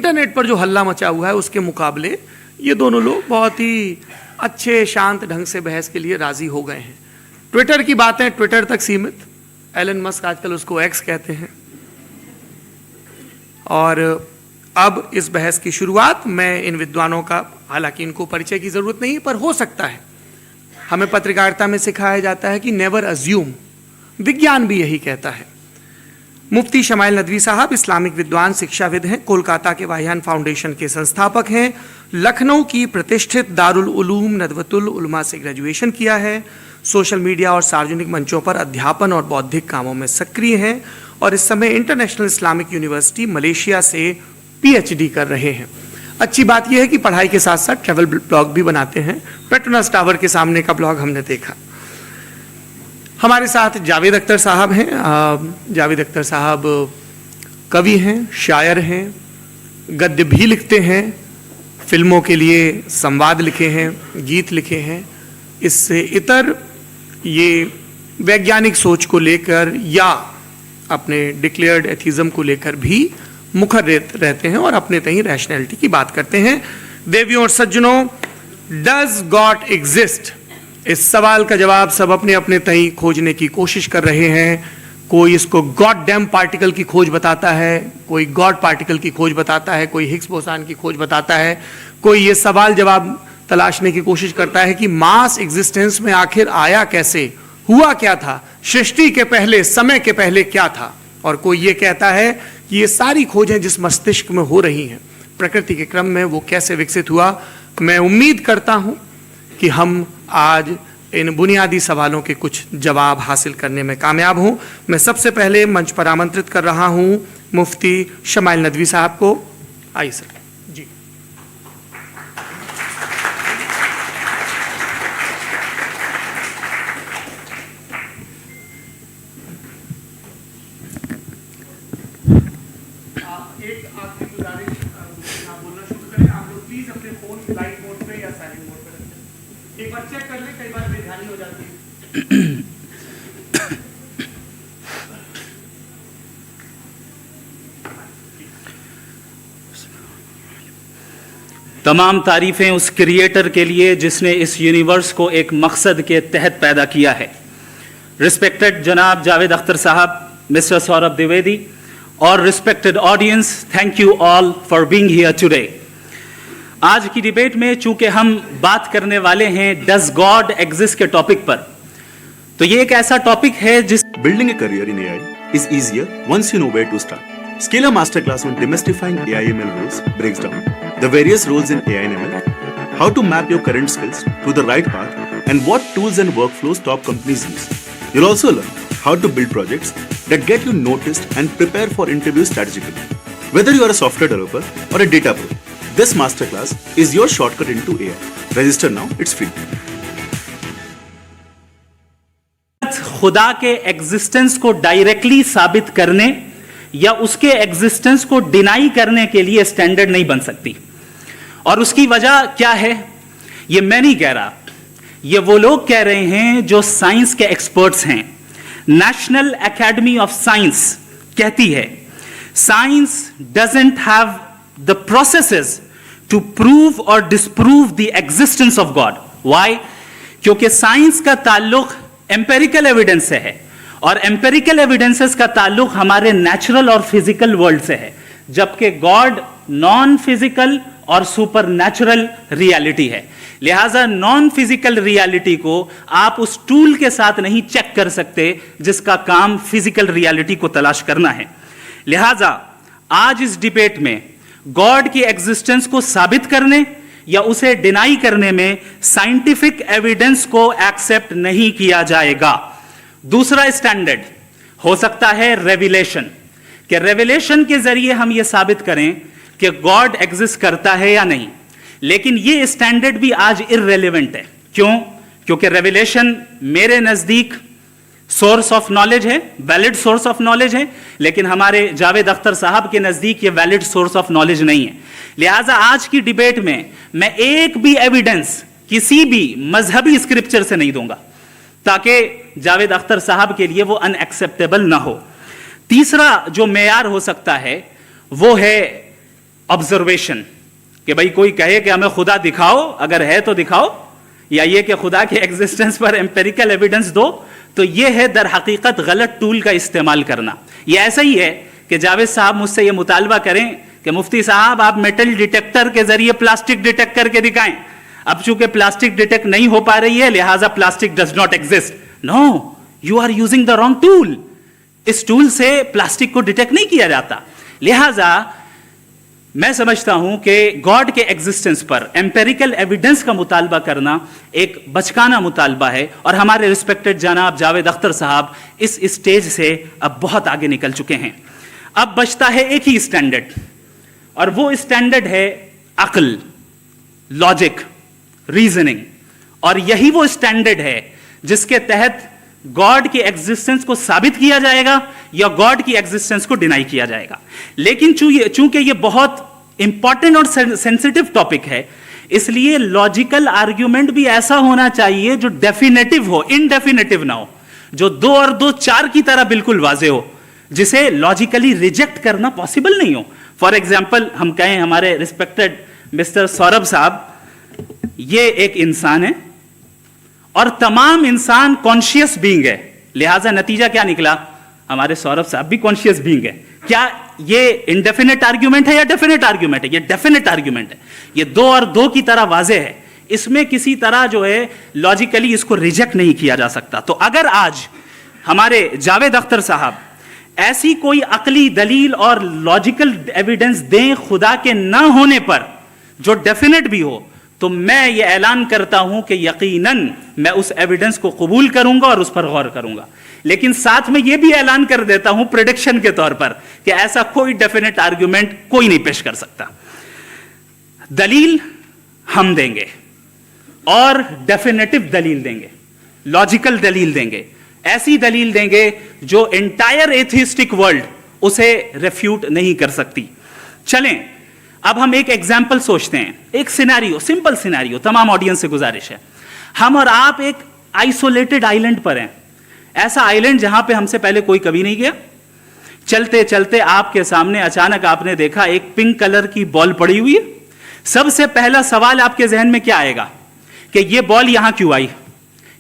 Internet पर जो हल्ला मचा हुआ है उसके मुकाबले ये दोनों लोग बहुत ही अच्छे शांत ढंग से बहस के लिए राजी हो गए हैं। ट्विटर की बातें ट्विटर तक सीमित, एलन मस्क आजकल उसको एक्स कहते हैं। और अब इस बहस की शुरुआत मैं इन विद्वानों का, हालांकि इनको परिचय की जरूरत नहीं है, पर हो सकता है, हमें पत्रकारिता में सिखाया जाता है कि नेवर अज्यूम, विज्ञान भी यही कहता है। मुफ्ती शमाइल नदवी साहब इस्लामिक विद्वान, शिक्षाविद हैं, कोलकाता के वाहियान फाउंडेशन के संस्थापक हैं, लखनऊ की प्रतिष्ठित दारुल उलूम नदवतुल उलमा से ग्रेजुएशन किया है, सोशल मीडिया और सार्वजनिक मंचों पर अध्यापन और बौद्धिक कामों में सक्रिय हैं और इस समय इंटरनेशनल इस्लामिक यूनिवर्सिटी मलेशिया से पीएचडी कर रहे हैं। अच्छी बात यह है कि पढ़ाई के साथ साथ ट्रैवल ब्लॉग भी बनाते हैं। पेट्रोनास टावर के सामने का ब्लॉग हमने देखा। हमारे साथ जावेद अख्तर साहब हैं। जावेद अख्तर साहब कवि हैं, शायर हैं, गद्य भी लिखते हैं, फिल्मों के लिए संवाद लिखे हैं, गीत लिखे हैं। इससे इतर ये वैज्ञानिक सोच को लेकर या अपने डिक्लेयर्ड एथिज्म को लेकर भी मुखर रहते हैं और अपने तहीं रैशनैलिटी की बात करते हैं। देवियों और सज्जनों, डज गॉड एग्जिस्ट? इस सवाल का जवाब सब अपने अपने तहीं खोजने की कोशिश कर रहे हैं। कोई इसको गॉड डैम पार्टिकल की खोज बताता है, कोई गॉड पार्टिकल की खोज बताता है, कोई हिग्स बोसान की खोज बताता है, कोई ये सवाल जवाब तलाशने की कोशिश करता है कि मास एग्जिस्टेंस में आखिर आया कैसे, हुआ क्या था, सृष्टि के पहले, समय के पहले क्या था। और कोई ये कहता है कि ये सारी खोजें जिस मस्तिष्क में हो रही हैं प्रकृति के क्रम में, वो कैसे विकसित हुआ। मैं उम्मीद करता हूं कि हम आज इन बुनियादी सवालों के कुछ जवाब हासिल करने में कामयाब हूं। मैं सबसे पहले मंच पर आमंत्रित कर रहा हूं मुफ्ती शमाइल नदवी साहब को। आइए सर जी। एक आखिरी गुजारिश, आप बोलना शुरू करें। आप लोग प्लीज अपने फोन फ्लाइट मोड पे या साइलेंट मोड पे रखें। एक बार चेक कर ले, कई बार बेध्यानी हो जाती है। तमाम तारीफें उस क्रिएटर के लिए जिसने इस यूनिवर्स को एक मकसद के तहत पैदा किया है। रिस्पेक्टेड जनाब जावेद अख्तर साहब, मिस्टर सौरभ द्विवेदी और respected audience, thank you all for being here today. आज की डिबेट में चूंकि हम बात करने वाले हैं डज गॉड एग्जिस्ट के टॉपिक पर, तो ये एक ऐसा टॉपिक है जिस Building a career in AI is easier once you know where to start. Scalar Masterclass on demystifying AI/ML roles breaks down the various roles in AI and ML, how to map your current skills to the right path, and what tools and workflows top companies use. You'll also learn how to build projects that get you noticed and prepare for interviews strategically. Whether you are a software developer or a data pro, this masterclass is your shortcut into AI. Register now, it's free. खुदा के existence को directly साबित करने या उसके existence को deny करने के लिए स्टैंडर्ड नहीं बन सकती। और उसकी वजह क्या है, ये मैं नहीं कह रहा, ये वो लोग कह रहे हैं जो साइंस के एक्सपर्ट्स हैं। नेशनल एकेडमी ऑफ साइंस कहती है science doesn't have the processes to prove or disprove the existence of God. Why? क्योंकि साइंस का ताल्लुक एम्पेरिकल एविडेंस से है और एम्पेरिकल एविडेंसेस का ताल्लुक हमारे नेचुरल और फिजिकल वर्ल्ड से है, जबकि गॉड नॉन फिजिकल और सुपर नेचुरल रियलिटी है। लिहाजा नॉन फिजिकल रियलिटी को आप उस टूल के साथ नहीं चेक कर सकते जिसका काम फिजिकल रियलिटी को तलाश करना है। लिहाजा आज इस डिबेट में गॉड की एग्जिस्टेंस को साबित करने या उसे डिनाई करने में साइंटिफिक एविडेंस को एक्सेप्ट नहीं किया जाएगा। दूसरा स्टैंडर्ड हो सकता है रेविलेशन, कि रेविलेशन के जरिए हम यह साबित करें कि गॉड एग्जिस्ट करता है या नहीं। लेकिन यह स्टैंडर्ड भी आज इररेलेवेंट है। क्यों? क्योंकि रेविलेशन मेरे नजदीक सोर्स ऑफ नॉलेज है, वैलिड सोर्स ऑफ नॉलेज है, लेकिन हमारे जावेद अख्तर साहब के नजदीक ये वैलिड सोर्स ऑफ नॉलेज नहीं है। लिहाजा आज की डिबेट में मैं एक भी एविडेंस किसी भी मजहबी स्क्रिप्चर से नहीं दूंगा ताकि जावेद अख्तर साहब के लिए वो अनएक्सेप्टेबल ना हो। तीसरा जो मेयार हो सकता है वो है ऑब्जर्वेशन कि भाई कोई कहे कि हमें खुदा दिखाओ, अगर है तो दिखाओ, या ये कि खुदा के एग्जिस्टेंस पर एम्पेरिकल एविडेंस दो, तो ये है दर हकीकत गलत टूल का इस्तेमाल करना। ये ऐसा ही है कि जावेद साहब मुझसे ये मुतालबा करें कि मुफ्ती साहब आप मेटल डिटेक्टर के जरिए प्लास्टिक डिटेक्ट करके दिखाएं। अब चूंकि प्लास्टिक डिटेक्ट नहीं हो पा रही है, लिहाजा plastic does not exist. No, you are using the wrong tool. इस टूल से प्लास्टिक को डिटेक्ट नहीं किया जाता। लिहाजा मैं समझता हूं कि गॉड के एग्जिस्टेंस पर एम्पेरिकल एविडेंस का मुतालबा करना एक बचकाना मुतालबा है, और हमारे रिस्पेक्टेड जनाब जावेद अख्तर साहब इस स्टेज से अब बहुत आगे निकल चुके हैं। अब बचता है एक ही स्टैंडर्ड, और वो स्टैंडर्ड है अक्ल, लॉजिक, रीजनिंग। और यही वो स्टैंडर्ड है जिसके तहत गॉड की एग्जिस्टेंस को साबित किया जाएगा या गॉड की एग्जिस्टेंस को डिनाई किया जाएगा। लेकिन चूंकि ये बहुत इंपॉर्टेंट और सेंसिटिव टॉपिक है, इसलिए लॉजिकल आर्ग्यूमेंट भी ऐसा होना चाहिए जो डेफिनेटिव हो, इनडेफिनेटिव ना हो, जो 2 और 2 4 की तरह बिल्कुल वाजे हो, जिसे लॉजिकली रिजेक्ट करना पॉसिबल नहीं हो। फॉर एग्जाम्पल हम कहें हमारे रिस्पेक्टेड मिस्टर सौरभ साहब, ये एक इंसान है और तमाम इंसान कॉन्शियस बीइंग है, लिहाजा नतीजा क्या निकला, हमारे सौरभ साहब भी कॉन्शियस बीइंग है। क्या ये इनडेफिनेट आर्ग्यूमेंट है या डेफिनेट आर्ग्यूमेंट है? ये डेफिनेट आर्ग्यूमेंट है। ये 2 और 2 की तरह वाजे है, इसमें किसी तरह जो है लॉजिकली इसको रिजेक्ट नहीं किया जा सकता। तो अगर आज हमारे जावेद अख्तर साहब ऐसी कोई अकली दलील और लॉजिकल एविडेंस दें खुदा के ना होने पर जो डेफिनेट भी हो, तो मैं ये ऐलान करता हूं कि यकीनन मैं उस एविडेंस को कबूल करूंगा और उस पर गौर करूंगा। लेकिन साथ में यह भी ऐलान कर देता हूं प्रेडिक्शन के तौर पर कि ऐसा कोई डेफिनेट आर्ग्यूमेंट कोई नहीं पेश कर सकता। दलील हम देंगे और डेफिनेटिव दलील देंगे, लॉजिकल दलील देंगे, ऐसी दलील देंगे जो एंटायर एथिस्टिक वर्ल्ड उसे रेफ्यूट नहीं कर सकती। चलें अब हम एक एग्जाम्पल सोचते हैं, एक सिनेरियो, सिंपल सिनेरियो, तमाम ऑडियंस से गुजारिश है, हम और आप एक आइसोलेटेड आइलैंड पर हैं, ऐसा आइलैंड जहां पे हमसे पहले कोई कभी नहीं गया। चलते चलते आपके सामने अचानक आपने देखा एक पिंक कलर की बॉल पड़ी हुई है। सबसे पहला सवाल आपके जहन में क्या आएगा कि ये बॉल यहां क्यों आई,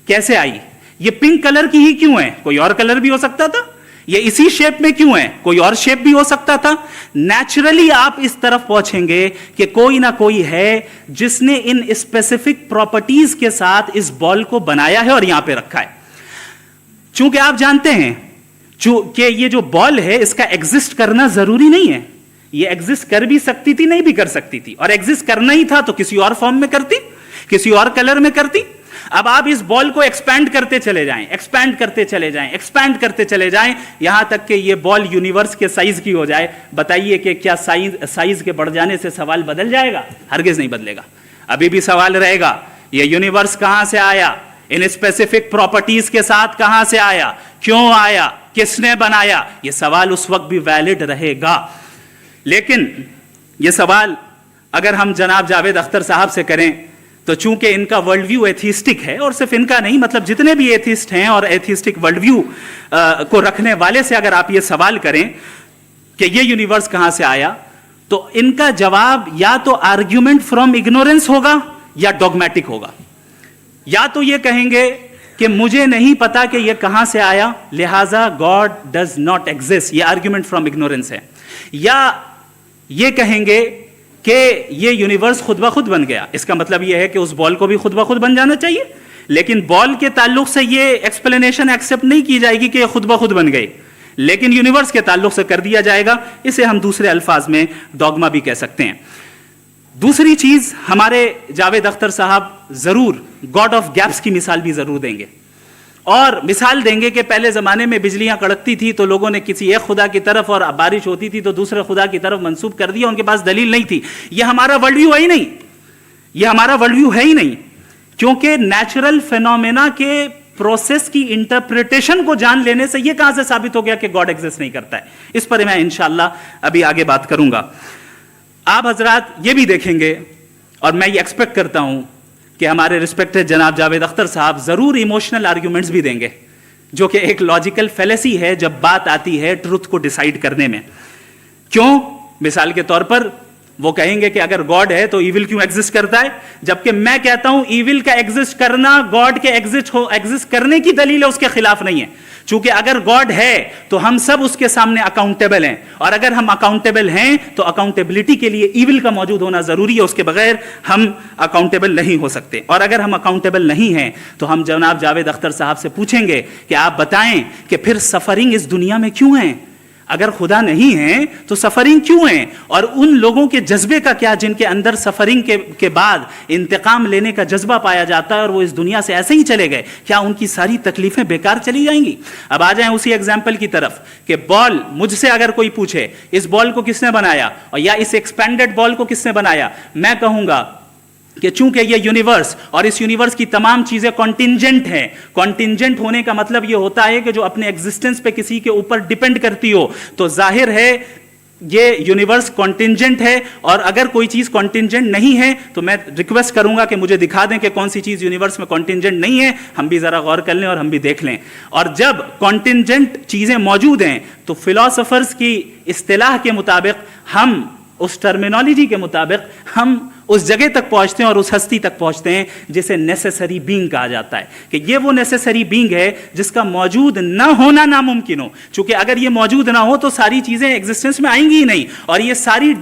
कैसे आई, ये पिंक कलर की ही क्यों है, कोई और कलर भी हो सकता था, ये इसी शेप में क्यों है, कोई और शेप भी हो सकता था। नेचुरली आप इस तरफ पहुंचेंगे कि कोई ना कोई है जिसने इन स्पेसिफिक प्रॉपर्टीज के साथ इस बॉल को बनाया है और यहां पे रखा है। चूंकि आप जानते हैं कि ये जो बॉल है इसका एग्जिस्ट करना जरूरी नहीं है, ये एग्जिस्ट कर भी सकती थी, नहीं भी कर सकती थी, और एग्जिस्ट करना ही था तो किसी और फॉर्म में करती, किसी और कलर में करती। अब आप इस बॉल को एक्सपैंड करते चले जाएं, एक्सपैंड करते चले जाएं, एक्सपैंड करते चले जाएं, यहां तक कि ये बॉल यूनिवर्स के साइज की हो जाए। बताइए कि क्या साइज के बढ़ जाने से सवाल बदल जाएगा? हरगिज नहीं बदलेगा। अभी भी सवाल रहेगा, ये यूनिवर्स कहां से आया, इन स्पेसिफिक प्रॉपर्टीज के साथ कहां से आया, क्यों आया, किसने बनाया, ये सवाल उस वक्त भी वैलिड रहेगा। लेकिन ये सवाल अगर हम जनाब जावेद अख्तर साहब से करें तो चूंकि इनका वर्ल्ड व्यू एथिस्टिक है, और सिर्फ इनका नहीं, मतलब जितने भी एथिस्ट हैं और एथिस्टिक वर्ल्ड व्यू को रखने वाले से अगर आप ये सवाल करें कि ये यूनिवर्स कहां से आया, तो इनका जवाब या तो आर्ग्यूमेंट फ्रॉम इग्नोरेंस होगा या डॉगमेटिक होगा। या तो ये कहेंगे कि मुझे नहीं पता कि ये कहां से आया, लिहाजा गॉड डज नॉट एग्जिस्ट, ये आर्ग्यूमेंट फ्रॉम इग्नोरेंस है। या ये कहेंगे कि ये यूनिवर्स खुद ब खुद बन गया, इसका मतलब ये है कि उस बॉल को भी खुद ब खुद बन जाना चाहिए, लेकिन बॉल के ताल्लुक से ये एक्सप्लेनेशन एक्सेप्ट नहीं की जाएगी कि खुद ब खुद बन गई, लेकिन यूनिवर्स के ताल्लुक से कर दिया जाएगा। इसे हम दूसरे अल्फाज में डॉगमा भी कह सकते हैं। दूसरी चीज, हमारे जावेद अख्तर साहब जरूर गॉड ऑफ गैप्स की मिसाल भी जरूर देंगे, और मिसाल देंगे कि पहले जमाने में बिजलियां कड़कती थी तो लोगों ने किसी एक खुदा की तरफ, और बारिश होती थी तो दूसरे खुदा की तरफ मंसूब कर दिया, उनके पास दलील नहीं थी। यह हमारा वर्ल्ड व्यू है ही नहीं, यह हमारा वर्ल्ड व्यू है ही नहीं, क्योंकि नेचुरल फेनोमेना के प्रोसेस की इंटरप्रिटेशन को जान लेने से यह कहां से साबित हो गया कि गॉड एग्जिस्ट नहीं करता है। इस पर मैं इंशाअल्लाह अभी आगे बात करूंगा। आप हजरात ये भी देखेंगे, और मैं ये एक्सपेक्ट करता हूं कि हमारे रिस्पेक्टेड जनाब जावेद अख्तर साहब जरूर इमोशनल आर्ग्यूमेंट्स भी देंगे, जो कि एक लॉजिकल फेलेसी है जब बात आती है ट्रुथ को डिसाइड करने में। क्यों? मिसाल के तौर पर वो कहेंगे कि अगर गॉड है तो इविल क्यों एग्जिस्ट करता है, जबकि मैं कहता हूं इविल का एग्जिस्ट करना गॉड के एग्जिस्ट करने की दलील है, उसके खिलाफ नहीं है। चूंकि अगर गॉड है तो हम सब उसके सामने अकाउंटेबल हैं, और अगर हम अकाउंटेबल हैं तो अकाउंटेबिलिटी के लिए इविल का मौजूद होना जरूरी है, उसके बगैर हम अकाउंटेबल नहीं हो सकते। और अगर हम अकाउंटेबल नहीं हैं तो हम जनाब जावेद अख्तर साहब से पूछेंगे कि आप बताएं कि फिर सफरिंग इस दुनिया में क्यों है? अगर खुदा नहीं है तो सफरिंग क्यों है? और उन लोगों के जज्बे का क्या जिनके अंदर सफरिंग के बाद इंतकाम लेने का जज्बा पाया जाता है और वो इस दुनिया से ऐसे ही चले गए, क्या उनकी सारी तकलीफें बेकार चली जाएंगी? अब आ जाएं उसी एग्जाम्पल की तरफ कि बॉल, मुझसे अगर कोई पूछे इस बॉल को किसने बनाया और या इस एक्सपेंडेड बॉल को किसने बनाया, मैं कहूंगा कि चूंकि ये यूनिवर्स और इस यूनिवर्स की तमाम चीजें कॉन्टिंजेंट हैं। कॉन्टिंजेंट होने का मतलब ये होता है कि जो अपने एग्जिस्टेंस पे किसी के ऊपर डिपेंड करती हो, तो जाहिर है ये यूनिवर्स कॉन्टिंजेंट है। और अगर कोई चीज कॉन्टिंजेंट नहीं है तो मैं रिक्वेस्ट करूंगा कि मुझे दिखा दें कि कौन सी चीज यूनिवर्स में कॉन्टिंजेंट नहीं है, हम भी जरा गौर कर लें और हम भी देख लें। और जब कॉन्टिंजेंट चीजें मौजूद हैं तो फिलोसोफर्स की इस्तिलाह के मुताबिक, हम उस टर्मिनोलॉजी के मुताबिक हम उस जगह तक पहुंचते हैं और उस हस्ती तक पहुंचते हैं जिसे नेसेसरी बीइंग कहा जाता है, कि ये वो नेसेसरी बीइंग है जिसका मौजूद ना होना नामुमकिन हो। क्योंकि अगर ये मौजूद ना हो तो सारी चीजें एग्जिस्टेंस में आएंगी ही नहीं, और ये सारी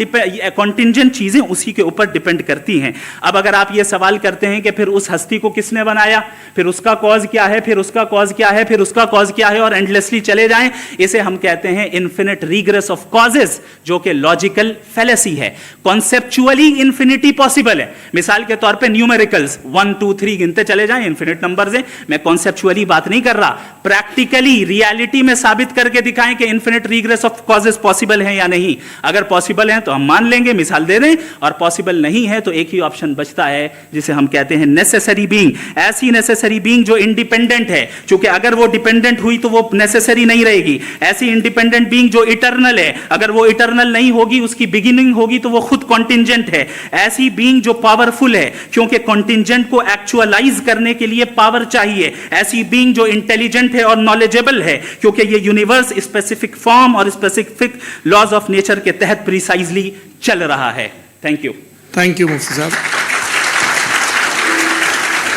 कॉन्टिंजेंट चीजें उसी के ऊपर डिपेंड करती हैं। अब अगर आप ये सवाल करते हैं कि फिर उस हस्ती को किसने बनाया, फिर उसका कॉज क्या है, फिर उसका कॉज क्या है, फिर उसका कॉज क्या है, और एंडलेसली चले जाएं, इसे हम कहते हैं इन्फिनिट रिग्रेस ऑफ कॉजेज, जो कि लॉजिकल फैलेसी है। कॉन्सेप्चुअली इन्फिनिटी पॉसिबल है। मिसाल के तौर पे न्यूमेरिकल्स 1 2 3 गिनते चले जाएं, इन्फिनिट नंबर्स हैं। मैं कॉन्सेप्चुअली बात नहीं कर रहा, प्रैक्टिकली रियलिटी में साबित करके दिखाएं कि infinite regress of causes possible है या नहीं। अगर पॉसिबल है तो हम मान लेंगे, मिसाल दे दें, और पॉसिबल नहीं है तो एक ही ऑप्शन बचता है जिसे हम कहते हैं नेसेसरी बीइंग। ऐसी नेसेसरी बीइंग जो इंडिपेंडेंट है, क्योंकि अगर वो डिपेंडेंट हुई तो वो नेसेसरी नहीं रहेगी। ऐसी इंडिपेंडेंट बीइंग जो इटर्नल है, अगर वो इटर्नल नहीं होगी, उसकी बिगिनिंग होगी तो वो खुद कॉन्टिंजेंट है। ऐसी बीइंग जो पावरफुल है, क्योंकि कॉन्टिंजेंट को एक्चुअलाइज करने के लिए पावर चाहिए। ऐसी बीइंग जो इंटेलिजेंट है और नॉलेजेबल है, क्योंकि ये यूनिवर्स स्पेसिफिक फॉर्म और स्पेसिफिक लॉज ऑफ नेचर के तहत प्रिसाइजली चल रहा है। Thank you. थैंक यू मुफ्ती साहब।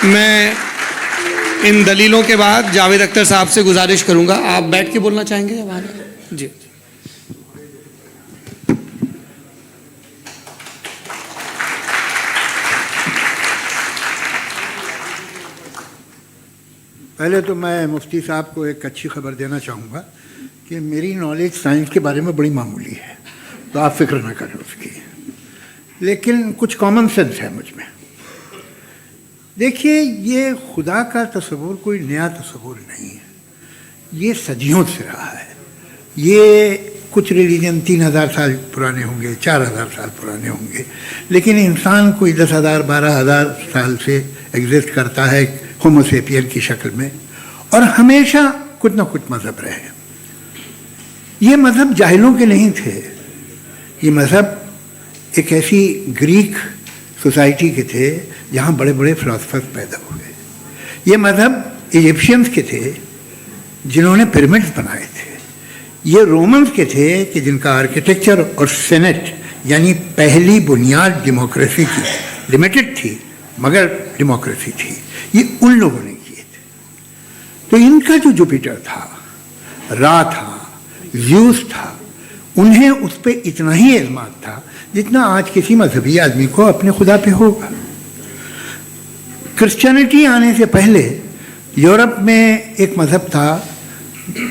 मैं इन दलीलों के बाद जावेद अख्तर साहब से गुजारिश करूंगा, आप बैठ के बोलना चाहेंगे या बाहर? जी। पहले तो मैं मुफ्ती साहब को एक अच्छी खबर देना चाहूँगा कि मेरी नॉलेज साइंस के बारे में बड़ी मामूली है, तो आप फिक्र ना करें उसकी, लेकिन कुछ कॉमन सेंस है मुझ में। देखिए, ये खुदा का तस्वुर कोई नया तस्वुर नहीं है, ये सदियों से रहा है। ये कुछ रिलीजन 3000 साल पुराने होंगे, 4000 साल पुराने होंगे, लेकिन इंसान कोई 10,000 12,000 साल से एग्जिस्ट करता है होमो सेपियन की शक्ल में, और हमेशा कुछ ना कुछ मज़हब रहे। ये मज़हब जाहिलों के नहीं थे, ये मज़हब एक ऐसी ग्रीक सोसाइटी के थे जहाँ बड़े बड़े फिलोसफर्स पैदा हुए। ये मज़हब इजिप्शियंस के थे जिन्होंने पिरामिड्स बनाए थे। ये रोमन्स के थे कि जिनका आर्किटेक्चर और सेनेट यानी पहली बुनियाद डेमोक्रेसी की, लिमिटेड थी मगर डेमोक्रेसी थी, ये उन लोगों ने किए थे। तो इनका जो जुपिटर था, रा था, ज़्यूस था, उन्हें उस पर इतना ही एतमाद था जितना आज किसी मजहबी आदमी को अपने खुदा पे होगा। क्रिश्चियनिटी आने से पहले यूरोप में एक मज़हब था,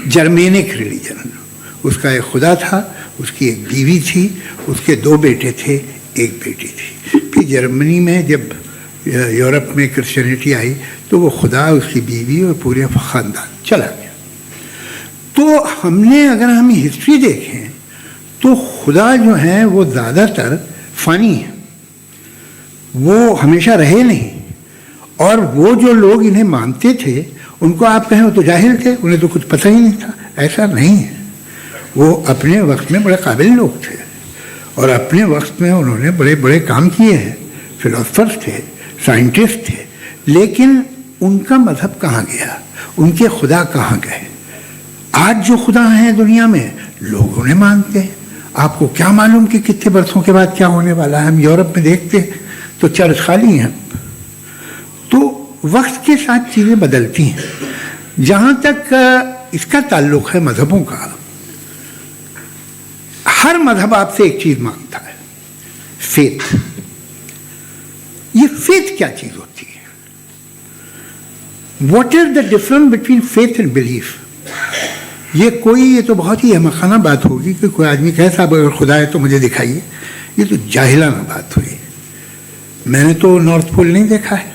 जर्मेनिक रिलीजन। उसका एक खुदा था, उसकी एक बीवी थी, उसके 2 बेटे थे, एक बेटी थी। फिर जर्मनी में जब यूरोप में क्रिश्चियनिटी आई तो वो खुदा, उसकी बीवी और पूरे ख़ानदान चला गया। तो हमने, अगर हम हिस्ट्री देखें तो खुदा जो है वो ज़्यादातर फ़नी है, वो हमेशा रहे नहीं। और वो जो लोग इन्हें मानते थे उनको आप कहें वो तो जाहिल थे, उन्हें तो कुछ पता ही नहीं था, ऐसा नहीं है। वो अपने वक्त में बड़े काबिल लोग थे और अपने वक्त में उन्होंने बड़े बड़े काम किए हैं, फिलोसफर्स थे, साइंटिस्ट थे, लेकिन उनका मज़हब कहाँ गया, उनके खुदा कहाँ गए? आज जो खुदा हैं दुनिया में लोग उन्हें मानते हैं, आपको क्या मालूम कि कितने बरसों के बाद क्या होने वाला है। हम यूरोप में देखते हैं तो चर्च खाली हैं। तो वक्त के साथ चीज़ें बदलती हैं। जहाँ तक इसका ताल्लुक है मजहबों का, हर मजहब आपसे एक चीज़ मांगता है, फेथ। ये फेथ क्या चीज़ होती है? What is the difference between faith and belief? ये तो बहुत ही अहमकाना बात होगी कि कोई आदमी कहे साहब अगर खुदा है तो मुझे दिखाइए। ये तो जाहिलाना बात हुई। मैंने तो नॉर्थ पोल नहीं देखा है,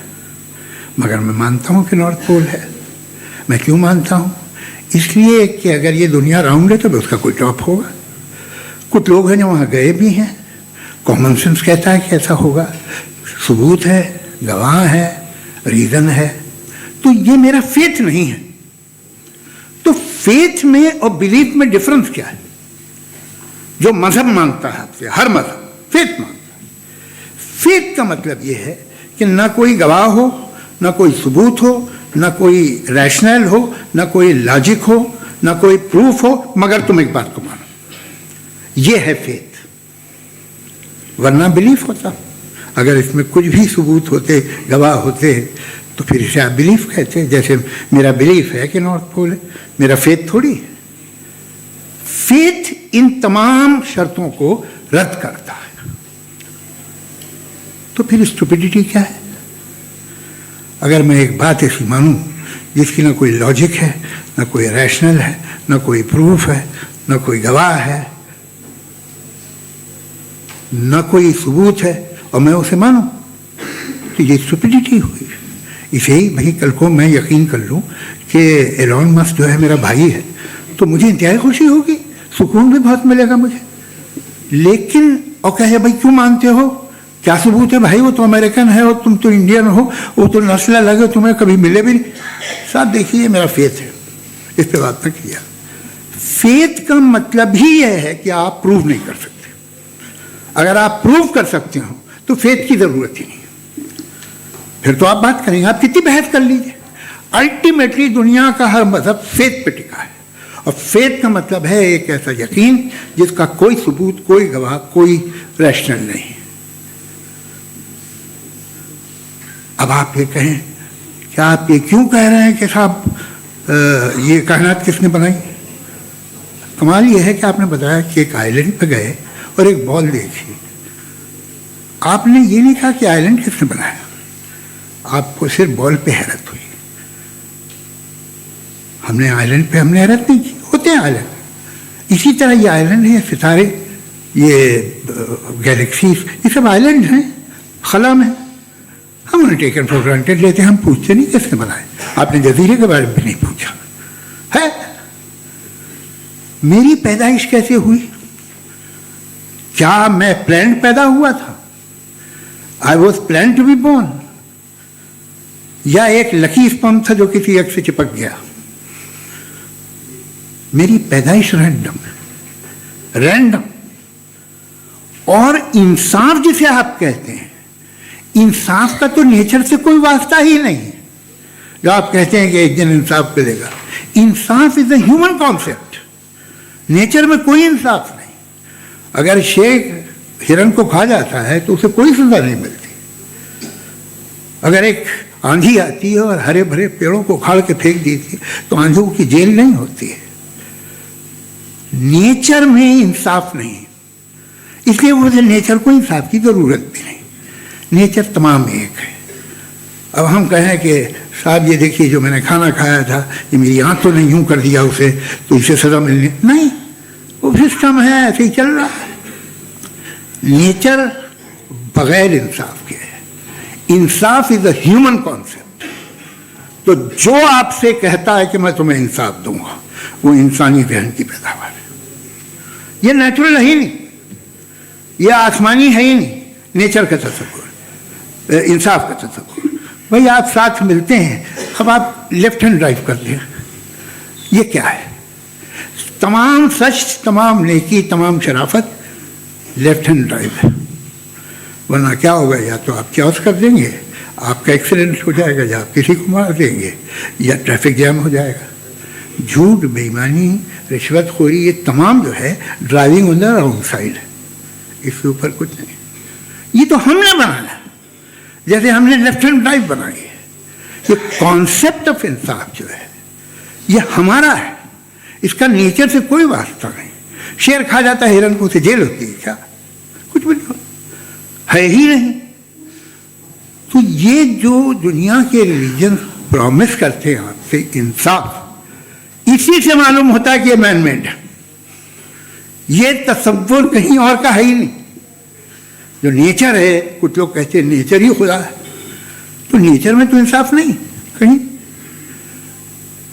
मगर मैं मानता हूँ कि नॉर्थ पोल है। मैं क्यों मानता हूँ? इसलिए कि अगर ये दुनिया राउंड है तो उसका कोई टॉप होगा। कुछ लोग हैं जो वहाँ गए भी हैं, कॉमन सेंस कहता है कि ऐसा होगा, सबूत है, गवाह है, रीज़न है। तो ये मेरा फेथ नहीं है। तो फेथ में और बिलीफ में डिफरेंस क्या है? जो मजहब मांगता है आपसे, हर मजहब फेथ मांगता है। फेथ का मतलब ये है कि ना कोई गवाह हो, ना कोई सबूत हो, ना कोई रैशनल हो, ना कोई लॉजिक हो, ना कोई प्रूफ हो, मगर तुम एक बात को मानो। ये है फेथ। वरना बिलीफ होता। अगर इसमें कुछ भी सबूत होते, गवाह होते, तो फिर इसे आप बिलीफ कहते हैं। जैसे मेरा बिलीफ है कि नॉर्थ पोल है, मेरा फेथ थोड़ी है। फेथ इन तमाम शर्तों को रद्द करता है। तो फिर स्टुपिडिटी क्या है? अगर मैं एक बात ऐसी मानूं जिसकी ना कोई लॉजिक है, ना कोई रैशनल है, ना कोई प्रूफ है, ना कोई गवाह है, ना कोई सबूत है, और मैं उसे मानूं, तो ये स्टुपिडिटी हुई। इसे ही भाई कल को मैं यकीन कर लूँ कि एलॉन मस्क जो है मेरा भाई है, तो मुझे इंतहाई खुशी होगी, सुकून भी बहुत मिलेगा मुझे। लेकिन और कहे भाई क्यों मानते हो, क्या सबूत है भाई, वो तो अमेरिकन है और तुम तो इंडियन हो, वो तो नस्ल अलग है, तुम्हें कभी मिले भी नहीं। साहब देखिए मेरा फेथ है, इस पर बात न किया। फेथ का मतलब ही यह है कि आप प्रूव नहीं कर सकते। अगर आप प्रूव कर सकते हो तो फेथ की जरूरत ही नहीं, फिर तो आप बात करेंगे, आप कितनी बहस कर लीजिए। अल्टीमेटली दुनिया का हर मजहब फेथ पे टिका है, और फेथ का मतलब है एक ऐसा यकीन जिसका कोई सबूत, कोई गवाह, कोई रैशनल नहीं। अब आप ये कहें, क्या आप ये क्यों कह रहे हैं कि साहब ये कायनात किसने बनाई? कमाल ये है कि आपने बताया कि एक आइलैंड पे गए और एक बॉल देखी। आपने ये नहीं कहा कि आइलैंड किसने बनाया, आपको सिर्फ बॉल पे हैरत हुई। हमने आइलैंड पे हमने हैरत नहीं की, होते हैं आइलैंड। इसी तरह ये आइलैंड है, सितारे, ये गैलेक्सीज, ये सब आइलैंड हैं खला में। हम उन्हें टेकन फॉर ग्रांटेड लेते हैं, हम पूछते नहीं किसने बनाए। आपने जजीरे के बारे में भी नहीं पूछा है। मेरी पैदाइश कैसे हुई? क्या मैं प्लान्ड पैदा हुआ था? I was plan to be born, या एक लकी स्पर्म था जो किसी एग से चिपक गया? मेरी पैदाइश रैंडम। और इंसाफ जिसे आप कहते हैं, इंसाफ का तो नेचर से कोई वास्ता ही नहीं है। जो आप कहते हैं कि एक दिन इंसाफ मिलेगा, इंसाफ is a human concept. Nature में कोई इंसाफ नहीं। अगर शेर हिरन को खा जाता है तो उसे कोई सजा नहीं मिलती। अगर एक आंधी आती है और हरे भरे पेड़ों को उखाड़ के फेंक देती है तो आंधियों की जेल नहीं होती है। नेचर में इंसाफ नहीं, इसलिए मुझे नेचर को इंसाफ की जरूरत भी नहीं। नेचर तमाम एक है। अब हम कहें कि साहब ये देखिए जो मैंने खाना खाया था, ये मेरी आंख तो नहीं यूं कर दिया उसे, तो इसे सजा मिलनी नहीं। वो सिस्टम है, ऐसे ही चल रहा है। नेचर बगैर इंसाफ के है। इंसाफ इज अ ह्यूमन कॉन्सेप्ट। तो जो आपसे कहता है कि मैं तुम्हें इंसाफ दूंगा, वो इंसानी जहन की पैदावार है। ये नेचुरल है ही नहीं, ये आसमानी है ही नहीं। नेचर का तस्वुर, इंसाफ का तस्वुर। भाई आप साथ मिलते हैं, अब आप लेफ्ट हैंड ड्राइव कर लें, ये क्या है? तमाम सच, तमाम नेकी, तमाम शराफत लेफ्ट हैंड ड्राइव है। वरना क्या होगा, या तो आप क्रॉस कर देंगे, आपका एक्सीडेंट हो जाएगा, या आप किसी को मार देंगे, या ट्रैफिक जैम हो जाएगा। झूठ, बेईमानी, रिश्वतखोरी, ये तमाम जो है driving on the wrong side, इसके ऊपर कुछ नहीं। ये तो हमने बनाया, जैसे हमने लेफ्ट हैंड ड्राइव बनाई है। ये कॉन्सेप्ट ऑफ इंसाफ जो है ये हमारा है, इसका नेचर से कोई वास्ता नहीं। शेर खा जाता है हिरन को, उसे जेल होती है क्या? कुछ भी नहीं, है ही नहीं। तो ये जो दुनिया के रिलीजन प्रॉमिस करते हैं आपसे इंसाफ, इसी से मालूम होता है कि ये मैन मेड है। ये तसव्वुर कहीं और का है ही नहीं। जो नेचर है, कुछ लोग कहते हैं नेचर ही खुदा है, तो नेचर में तो इंसाफ नहीं कहीं।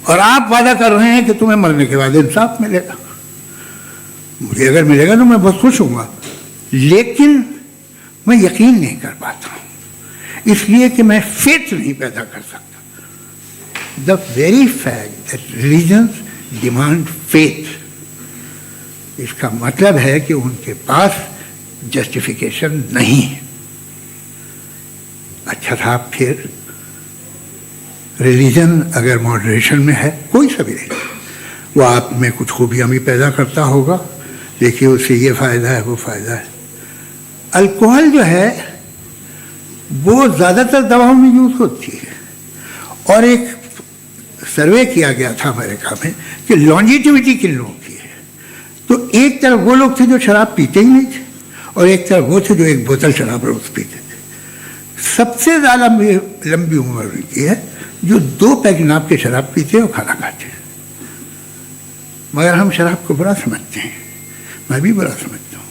और आप वादा कर रहे हैं कि तुम्हें मरने के बाद इंसाफ मिलेगा। मुझे अगर मिलेगा तो मैं बहुत खुश होऊंगा, लेकिन मैं यकीन नहीं कर पाता हूं, इसलिए कि मैं फेथ नहीं पैदा कर सकता। The very fact that religions demand faith, इसका मतलब है कि उनके पास जस्टिफिकेशन नहीं है। अच्छा साहब, फिर रिलीजन अगर मॉडरेशन में है, कोई सा भी नहीं, वो आप में कुछ खूबियाँ भी पैदा करता होगा, देखिए उससे ये फ़ायदा है, वो फ़ायदा है। अल्कोहल जो है वो ज़्यादातर दवाओं में यूज़ होती है, और एक सर्वे किया गया था अमेरिका में कि लॉन्जिटिविटी किन लोगों की है। तो एक तरफ वो लोग थे जो शराब पीते ही नहीं थे, और एक तरफ वो थे जो एक बोतल शराब रोज़ पीते थे। सबसे ज़्यादा लंबी उम्र की है जो 2 पैक नाप के शराब पीते हैं और खाना खाते हैं। मगर हम शराब को बुरा समझते हैं, मैं भी बुरा समझता हूँ।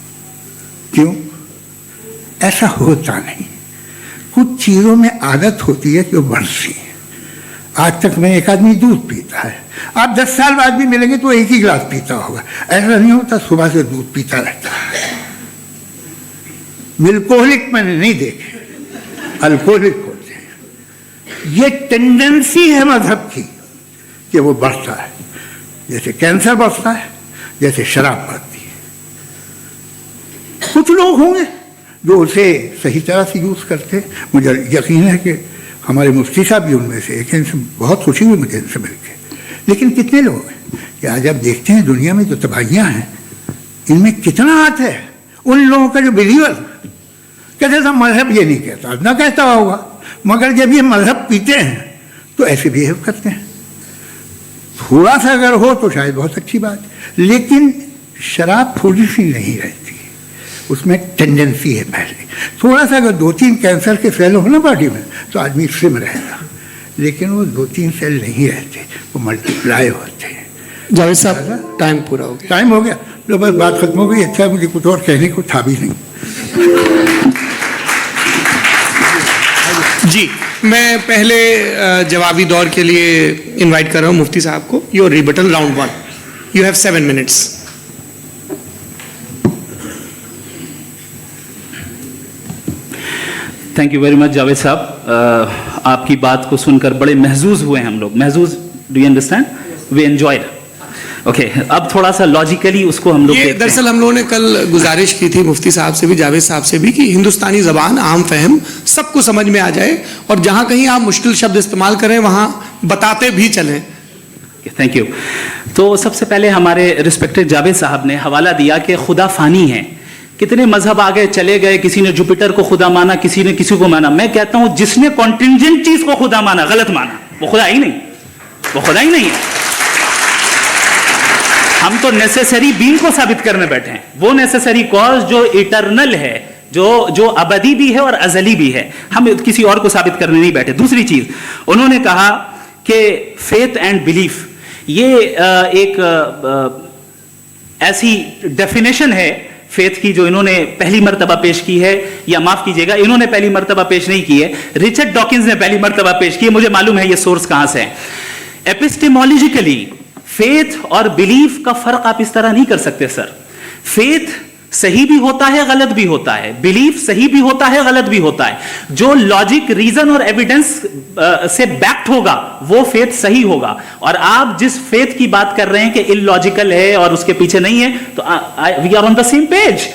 क्यों? ऐसा होता नहीं। कुछ चीज़ों में आदत होती है कि वो बढ़ती है। आज तक में एक आदमी दूध पीता है, आप 10 साल बाद भी मिलेंगे तो एक ही गिलास पीता होगा। ऐसा नहीं होता, सुबह से दूध पीता रहता है। मिल्कोहलिक मैंने नहीं देखे, अल्कोहलिक होते हैं। ये टेंडेंसी है मजहब की कि वो बढ़ता है, जैसे कैंसर बढ़ता है, जैसे शराब बढ़ती है। कुछ लोग होंगे जो उसे सही तरह से यूज़ करते हैं। मुझे यकीन है कि हमारे मुफ्ती साहब भी उनमें से एक हैं, इनसे बहुत खुशी हुई मुझे इनसे मिलकर। लेकिन कितने लोग हैं कि आज आप देखते हैं दुनिया में जो तबाहियाँ हैं, इनमें कितना हाथ है उन लोगों का जो बिलीवर कहते था मजहब ये नहीं कहता, ना कहता होगा, मगर जब ये मजहब पीते हैं तो ऐसे बिहेव करते हैं। थोड़ा सा अगर हो तो शायद बहुत अच्छी बात, लेकिन शराब थोड़ी सी नहीं रहती, उसमें टेंडेंसी है पहले। थोड़ा सा अगर 2-3 कैंसर के सेल हो ना बॉडी में तो आदमी स्लिम रहेगा, लेकिन वो 2-3 सेल नहीं रहते, वो मल्टीप्लाई होते हैं। जावेद साहब, टाइम पूरा हो गया। टाइम हो गया तो बस बात खत्म हो गई। अच्छा, मुझे कुछ और कहने को था भी नहीं। जी, मैं पहले जवाबी दौर के लिए इनवाइट कर रहा हूँ मुफ्ती साहब को। Your rebuttal round 1, you have 7 minutes. Thank you very much Javed साहब, आपकी बात को सुनकर बड़े महजूज हुए हम लोग। महजूज, do you understand? We enjoyed. Okay, अब थोड़ा सा लॉजिकली उसको हम लोग दरअसल हम लोगों ने कल गुजारिश की थी मुफ्ती साहब से भी, जावेद साहब से भी, कि हिंदुस्तानी ज़बान आम फहम सबको समझ में आ जाए, और जहाँ कहीं आप मुश्किल शब्द इस्तेमाल करें वहाँ बताते भी चलें। Thank you. तो सबसे पहले हमारे रिस्पेक्टेड जावेद साहब ने हवाला दिया कि खुदा फानी है। कितने मजहब आगे चले गए, किसी ने जुपिटर को खुदा माना, किसी ने किसी को माना। मैं कहता हूं जिसने कॉन्टिंजेंट चीज को खुदा माना, गलत माना, वो खुदा ही नहीं, वो खुदा ही नहीं है। हम तो नेसेसरी बीइंग को साबित करने बैठे हैं, वो नेसेसरी कॉज जो इटरनल है, जो अबदी भी है और अजली भी है। हम किसी और को साबित करने नहीं बैठे। दूसरी चीज उन्होंने कहा कि फेथ एंड बिलीफ, ये एक ऐसी डेफिनेशन है फेथ की जो इन्होंने पहली मर्तबा पेश की है, या माफ कीजिएगा इन्होंने पहली मर्तबा पेश नहीं की है, रिचर्ड डॉकिंस ने पहली मर्तबा पेश की है। मुझे मालूम है ये सोर्स कहां से है। एपिस्टेमोलॉजिकली फेथ और बिलीफ का फर्क आप इस तरह नहीं कर सकते सर। फेथ सही भी होता है, गलत भी होता है, बिलीफ सही भी होता है, गलत भी होता है। जो लॉजिक, रीजन और एविडेंस से बैक्ड होगा वो फेथ सही होगा। और आप जिस फेथ की बात कर रहे हैं कि इलॉजिकल है और उसके पीछे नहीं है, तो we are on the same page.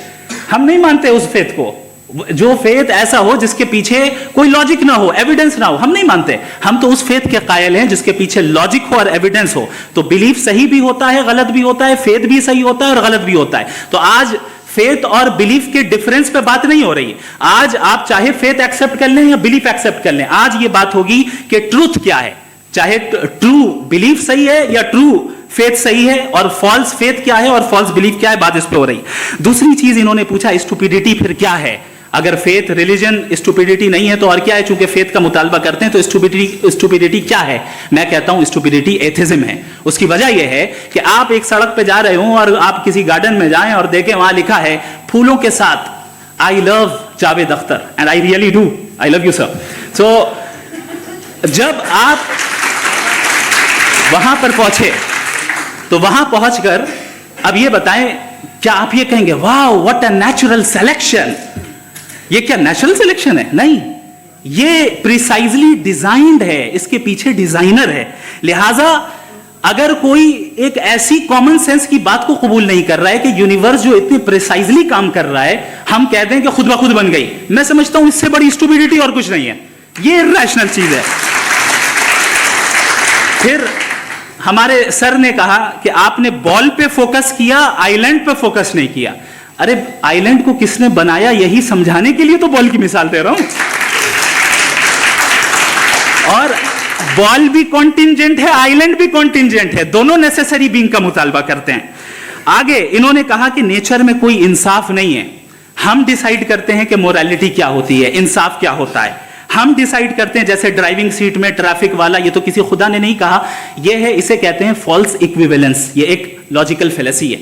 हम नहीं मानते उस फेथ को, जो फेथ ऐसा हो जिसके पीछे कोई लॉजिक ना हो, एविडेंस ना हो, हम नहीं मानते। हम तो उस फेथ के कायल हैं जिसके पीछे लॉजिक हो और एविडेंस हो। तो बिलीफ सही भी होता है, गलत भी होता है, फेथ भी सही होता है और गलत भी होता है। तो आज फेथ और बिलीफ के डिफरेंस पे बात नहीं हो रही। आज आप चाहे फेथ एक्सेप्ट कर लें या बिलीफ एक्सेप्ट कर लें, आज ये बात होगी कि ट्रूथ क्या है, चाहे ट्रू बिलीफ सही है या ट्रू फेथ सही है, और फॉल्स फेथ क्या है और फॉल्स बिलीफ क्या है, बात इस पे हो रही। दूसरी चीज इन्होंने पूछा, स्टुपिडिटी फिर क्या है? अगर फेथ रिलीजन स्टुपिडिटी नहीं है तो और क्या है? चूंकि फेथ का मुतालबा करते हैं तो स्टुपिडिटी क्या है? मैं कहता हूं स्टुपिडिटी एथिज्म है। उसकी वजह यह है कि आप एक सड़क पे जा रहे हो और आप किसी गार्डन में जाएं और देखें वहां लिखा है फूलों के साथ, I love Javed Akhtar, and I really do, I love you sir. So जब आप वहां पर पहुंचे तो वहां पहुंचकर अब ये बताएं, क्या आप ये कहेंगे वाह व्हाट अ नेचुरल सिलेक्शन? ये क्या नेचुरल सिलेक्शन है? नहीं, ये प्रिसाइजली डिजाइंड है, इसके पीछे डिजाइनर है। लिहाजा अगर कोई एक ऐसी कॉमन सेंस की बात को कबूल नहीं कर रहा है कि यूनिवर्स जो इतने प्रिसाइजली काम कर रहा है, हम कहते हैं कि खुद ब खुद बन गई, मैं समझता हूं इससे बड़ी स्टुपिडिटी और कुछ नहीं है। ये इरैशनल चीज है। फिर हमारे सर ने कहा कि आपने बॉल पे फोकस किया, आइलैंड पे फोकस नहीं किया। अरे आइलैंड को किसने बनाया यही समझाने के लिए तो बॉल की मिसाल दे रहा हूं। और बॉल भी कॉन्टिंजेंट है, आइलैंड भी कॉन्टिंजेंट है, दोनों नेसेसरी बीइंग का मुतालबा करते हैं। आगे इन्होंने कहा कि नेचर में कोई इंसाफ नहीं है, हम डिसाइड करते हैं कि मोरालिटी क्या होती है, इंसाफ क्या होता है, हम डिसाइड करते हैं। जैसे ड्राइविंग सीट में ट्रैफिक वाला, ये तो किसी खुदा ने नहीं कहा, यह है, इसे कहते हैं फॉल्स इक्विवेलेंस। ये एक लॉजिकल फेलेसी है।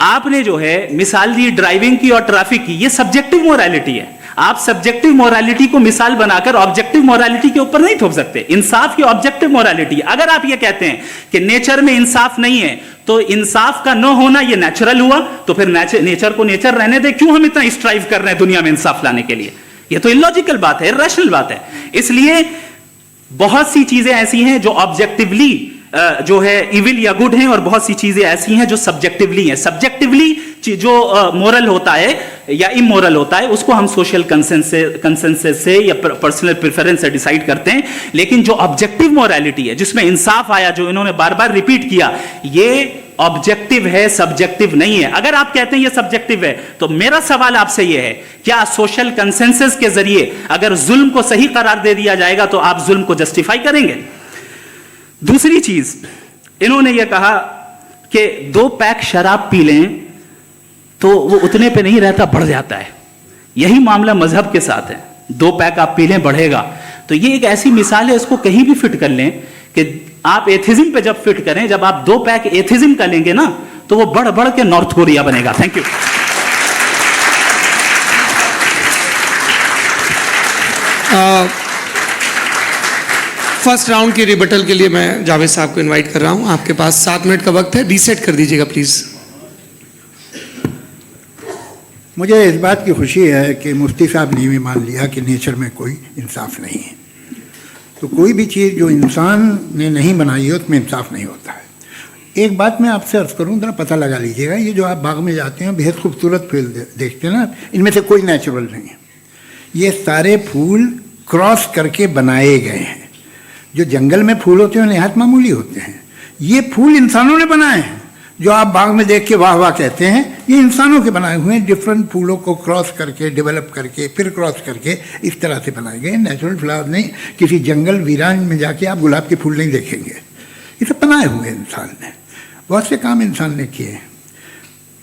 आपने जो है मिसाल दी ड्राइविंग की और ट्रैफिक की, ये सब्जेक्टिव मोरालिटी है। आप सब्जेक्टिव मोरालिटी को मिसाल बनाकर ऑब्जेक्टिव मोरालिटी के ऊपर नहीं थोप सकते। इंसाफ की ऑब्जेक्टिव मोरालिटी है। अगर आप ये कहते हैं कि नेचर में इंसाफ नहीं है तो इंसाफ का न होना ये नेचुरल हुआ, तो फिर नेचर को नेचर रहने दे, क्यों हम इतना स्ट्राइव कर रहे हैं दुनिया में इंसाफ लाने के लिए? ये तो इलॉजिकल बात है, इरैशनल बात है। इसलिए बहुत सी चीजें ऐसी हैं जो ऑब्जेक्टिवली जो है इविल या गुड हैं, और बहुत सी चीजें ऐसी हैं जो सब्जेक्टिवली हैं। सब्जेक्टिवली जो मोरल होता है या इमोरल होता है उसको हम सोशल कंसेंसस से या पर्सनल प्रेफरेंस से डिसाइड करते हैं। लेकिन जो ऑब्जेक्टिव मोरालिटी है जिसमें इंसाफ आया, जो इन्होंने बार बार रिपीट किया, ये ऑब्जेक्टिव है, सब्जेक्टिव नहीं है। अगर आप कहते हैं ये सब्जेक्टिव है तो मेरा सवाल आपसे ये है, क्या सोशल कंसेंसस के जरिए अगर जुल्म को सही करार दे दिया जाएगा तो आप जुल्म को जस्टिफाई करेंगे? दूसरी चीज इन्होंने ये कहा कि 2 पैक शराब पी लें तो वो उतने पे नहीं रहता, बढ़ जाता है। यही मामला मजहब के साथ है। 2 पैक आप पी लें बढ़ेगा। तो ये एक ऐसी मिसाल है, इसको कहीं भी फिट कर लें कि आप एथिज्म पे जब फिट करें, जब आप 2 पैक एथिज्म का लेंगे ना तो वो बढ़ बढ़ के नॉर्थ कोरिया बनेगा। Thank you. फर्स्ट राउंड की रिबटल के लिए मैं जावेद साहब को इनवाइट कर रहा हूं। आपके पास 7 मिनट का वक्त है, रीसेट कर दीजिएगा प्लीज। मुझे इस बात की खुशी है कि मुफ्ती साहब ने भी मान लिया कि नेचर में कोई इंसाफ नहीं है। तो कोई भी चीज़ जो इंसान ने नहीं बनाई है उसमें इंसाफ नहीं होता है। एक बात मैं आपसे अर्ज़ करूँ, ज़रा पता लगा लीजिएगा, ये जो आप बाग में जाते हैं बेहद खूबसूरत फूल देखते हैं ना, इनमें से कोई नेचुरल नहीं है। ये सारे फूल क्रॉस करके बनाए गए हैं। जो जंगल में फूल होते हैं नहायत मामूली होते हैं। ये फूल इंसानों ने बनाए हैं। जो आप बाग में देख के वाह वाह कहते हैं, ये इंसानों के बनाए हुए हैं। डिफरेंट फूलों को क्रॉस करके, डेवलप करके, फिर क्रॉस करके इस तरह से बनाए गए। नेचुरल फ्लावर नहीं। किसी जंगल वीरान में जाके आप गुलाब के फूल नहीं देखेंगे। ये सब बनाए हुए इंसान ने, बहुत से काम इंसान ने किए हैं।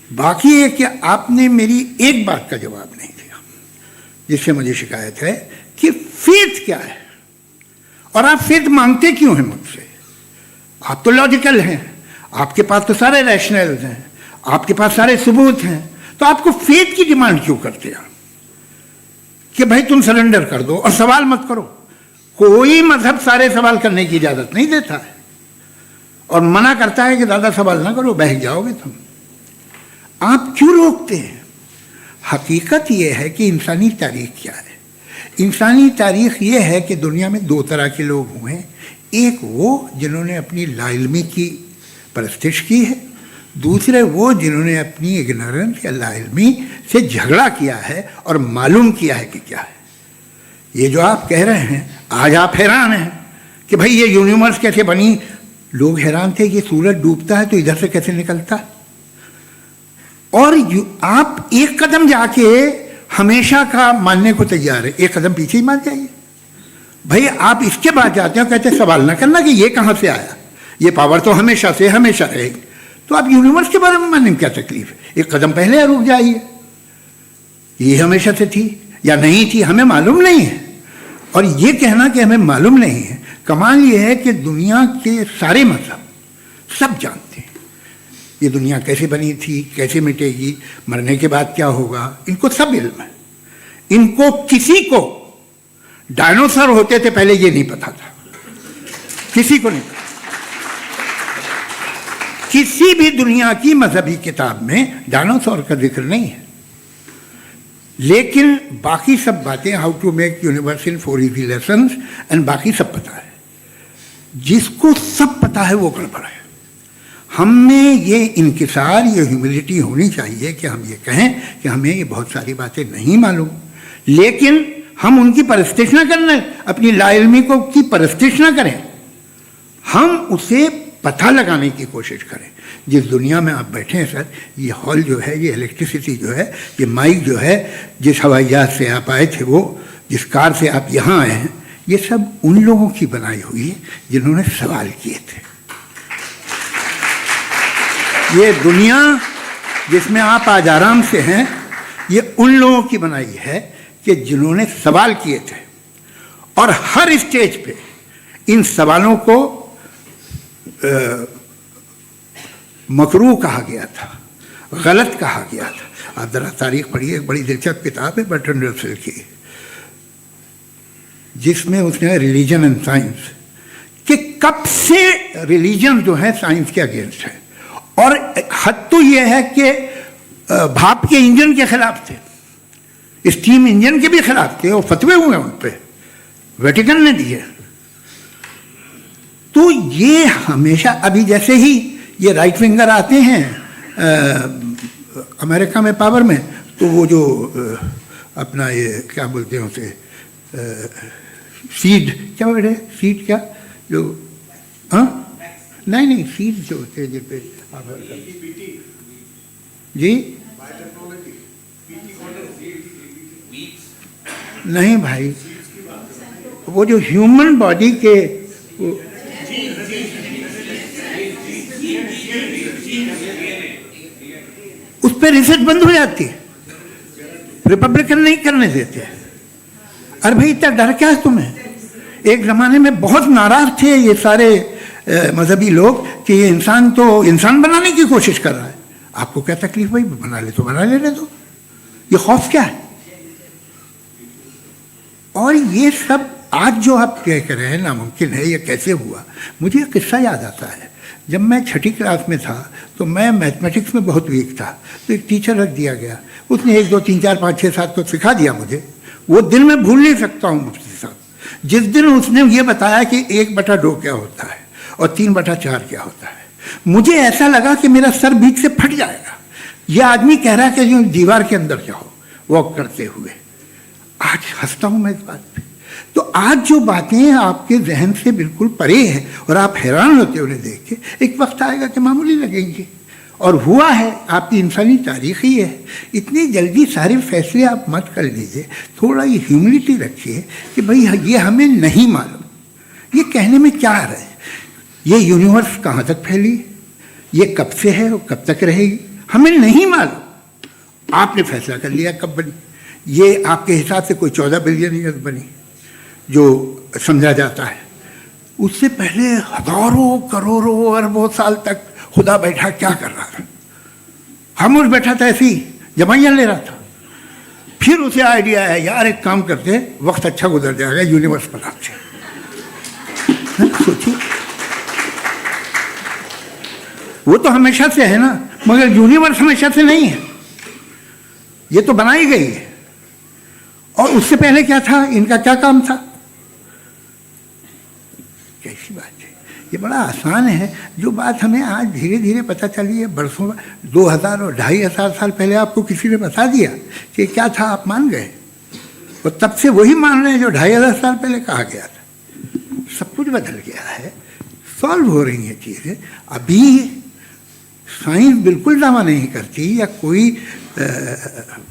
बाकी है कि आपने मेरी एक बात का जवाब नहीं दिया, जिससे मुझे शिकायत है कि फेथ क्या है और आप फेथ मांगते क्यों हैं मुझसे? आप तो लॉजिकल हैं, आपके पास तो सारे रैशनल्स हैं, आपके पास सारे सबूत हैं, तो आपको फेथ की डिमांड क्यों करते हैं कि भाई तुम सरेंडर कर दो और सवाल मत करो? कोई मजहब सारे सवाल करने की इजाजत नहीं देता है और मना करता है कि ज़्यादा सवाल ना करो, बहक जाओगे तुम। आप क्यों रोकते हैं? हकीकत यह है कि इंसानी तारीख क्या है। इंसानी तारीख ये है कि दुनिया में 2 तरह के लोग हुए हैं। एक वो जिन्होंने अपनी लाइल्मी की परस्तिश की है, दूसरे वो जिन्होंने अपनी इग्नोरेंस या लाइल्मी से झगड़ा किया है और मालूम किया है कि क्या है। ये जो आप कह रहे हैं, आज आप हैरान हैं कि भाई ये यूनिवर्स कैसे बनी। लोग हैरान थे कि सूरज डूबता है तो इधर से कैसे निकलता। और आप एक कदम जाके हमेशा का मानने को तैयार है, एक कदम पीछे ही मान जाइए। भाई आप इसके बाद जाते हो, कहते सवाल ना करना कि ये कहाँ से आया, ये पावर तो हमेशा से हमेशा रहेगी। तो आप यूनिवर्स के बारे में मानने में क्या तकलीफ है। एक कदम पहले रुक जाइए, ये हमेशा से थी या नहीं थी हमें मालूम नहीं है। और ये कहना कि हमें मालूम नहीं है, कमाल ये है कि दुनिया के सारे मजहब सब जानते हैं ये दुनिया कैसे बनी थी, कैसे मिटेगी, मरने के बाद क्या होगा, इनको सब इल्म है। इनको किसी को डायनासोर होते थे पहले ये नहीं पता था, किसी को नहीं पता। किसी भी दुनिया की मजहबी किताब में डायनासोर का जिक्र नहीं है। लेकिन बाकी सब बातें, how to make universe in 4 easy lessons and बाकी सब पता है। जिसको सब पता है वो गड़बड़ है। हमें ये इंकिसार, ये ह्यूमिलिटी होनी चाहिए कि हम ये कहें कि हमें ये बहुत सारी बातें नहीं मालूम, लेकिन हम उनकी परस्तिश ना करें, अपनी लाइल्मी को की परस्तिश ना करें, हम उसे पता लगाने की कोशिश करें। जिस दुनिया में आप बैठे हैं सर, ये हॉल जो है, ये इलेक्ट्रिसिटी जो है, ये माइक जो है, जिस हवाई जहाज से आप आए थे, वो जिस कार से आप यहाँ आए हैं, ये सब उन लोगों की बनाई हुई है जिन्होंने सवाल किए थे। ये दुनिया जिसमें आप आज आराम से हैं, ये उन लोगों की बनाई है कि जिन्होंने सवाल किए थे। और हर स्टेज पे इन सवालों को मकरूह कहा गया था, गलत कहा गया था। आप जरा तारीख पढ़िए, एक बड़ी दिलचस्प किताब है बर्ट्रैंड रसेल की, जिसमें उसने रिलीजन एंड साइंस कि कब से रिलीजन जो है साइंस के अगेंस्ट है। और हद तो यह है कि भाप के इंजन के खिलाफ थे, स्टीम इंजन के भी खिलाफ थे, और फतवे हुए उन पर, वेटिकन ने दिए। तो ये हमेशा, अभी जैसे ही ये राइट विंगर आते हैं अमेरिका में पावर में, तो वो जो अपना ये क्या बोलते हैं उसे, सीड क्या बोलते हैं, सीड क्या जो, हाँ नहीं सीड जो होते हैं जिन पे जी नहीं भाई, वो जो ह्यूमन बॉडी के उस पर रिसर्च बंद हो जाती है, रिपब्लिकन नहीं करने देते। अरे भाई इतना डर क्या है तुम्हें। एक जमाने में बहुत नाराज थे ये सारे मजहबी लोग कि ये इंसान तो इंसान बनाने की कोशिश कर रहा है। आपको क्या तकलीफ भाई, बना ले तो बना लेने दो, ये खौफ क्या है। और ये सब आज जो आप कह रहे हैं नामुमकिन है, ये कैसे हुआ। मुझे एक किस्सा याद आता है, जब मैं 6ठी क्लास में था तो मैं मैथमेटिक्स में बहुत वीक था, तो एक टीचर रख दिया गया, उसने 1 2 3 4 5 6 7 तो सिखा दिया मुझे। वो दिन मैं भूल नहीं सकता हूँ मुफ्ती साहब, जिस दिन उसने ये बताया कि 1/2 क्या होता है और 3/4 क्या होता है। मुझे ऐसा लगा कि मेरा सर बीच से फट जाएगा। ये आदमी कह रहा है कि जो दीवार के अंदर जाओ वॉक करते हुए। आज हंसता हूँ मैं इस बात पे। तो आज जो बातें आपके जहन से बिल्कुल परे हैं और आप हैरान होते उन्हें देख के, एक वक्त आएगा कि मामूली लगेंगे। और हुआ है, आपकी इंसानी तारीख ही है। इतनी जल्दी सारे फैसले आप मत कर लीजिए, थोड़ा ये ह्यूमिलिटी रखिए कि भाई ये हमें नहीं मालूम। ये कहने में क्या आ रहा है, ये यूनिवर्स कहाँ तक फैली, ये कब से है और कब तक रहेगी, हमें नहीं मालूम। आपने फैसला कर लिया कब बनी। ये आपके हिसाब से कोई 14 बिलियन ईयर्स बनी जो समझा जाता है। उससे पहले हजारों करोड़ों अरबों साल तक खुदा बैठा क्या कर रहा था। हम उस बैठा था ऐसे ही जमाइयाँ ले रहा था। फिर उसे आइडिया है, यार एक काम करते, वक्त अच्छा गुजर जाएगा, यूनिवर्स बनाते। सोचिए, वो तो हमेशा से है ना, मगर यूनिवर्स हमेशा से नहीं है, ये तो बनाई गई है। और उससे पहले क्या था, इनका क्या काम था। कैसी बात है, ये ये बड़ा आसान है। जो बात हमें आज धीरे धीरे पता चली है, बरसों 2000 और 2500 साल पहले आपको किसी ने बता दिया कि क्या था, आप मान गए, और तब से वही मान रहे हैं जो 2500 साल पहले कहा गया था। सब कुछ बदल गया है, सॉल्व हो रही हैं चीज़ें। अभी साइंस बिल्कुल दावा नहीं करती, या कोई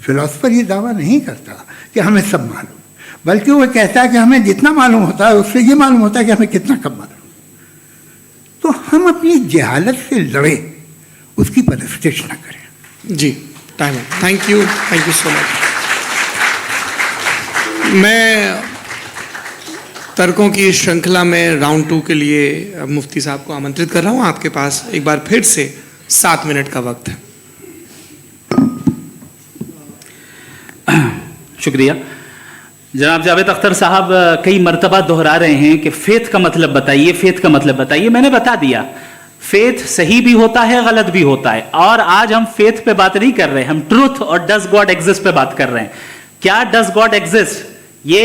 फिलोसफर ये दावा नहीं करता कि हमें सब मालूम, बल्कि वो कहता है कि हमें जितना मालूम होता है उससे ये मालूम होता है कि हमें कितना कम मालूम। तो हम अपनी जहालत से लड़े, उसकी परस्तिश न करें। जी, टाइम है। Thank you so much. मैं तर्कों की इस श्रृंखला में राउंड 2 के लिए मुफ्ती साहब को आमंत्रित कर रहा हूँ। आपके पास एक बार फिर से 7 मिनट का वक्त है। शुक्रिया। जनाब जावेद अख्तर साहब कई मर्तबा दोहरा रहे हैं कि फेथ का मतलब बताइए, फेथ का मतलब बताइए। मैंने बता दिया, फेथ सही भी होता है, गलत भी होता है। और आज हम फेथ पे बात नहीं कर रहे, हम ट्रूथ और डज गॉड एग्जिस्ट पे बात कर रहे हैं। क्या डज गॉड एग्जिस्ट, ये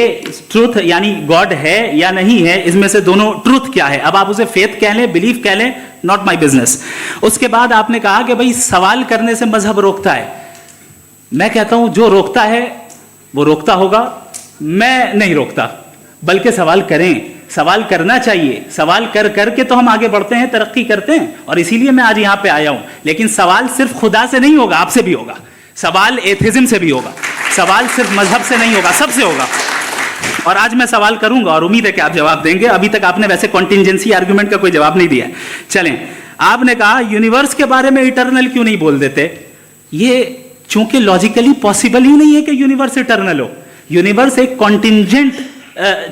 ट्रूथ यानी गॉड है या नहीं है, इसमें से दोनों ट्रूथ क्या है। अब आप उसे फेथ कह लें, बिलीफ कह लें, नॉट माई बिजनेस। उसके बाद आपने कहा कि भाई सवाल करने से मजहब रोकता है। मैं कहता हूं जो रोकता है वो रोकता होगा, मैं नहीं रोकता, बल्कि सवाल करें, सवाल करना चाहिए। सवाल कर करके तो हम आगे बढ़ते हैं, तरक्की करते हैं, और इसीलिए मैं आज यहां पे आया हूं। लेकिन सवाल सिर्फ खुदा से नहीं होगा, आपसे भी होगा। सवाल एथिज्म से भी होगा, सवाल सिर्फ मजहब से नहीं होगा, सबसे होगा। और आज मैं सवाल करूंगा और उम्मीद है कि आप जवाब देंगे। अभी तक आपने वैसे कॉन्टिंजेंसी आर्गुमेंट का कोई जवाब नहीं दिया। चलें, आपने कहा यूनिवर्स के बारे में इटर्नल क्यों नहीं बोल देते। ये चूंकि लॉजिकली पॉसिबल ही नहीं है कि यूनिवर्स इटर्नल हो। यूनिवर्स एक कॉन्टिंजेंट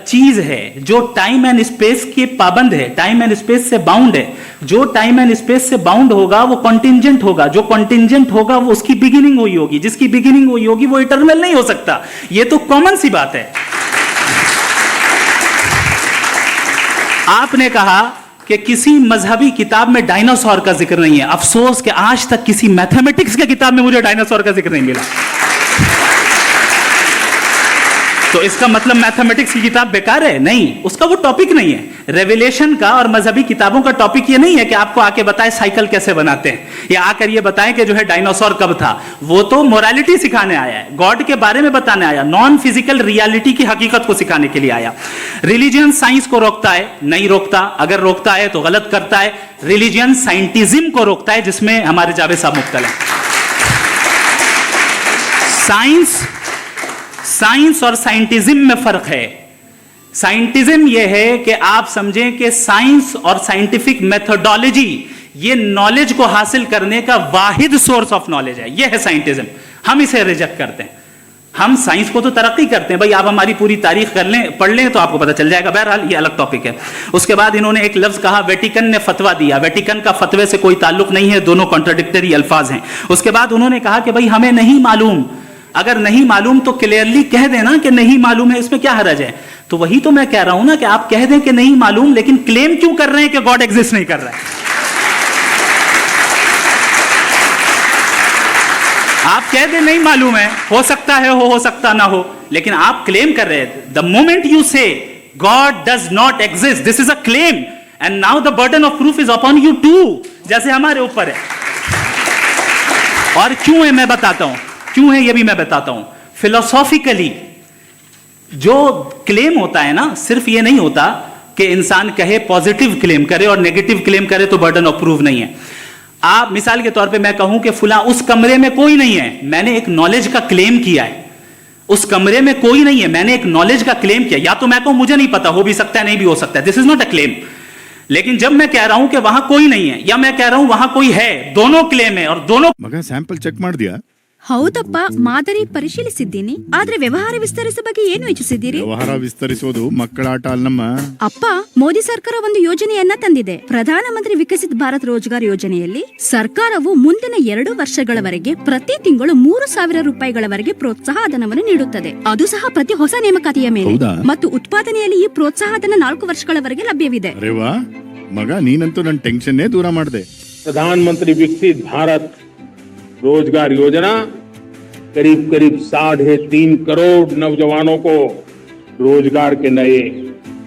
चीज है जो टाइम एंड स्पेस के पाबंद है, टाइम एंड स्पेस से बाउंड है। जो टाइम एंड स्पेस से बाउंड होगा वो कॉन्टिंजेंट होगा, जो कॉन्टिंजेंट होगा वो उसकी बिगिनिंग हुई होगी, जिसकी बिगिनिंग हुई होगी वो इटर्नल नहीं हो सकता। ये तो कॉमन सी बात है। आपने कहा कि किसी मजहबी किताब में डायनासोर का जिक्र नहीं है। अफसोस कि आज तक किसी मैथमेटिक्स की किताब में मुझे डायनासोर का जिक्र नहीं मिला। तो इसका मतलब मैथमेटिक्स की किताब बेकार है? नहीं, उसका वो टॉपिक नहीं है। रेवलेशन का और मजहबी किताबों का टॉपिक ये नहीं है कि आपको आके बताए साइकिल कैसे बनाते हैं, या आकर ये बताएं कि जो है डायनासोर कब था। वो तो मोरालिटी सिखाने आया है, गॉड के बारे में बताने आया, नॉन फिजिकल रियलिटी की हकीकत को सिखाने के लिए आया। रिलीजियन साइंस को रोकता है? नहीं रोकता। अगर रोकता है तो गलत करता है। रिलीजियन साइंटिज्म को रोकता है, जिसमें हमारे जावेद साहब मुब्तला हैं। साइंस और साइंटिज्म में फर्क है। साइंटिज्म यह है कि आप समझें कि साइंस और साइंटिफिक मेथोडोलॉजी ये नॉलेज को हासिल करने का वाहिद सोर्स ऑफ नॉलेज है। यह है साइंटिज्म। हम इसे रिजेक्ट करते हैं। हम साइंस को तो तरक्की करते हैं। भाई आप हमारी पूरी तारीख कर लें, पढ़ लें तो आपको पता चल जाएगा। बहरहाल ये अलग टॉपिक है। उसके बाद इन्होंने एक लफ्ज कहा, वेटिकन ने फतवा दिया। वेटिकन का फतवे से कोई ताल्लुक नहीं है, दोनों कॉन्ट्राडिक्टरी अल्फाज हैं। उसके बाद उन्होंने कहा कि भाई हमें नहीं मालूम। अगर नहीं मालूम तो क्लियरली कह देना कि नहीं मालूम है, इसमें क्या हरज है। तो वही तो मैं कह रहा हूं ना कि आप कह दें कि नहीं मालूम, लेकिन क्लेम क्यों कर रहे हैं कि गॉड एग्जिस्ट नहीं कर रहा है। आप कह दें नहीं मालूम है, हो सकता है हो सकता ना हो, लेकिन आप क्लेम कर रहे हैं। The moment you say God does not exist, this is a claim, and now the burden of proof is upon you too, जैसे हमारे ऊपर है। और क्यों है मैं बताता हूं, क्यों है ये भी मैं बताता हूं। फिलोसॉफिकली जो क्लेम होता है ना, सिर्फ ये नहीं होता कि इंसान कहे पॉजिटिव क्लेम करे और नेगेटिव क्लेम करे तो बर्डन ऑफ प्रूफ नहीं है। आप मिसाल के तौर पे मैं कहूं कि फुला उस कमरे में कोई नहीं है, मैंने एक नॉलेज का क्लेम किया है। उस कमरे में कोई नहीं है, मैंने एक नॉलेज का क्लेम किया। या तो मैं कहूं मुझे नहीं पता, हो भी सकता है नहीं भी हो सकता है, this is not a claim. लेकिन जब मैं कह रहा हूं कि वहां कोई नहीं है, या मैं कह रहा हूं वहां कोई है, दोनों क्लेम है और दोनों। मग सैंपल ಚೆಕ್ ಮಾಡಿದ್ಯಾ? ಹೌದಪ್ಪ, ಮಾದರಿ ಪರಿಶೀಲಿಸಿದ್ದೀನಿ. ಆದ್ರೆ ವ್ಯವಹಾರ ವಿಸ್ತರಿಸುವ ಬಗ್ಗೆ ಏನು ಯೋಚಿಸಿದ್ದೀರಿ? ವ್ಯವಹಾರ ವಿಸ್ತರಿಸೋದು ಮಕ್ಕಳ ಆಟ ಅಲ್ಲಮ್ಮ. ಅಪ್ಪ, ಮೋದಿ ಸರ್ಕಾರ ಒಂದು ಯೋಜನೆಯನ್ನ ತಂದಿದೆ. ಪ್ರಧಾನಮಂತ್ರಿ ವಿಕಸಿತ್ ಭಾರತ್ ರೋಜ್ಗಾರ್ ಯೋಜನೆಯಲ್ಲಿ ಸರ್ಕಾರವು ಮುಂದಿನ 2 ವರ್ಷಗಳವರೆಗೆ ಪ್ರತಿ ತಿಂಗಳು 3,000 ರೂಪಾಯಿಗಳವರೆಗೆ ಪ್ರೋತ್ಸಾಹ ಧನವನ್ನು ನೀಡುತ್ತದೆ. ಅದು ಸಹ ಪ್ರತಿ ಹೊಸ ನೇಮಕಾತಿಯ ಮೇಲೆ. ಮತ್ತು ಉತ್ಪಾದನೆಯಲ್ಲಿ ಈ ಪ್ರೋತ್ಸಾಹ ಧನ 4 ವರ್ಷಗಳವರೆಗೆ ಲಭ್ಯವಿದೆ. ಅರೆ ವಾ ಮಗ, ನೀನಂತೂ ನನ್ನ ಟೆನ್ಷನ್ನೇ ದೂರ ಮಾಡಿದೆ. प्रधानमंत्री विकसित भारत रोजगार योजना करीब करीब 3.5 करोड़ नौजवानों को रोजगार के नए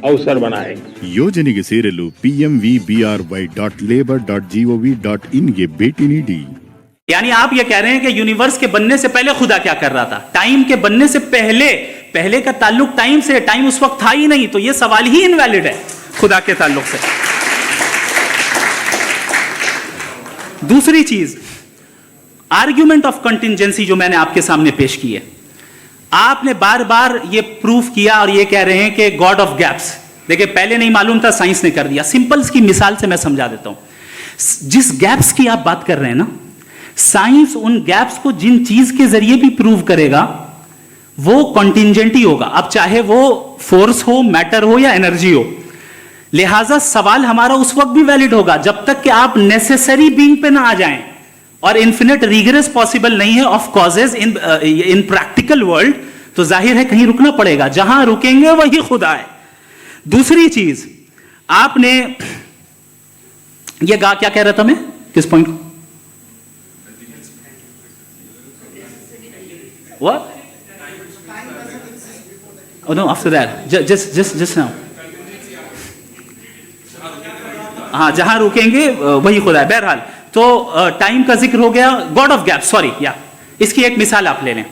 अवसर बनाएगा। ಯೋಜನೆಗೆ ಸೇರಲು pmvbry.labor.gov.in ಗೆ ಭೇಟಿ ನೀಡಿ. यानी आप ये कह रहे हैं कि यूनिवर्स के बनने से पहले खुदा क्या कर रहा था? टाइम के बनने से पहले का ताल्लुक टाइम से, टाइम उस वक्त था ही नहीं, तो ये सवाल ही इनवैलिड है खुदा के ताल्लुक से। दूसरी चीज, आर्ग्यूमेंट ऑफ कंटिंजेंसी जो मैंने आपके सामने पेश की है, आपने बार बार ये प्रूफ किया और ये कह रहे हैं कि गॉड ऑफ गैप्स। देखिए, पहले नहीं मालूम था, साइंस ने कर दिया। सिंपल्स की मिसाल से मैं समझा देता हूं। जिस गैप्स की आप बात कर रहे हैं ना, साइंस उन गैप्स को जिन चीज के जरिए भी प्रूव करेगा वो कॉन्टिंजेंट ही होगा, अब चाहे वो फोर्स हो, मैटर हो या एनर्जी हो। लिहाजा सवाल हमारा उस वक्त भी वैलिड होगा जब तक कि आप नेसेसरी बीइंग पे ना आ जाएं, और इन्फिनिट रिगरेस पॉसिबल नहीं है of causes in practical world, तो जाहिर है कहीं रुकना पड़ेगा, जहां रुकेंगे वही खुदा है। दूसरी चीज, आपने ये क्या कह रहा था मैं, किस पॉइंट को? What? Oh no, after that. Just now. हाँ, जहां रुकेंगे वही खुदा है। बहरहाल, तो टाइम का जिक्र हो गया, गॉड ऑफ गैप, सॉरी, या इसकी एक मिसाल आप ले लें।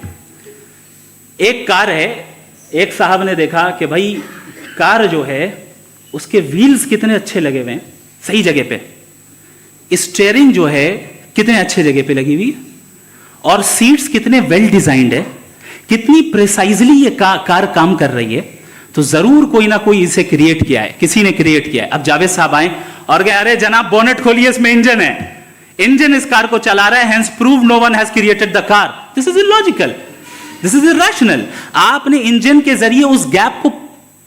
एक कार है, एक साहब ने देखा कि भाई कार जो है उसके व्हील्स कितने अच्छे लगे हुए हैं सही जगह पे, स्टीयरिंग जो है कितने अच्छे जगह पे लगी हुई है, और सीट्स कितने वेल डिजाइंड है, कितनी प्रिसाइजली ये कार काम कर रही है, तो जरूर कोई ना कोई इसे क्रिएट किया है, किसी ने क्रिएट किया है। अब जावेद साहब आए और कहे, अरे जनाब बोनेट खोलिए, इसमें इंजन है, इंजन इस कार को चला रहा है, hence prove no one has created the car. This is illogical, this is irrational. आपने इंजन के जरिए उस गैप को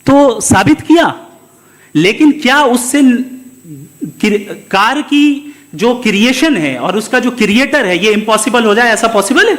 तो साबित किया, लेकिन क्या उससे कार की जो क्रिएशन है और उसका जो क्रिएटर है ये इम्पॉसिबल हो जाए? ऐसा पॉसिबल है?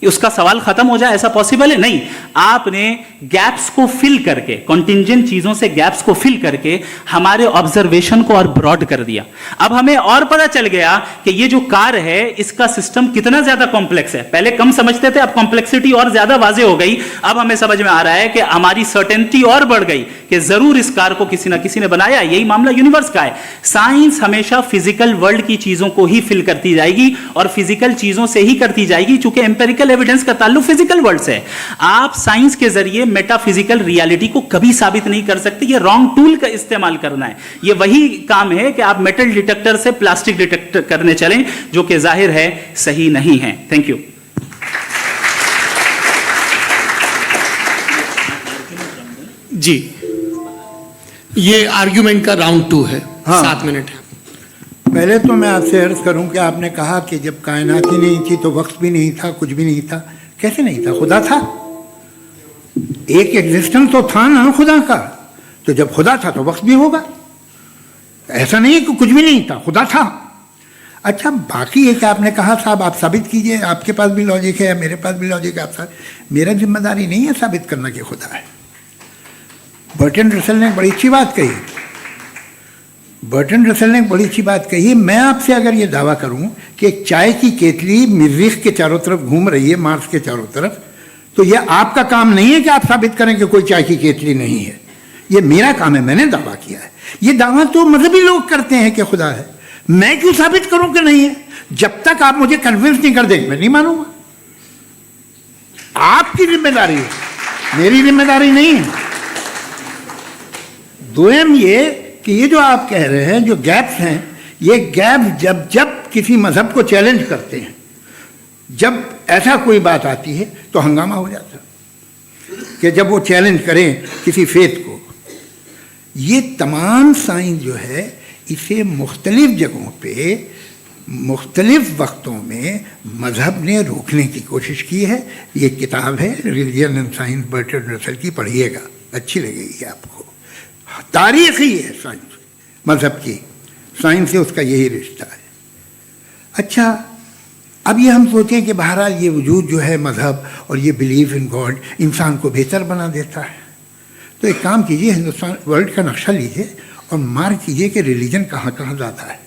उसका सवाल खत्म हो जाए, ऐसा पॉसिबल है? नहीं। आपने गैप्स को फिल करके, कॉन्टिंजेंट चीजों से गैप्स को फिल करके हमारे ऑब्जर्वेशन को और ब्रॉड कर दिया। अब हमें और पता चल गया कि ये जो कार है इसका सिस्टम कितना ज्यादा कॉम्प्लेक्स है। पहले कम समझते थे, अब कॉम्प्लेक्सिटी और ज्यादा वाजे हो गई। अब हमें समझ में आ रहा है कि हमारी सर्टेनिटी और बढ़ गई कि जरूर इस कार को किसी ना किसी ने बनाया। यही मामला यूनिवर्स का है। साइंस हमेशा फिजिकल वर्ल्ड की चीजों को ही फिल करती जाएगी और फिजिकल चीजों से ही करती जाएगी, चूंकि एम्पेरिकल एविडेंस का ताल्लुक फिजिकल वर्ल्ड से है। आप साइंस के जरिए मेटाफिजिकल रियलिटी को कभी साबित नहीं कर सकते। ये रॉन्ग टूल का इस्तेमाल करना है। ये वही काम है कि आप मेटल डिटेक्टर से प्लास्टिक डिटेक्टर करने चलें, जो कि जाहिर है सही नहीं है। Thank you. जी, ये आर्ग्यूमेंट का राउंड 2 है। हाँ। 7 मिनट है। पहले तो मैं आपसे अर्ज करूं कि आपने कहा कि जब कायनात ही नहीं थी तो वक्त भी नहीं था, कुछ भी नहीं था। कैसे नहीं था? खुदा था। एक एग्जिस्टेंस तो था ना खुदा का। तो जब खुदा था तो वक्त भी होगा। ऐसा नहीं है कि कुछ भी नहीं था, खुदा था। अच्छा, बाकी है कि आपने कहा साहब आप साबित कीजिए, आपके पास भी लॉजिक है या मेरे पास भी लॉजिक है। आप मेरा जिम्मेदारी नहीं है साबित करना कि खुदा है। बर्टन रसल ने बड़ी अच्छी बात कही। बर्टन रसल ने बड़ी अच्छी बात कही। मैं आपसे अगर ये दावा करूं कि एक चाय की केतली मरीख के चारों तरफ घूम रही है, मार्स के चारों तरफ, तो ये आपका काम नहीं है कि आप साबित करें कि कोई चाय की केतली नहीं है। ये मेरा काम है, मैंने दावा किया है। ये दावा तो मजहबी लोग करते हैं कि खुदा है। मैं क्यों साबित करूं कि नहीं है? जब तक आप मुझे कन्विंस नहीं कर देंगे मैं नहीं मानूंगा। आपकी जिम्मेदारी है, मेरी जिम्मेदारी नहीं है। दोयम ये कि ये जो आप कह रहे हैं, जो गैप्स हैं, ये गैप जब जब किसी मजहब को चैलेंज करते हैं, जब ऐसा कोई बात आती है तो हंगामा हो जाता है कि जब वो चैलेंज करें किसी फेथ को। ये तमाम साइंस जो है इसे मुख्तलिफ जगहों पे मुख्तलिफ वक्तों में मजहब ने रोकने की कोशिश की है। ये किताब है religion and science, Burton Russell की, पढ़िएगा, अच्छी लगेगी आपको। तारीख ही है साइंस, मजहब की साइंस से उसका यही रिश्ता है। अच्छा, अब ये हम सोचें कि बहरहाल ये वजूद जो है मजहब और ये बिलीव इन गॉड इंसान को बेहतर बना देता है। तो एक काम कीजिए, हिंदुस्तान वर्ल्ड का नक्शा लीजिए और मार्क कीजिए कि रिलीजन कहाँ कहाँ ज़्यादा है,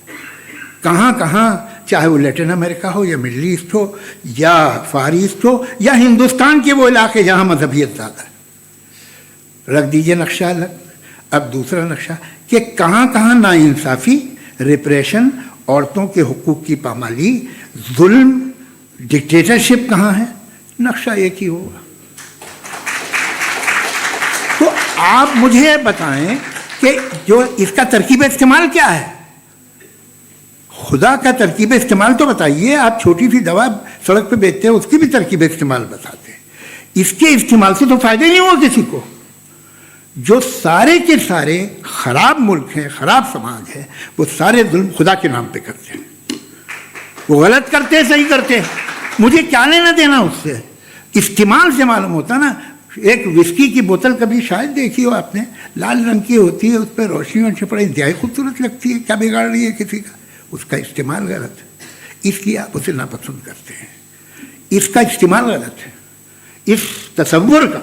कहाँ कहाँ, चाहे वो लैटिन अमेरिका हो या मिडल ईस्ट हो या फार ईस्ट हो या हिंदुस्तान के वो इलाके जहाँ मजहबियत ज़्यादा है। रख दीजिए नक्शा अलग। अब दूसरा नक्शा कि कहाँ कहाँ नाइंसाफ़ी, रिप्रेशन, औरतों के हुकूक की पामाली, जुल्म, डिक्टेटरशिप कहाँ है, नक्शा एक ही होगा। तो आप मुझे बताएं कि जो इसका तरकीब इस्तेमाल क्या है, खुदा का तरकीब इस्तेमाल तो बताइए। आप छोटी सी दवा सड़क पे बेचते हैं, उसकी भी तरकीब इस्तेमाल बताते हैं। इसके इस्तेमाल से तो फायदा नहीं हुआ किसी को। जो सारे के सारे खराब मुल्क हैं, खराब समाज है, वो सारे जुल्म खुदा के नाम पे करते हैं। वो गलत करते हैं, सही करते हैं, मुझे क्या लेना देना उससे। इस्तेमाल से मालूम होता ना। एक विस्की की बोतल कभी शायद देखी हो आपने, लाल रंग की होती है, उस पर रोशनी वोशनी पड़े, इंतहाई खूबसूरत लगती है, क्या बिगाड़ रही है किसी का। उसका इस्तेमाल गलत है, इसलिए आप उसे नापसंद करते हैं। इसका इस्तेमाल गलत है, इस तसव्वुर का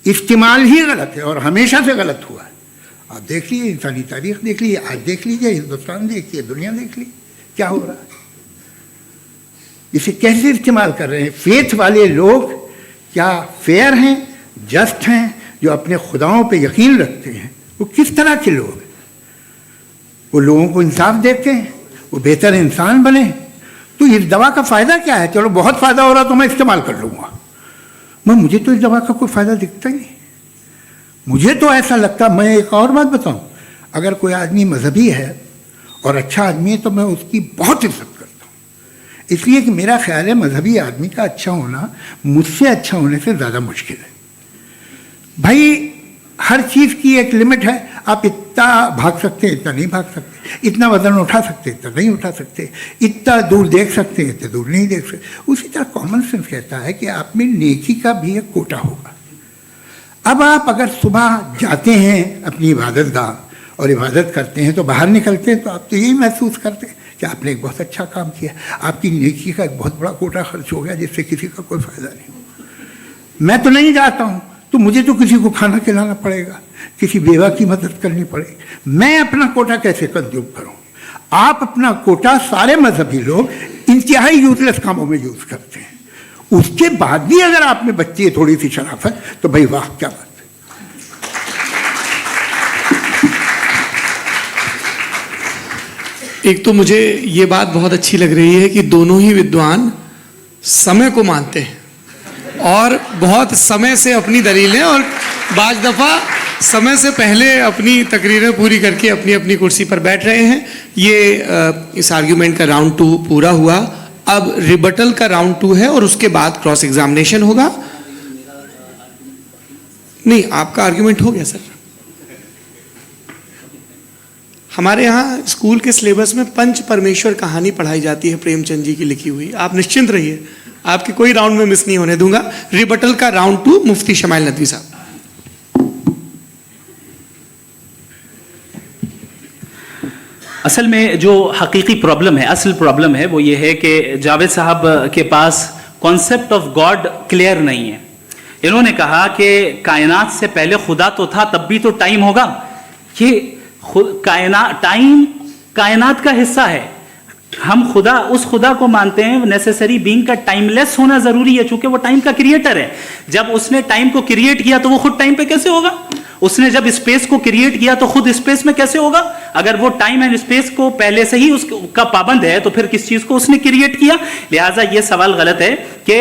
इस्तेमाल ही गलत है और हमेशा से गलत हुआ है। आप देख लीजिए, इंसानी तारीख देख लीजिए, आज देख लीजिए, हिंदुस्तान देखिए, दुनिया देख लीजिए, क्या हो रहा है। इसे कैसे इस्तेमाल कर रहे हैं। फेथ वाले लोग क्या फेयर हैं, जस्ट हैं, जो अपने खुदाओं पे यकीन रखते हैं, वो किस तरह के लोग हैं। वो लोगों को इंसाफ देते हैं, वो बेहतर इंसान बने। तो इस दवा का फ़ायदा क्या है। चलो बहुत फ़ायदा हो रहा तो मैं इस्तेमाल कर लूँगा, मुझे तो इस दवा का कोई फ़ायदा दिखता ही नहीं। मुझे तो ऐसा लगता, मैं एक और बात बताऊं, अगर कोई आदमी मजहबी है और अच्छा आदमी है तो मैं उसकी बहुत इज्जत करता हूँ, इसलिए कि मेरा ख्याल है मजहबी आदमी का अच्छा होना मुझसे अच्छा होने से ज़्यादा मुश्किल है। भाई हर चीज़ की एक लिमिट है। आप इतना भाग सकते हैं, इतना नहीं भाग सकते, इतना वजन उठा सकते, इतना नहीं उठा सकते, इतना दूर देख सकते हैं, इतना दूर नहीं देख सकते। उसी तरह कॉमन सेंस कहता है कि आप में नेकी का भी एक कोटा होगा। अब आप अगर सुबह जाते हैं अपनी इबादत गाह और इबादत करते हैं, तो बाहर निकलते हैं तो आप तो यही महसूस करते हैं कि आपने एक बहुत अच्छा काम किया, आपकी नेकी का एक बहुत बड़ा कोटा खर्च हो गया जिससे किसी का कोई फ़ायदा नहीं हो। मैं तो नहीं जाता हूँ, तो मुझे तो किसी को खाना खिलाना पड़ेगा, किसी बेवा की मदद करनी पड़ेगी। मैं अपना कोटा कैसे कंज्यूम करूं। आप अपना कोटा, सारे मजहबी लोग इंतहाई यूजलेस कामों में यूज करते हैं। उसके बाद भी अगर आप में बच्ची है थोड़ी सी शराफत, तो भाई वाह क्या बात है। एक तो मुझे ये बात बहुत अच्छी लग रही है कि दोनों ही विद्वान समय को मानते हैं और बहुत समय से अपनी दलीलें और बाज दफ़ा समय से पहले अपनी तकरीरें पूरी करके अपनी अपनी कुर्सी पर बैठ रहे हैं। ये इस आर्ग्यूमेंट का राउंड 2 पूरा हुआ। अब रिबटल का राउंड 2 है और उसके बाद क्रॉस एग्जामिनेशन होगा। नहीं, आपका आर्ग्यूमेंट हो गया सर। हमारे यहाँ स्कूल के सिलेबस में पंच परमेश्वर कहानी पढ़ाई जाती है, प्रेमचंद जी की लिखी हुई। आप निश्चिंत रहिए, आपके कोई राउंड में मिस नहीं होने दूंगा। रिबटल का राउंड 2, मुफ्ती शमाइल नदवी साहब। असल में जो हकीकी प्रॉब्लम है, असल प्रॉब्लम है, वो ये है कि जावेद साहब के पास कॉन्सेप्ट ऑफ गॉड क्लियर नहीं है। इन्होंने कहा कि कायनात से पहले खुदा तो था, तब भी तो टाइम होगा। ये टाइम कायनात का हिस्सा है। हम खुदा, उस खुदा को मानते हैं, नेसेसरी बीइंग का टाइमलेस होना जरूरी है, चूंकि वो टाइम का क्रिएटर है। जब उसने टाइम को क्रिएट किया तो वो खुद टाइम पे कैसे होगा। उसने जब स्पेस को क्रिएट किया तो खुद स्पेस में कैसे होगा। अगर वो टाइम एंड स्पेस को पहले से ही उसका पाबंद है तो फिर किस चीज को उसने क्रिएट किया। लिहाजा ये सवाल गलत है कि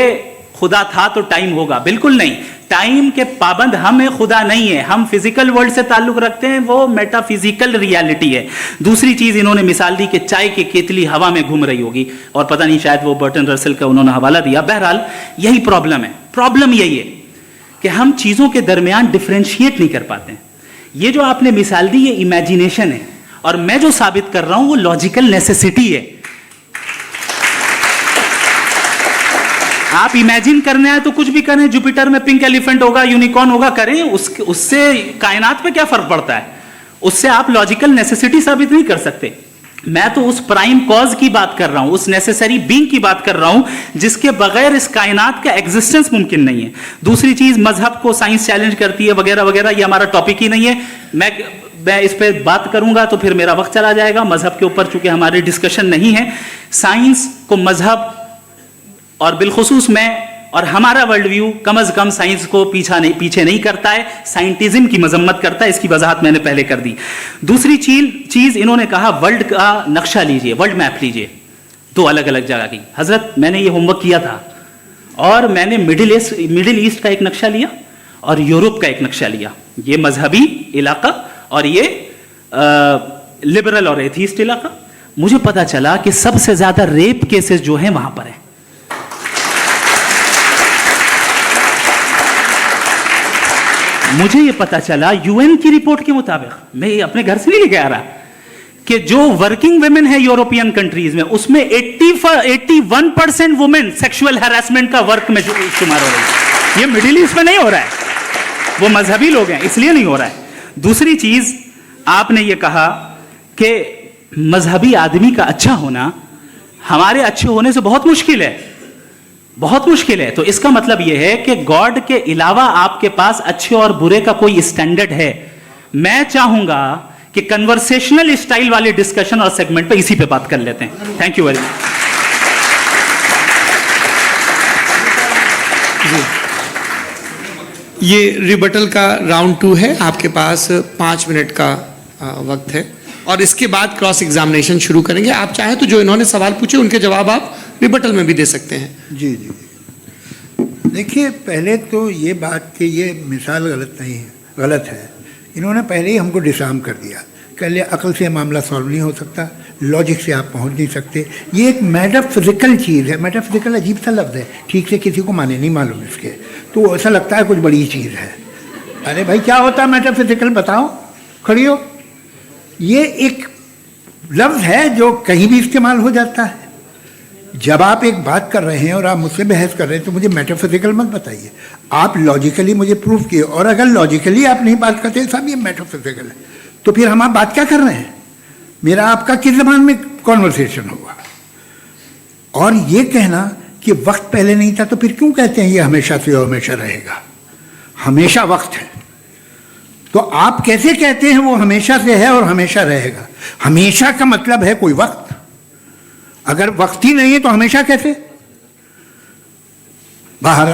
खुदा था तो टाइम होगा, बिल्कुल नहीं। टाइम के पाबंद हम हैं, खुदा नहीं है। हम फिजिकल वर्ल्ड से ताल्लुक रखते हैं, वो मेटाफिजिकल रियलिटी है। दूसरी चीज इन्होंने मिसाल दी कि चाय की केतली हवा में घूम रही होगी, और पता नहीं शायद वो बर्टन रसल का उन्होंने हवाला दिया। बहरहाल यही प्रॉब्लम है। प्रॉब्लम यही है कि हम चीजों के दरमियान डिफरेंशिएट नहीं कर पाते हैं। ये जो आपने मिसाल दी, ये इमेजिनेशन है, और मैं जो साबित कर रहा हूं वो लॉजिकल नेसेसिटी है। आप इमेजिन करने आए तो कुछ भी करें, जुपिटर में पिंक एलिफेंट होगा, यूनिकॉर्न होगा, करें, उससे कायनात पे क्या फर्क पड़ता है। उससे आप लॉजिकल नेसेसिटी साबित नहीं कर सकते। मैं तो उस प्राइम कॉज की बात कर रहा हूं, उस नेसेसरी बीइंग की बात कर रहा हूं, जिसके बगैर इस कायनात का एग्जिस्टेंस मुमकिन नहीं है। दूसरी चीज, मजहब को साइंस चैलेंज करती है वगैरह वगैरह, ये हमारा टॉपिक ही नहीं है। मैं इस पर बात करूंगा तो फिर मेरा वक्त चला जाएगा। मजहब के ऊपर चूंकि हमारी डिस्कशन नहीं है, साइंस को मजहब और बिलखुसूस मैं और हमारा वर्ल्ड व्यू कम से कम साइंस को पीछे नहीं करता है, साइंटिज्म की मजम्मत करता है। इसकी वजाहत मैंने पहले कर दी। दूसरी चीज इन्होंने कहा वर्ल्ड का नक्शा लीजिए, वर्ल्ड मैप लीजिए, दो अलग अलग जगह की। हजरत मैंने ये होमवर्क किया था और मैंने मिडिल ईस्ट का एक नक्शा लिया और यूरोप का एक नक्शा लिया, ये मजहबी इलाका और ये लिबरल और एथीस्ट इलाका। मुझे पता चला कि सबसे ज्यादा रेप केसेस जो हैं वहां पर है। मुझे ये पता चला यूएन की रिपोर्ट के मुताबिक, मैं ये अपने घर से नहीं लेके आ रहा, कि जो वर्किंग वुमेन है यूरोपियन कंट्रीज में, उसमें 81% वुमेन सेक्सुअल हैरेसमेंट का वर्क में शुमार हो रही है। ये मिडिल ईस्ट में नहीं हो रहा है, वो मजहबी लोग हैं इसलिए नहीं हो रहा है। दूसरी चीज आपने ये कहा कि मजहबी आदमी का अच्छा होना हमारे अच्छे होने से बहुत मुश्किल है, बहुत मुश्किल है। तो इसका मतलब यह है कि गॉड के अलावा आपके पास अच्छे और बुरे का कोई स्टैंडर्ड है। मैं चाहूंगा कि कन्वर्सेशनल स्टाइल वाले डिस्कशन और सेगमेंट पे इसी पे बात कर लेते हैं। Thank you very much. ये रिबटल का राउंड 2 है, आपके पास 5 मिनट का वक्त है और इसके बाद क्रॉस एग्जामिनेशन शुरू करेंगे। आप चाहें तो जो इन्होंने सवाल पूछे उनके जवाब आप रिबटल में भी दे सकते हैं। जी जी, देखिए पहले तो ये बात कि ये मिसाल गलत नहीं है, गलत है। इन्होंने पहले ही हमको डिसार्म कर दिया, कह लिया अकल से मामला सॉल्व नहीं हो सकता, लॉजिक से आप पहुंच नहीं सकते। ये एक मेटाफिजिकल चीज़ है। मेटाफिजिकल अजीब सा लफ्ज़ है, ठीक से किसी को माने नहीं मालूम इसके, तो ऐसा लगता है कुछ बड़ी चीज़ है। अरे भाई क्या होता है मेटाफिजिकल, बताओ, खड़ी हो। ये एक लफ्ज़ है जो कहीं भी इस्तेमाल हो जाता है। जब आप एक बात कर रहे हैं और आप मुझसे बहस कर रहे हैं तो मुझे मेटाफिजिकल मत बताइए, आप लॉजिकली मुझे प्रूव किए। और अगर लॉजिकली आप नहीं बात करते साहब ये मेटाफिजिकल है, तो फिर हम आप बात क्या कर रहे हैं? मेरा आपका किस ज़बान में कॉन्वर्सेशन होगा? और ये कहना कि वक्त पहले नहीं था, तो फिर क्यों कहते हैं ये हमेशा से और हमेशा रहेगा? हमेशा वक्त है, तो आप कैसे कहते हैं वो हमेशा से है और हमेशा रहेगा? हमेशा का मतलब है कोई वक्त, अगर वक्त ही नहीं है तो हमेशा कैसे? बाहर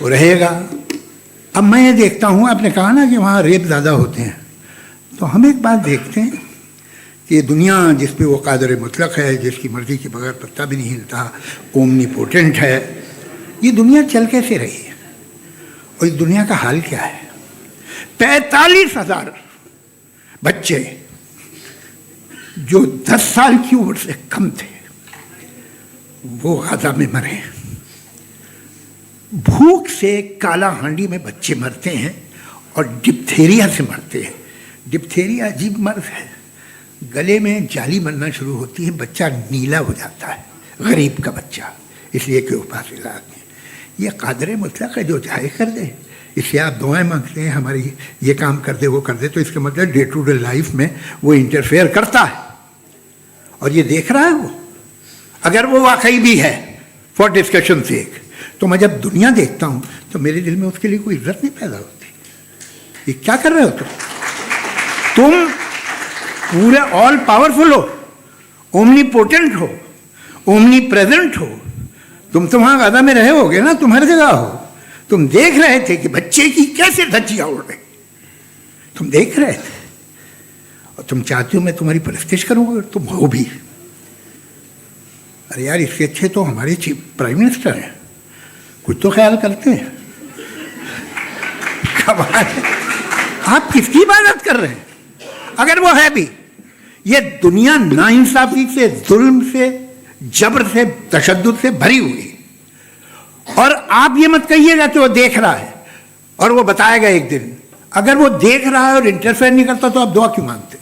वो रहेगा। अब मैं ये देखता हूँ, आपने कहा ना कि वहाँ रेप ज़्यादा होते हैं, तो हम एक बात देखते हैं कि दुनिया जिस पे वो कादर मुतलक है, जिसकी मर्जी के बगैर पत्ता भी नहीं हिलता, ओमनीपोटेंट है, ये दुनिया चल कैसे रही है? और इस दुनिया का हाल क्या है? 45,000 बच्चे जो 10 साल की उम्र से कम थे वो गाजा में मरे। भूख से काला हांडी में बच्चे मरते हैं और डिप्थेरिया से मरते हैं। डिप्थेरिया अजीब मर्ज है, गले में जाली बनना शुरू होती है, बच्चा नीला हो जाता है, गरीब का बच्चा, इसलिए कि उपास इलाज नहीं। ये कादर मुतलक है, जो चाहे कर दे। इससे आप दुआएं मांगते हैं हमारी ये काम कर दे वो कर दे, तो इसका मतलब डे टू डे लाइफ में वो इंटरफेयर करता है और ये देख रहा है वो। अगर वो वाकई भी है फॉर डिस्कशन सेक, तो मैं जब दुनिया देखता हूँ तो मेरे दिल में उसके लिए कोई इज्जत नहीं पैदा होती। ये क्या कर रहे हो तुम पूरे ऑल पावरफुल हो, ओमनीपोटेंट हो, ओमनी प्रेजेंट हो। तुम तो वहाँ गाजा में रहे होगे ना, तुम हर जगह हो। तुम देख रहे थे कि बच्चे की कैसे धज्जियाँ उड़ रही, तुम देख रहे थे और तुम चाहते हो मैं तुम्हारी परस्तिश करूँगा, तुम हो भी। अरे यार, इससे अच्छे तो हमारे चीफ प्राइम मिनिस्टर हैं, कुछ तो ख्याल करते हैं। कमाल है, आप किसकी इबादत कर रहे हैं? अगर वो है भी, ये दुनिया नाइंसाफी से, जुल्म से, जबर से, तशद्दुद से भरी हुई। और आप ये मत कहिएगा कि वो देख रहा है और वो बताएगा एक दिन। अगर वो देख रहा है और इंटरफेयर नहीं करता तो आप दुआ क्यों मांगते?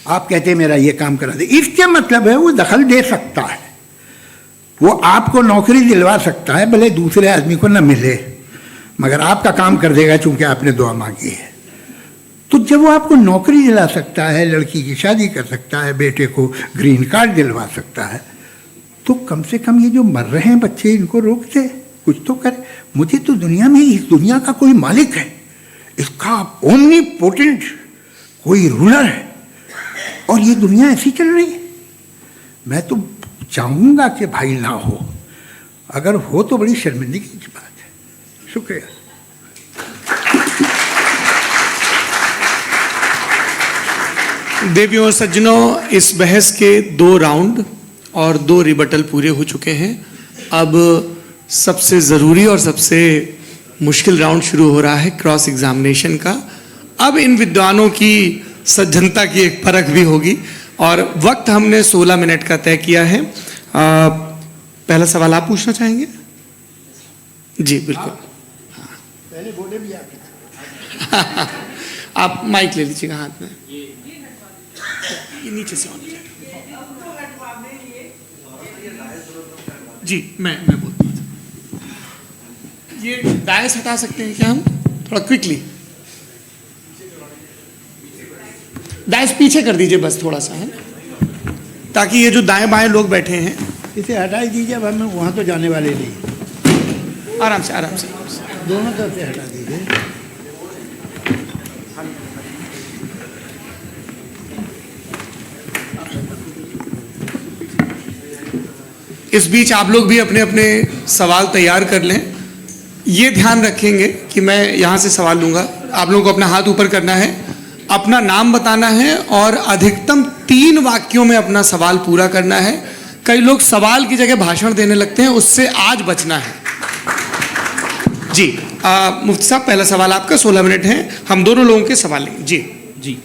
आप कहते हैं मेरा ये काम करा दे, इसके मतलब है वो दखल दे सकता है, वो आपको नौकरी दिलवा सकता है, भले दूसरे आदमी को न मिले, मगर आपका काम कर देगा चूंकि आपने दुआ मांगी है। तो जब वो आपको नौकरी दिला सकता है, लड़की की शादी कर सकता है, बेटे को ग्रीन कार्ड दिलवा सकता है, तो कम से कम ये जो मर रहे हैं बच्चे, इनको रोक दे, कुछ तो करे। मुझे तो दुनिया में, इस दुनिया का कोई मालिक है, इसका ओमनीपोटेंट कोई रूलर है, और ये दुनिया ऐसी चल रही है। मैं तो चाहूँगा कि भाई ना हो। अगर हो तो बड़ी शर्मिंदगी की बात है। शुक्रिया। देवियों और सज्जनों, इस बहस के 2 राउंड और 2 रिबटल पूरे हो चुके हैं। अब सबसे ज़रूरी और सबसे मुश्किल राउंड शुरू हो रहा है, क्रॉस एग्जामिनेशन का। अब इन विद्वानों की सज्जनता की एक परख भी होगी और वक्त हमने 16 मिनट का तय किया है। पहला सवाल आप पूछना चाहेंगे? जी बिल्कुल। पहले बोले भी आप आप माइक ले लीजिएगा हाथ में, ये नीचे से ऑन हो जाएगा। जी मैं बोलता हूँ, ये डायस हटा सकते हैं क्या हम थोड़ा क्विकली? डायस पीछे कर दीजिए बस थोड़ा सा, है ना, ताकि ये जो दाएं बाएं लोग बैठे हैं इसे हटा ही दीजिए। अब हम वहाँ तो जाने वाले नहीं, आराम से आराम से दोनों तरफ से हटा दीजिए। इस बीच आप लोग भी अपने अपने सवाल तैयार कर लें। ये ध्यान रखेंगे कि मैं यहाँ से सवाल लूँगा, आप लोगों को अपना हाथ ऊपर करना है, अपना नाम बताना है और अधिकतम 3 वाक्यों में अपना सवाल पूरा करना है। कई लोग सवाल की जगह भाषण देने लगते हैं, उससे आज बचना है। जी मुफ्ती साहब, पहला सवाल आपका, 16 मिनट हैं, हम दोनों लोगों के सवाल लेंगे। जी जी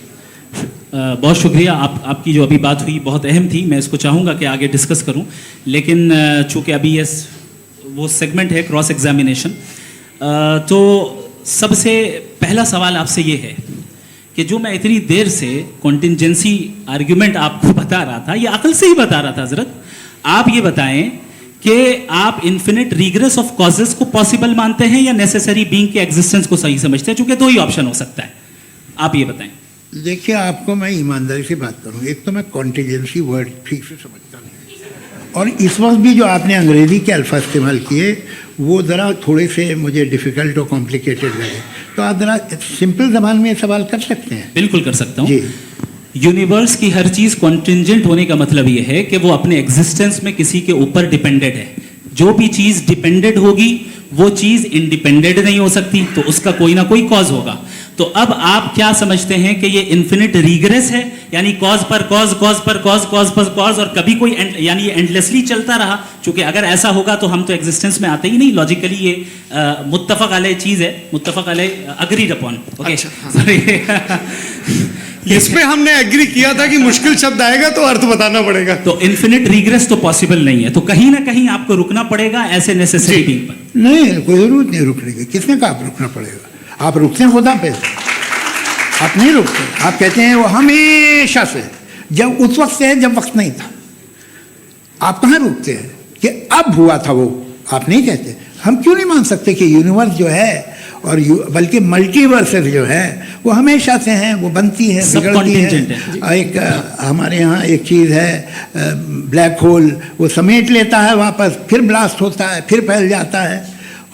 बहुत शुक्रिया। आपकी जो अभी बात हुई बहुत अहम थी, मैं इसको चाहूँगा कि आगे डिस्कस करूँ, लेकिन चूँकि अभी ये वो सेगमेंट है क्रॉस एग्जामिनेशन, तो सबसे पहला सवाल आपसे ये है कि जो मैं इतनी देर से कॉन्टिंजेंसी आर्ग्यूमेंट आपको बता रहा था, ये अकल से ही बता रहा था हजरत, आप ये बताएं कि आप इन्फिनिट रिग्रेस ऑफ कॉजेस को पॉसिबल मानते हैं या नेसेसरी बीइंग के एग्जिस्टेंस को सही समझते हैं? चूंकि 2 ही ऑप्शन हो सकता है, आप ये बताएं। देखिए, आपको मैं ईमानदारी से बात करूँ, एक तो मैं कॉन्टिजेंसी वर्ड ठीक से समझता नहीं, और इस वक्त भी जो आपने अंग्रेजी के अल्फाज इस्तेमाल किए वो ज़रा थोड़े से मुझे डिफ़िकल्ट और कॉम्प्लिकेटेड लगे, तो आप ज़रा सिंपल ज़बान में सवाल कर सकते हैं? बिल्कुल कर सकता हूँ जी। यूनिवर्स की हर चीज़ कॉन्टिंजेंट होने का मतलब ये है कि वो अपने एग्जिस्टेंस में किसी के ऊपर डिपेंडेंट है। जो भी चीज़ डिपेंडेंट होगी वो चीज़ इंडिपेंडेंट नहीं हो सकती, तो उसका कोई ना कोई कॉज होगा। तो अब आप क्या समझते हैं कि ये इन्फिनिट रिग्रेस है, यानी कॉज पर कॉज, कॉज पर कॉज, कॉज पर कॉज, और कभी कोई यानी ये एंडलेसली चलता रहा? क्योंकि अगर ऐसा होगा तो हम तो एग्जिस्टेंस में आते ही नहीं। लॉजिकली ये मुत्तफक अलैह चीज़ है, मुत्तफक अलैह, अग्रीड अपॉन। ओके, इस पे हमने एग्री किया था कि मुश्किल शब्द आएगा तो अर्थ बताना पड़ेगा। तो इन्फिनिट रिग्रेस तो पॉसिबल नहीं है, तो कहीं ना कहीं आपको रुकना पड़ेगा ऐसे नेसेसरी बीइंग पर। नहीं, कोई ज़रूरत नहीं रुकने की। किसने कहा आप रुकना पड़ेगा? आप रुकते हैं खुदा पे, आप नहीं रुकते। आप कहते हैं वो हमेशा से, जब उस वक्त से है जब वक्त नहीं था। आप कहाँ रुकते हैं कि अब हुआ था वो? आप नहीं कहते। हम क्यों नहीं मान सकते कि यूनिवर्स जो है और बल्कि मल्टीवर्सेस जो है वो हमेशा से हैं, वो बनती है, बिगड़ती है। एक हमारे यहाँ एक चीज़ है, ब्लैक होल, वो समेट लेता है वापस, फिर ब्लास्ट होता है, फिर फैल जाता है।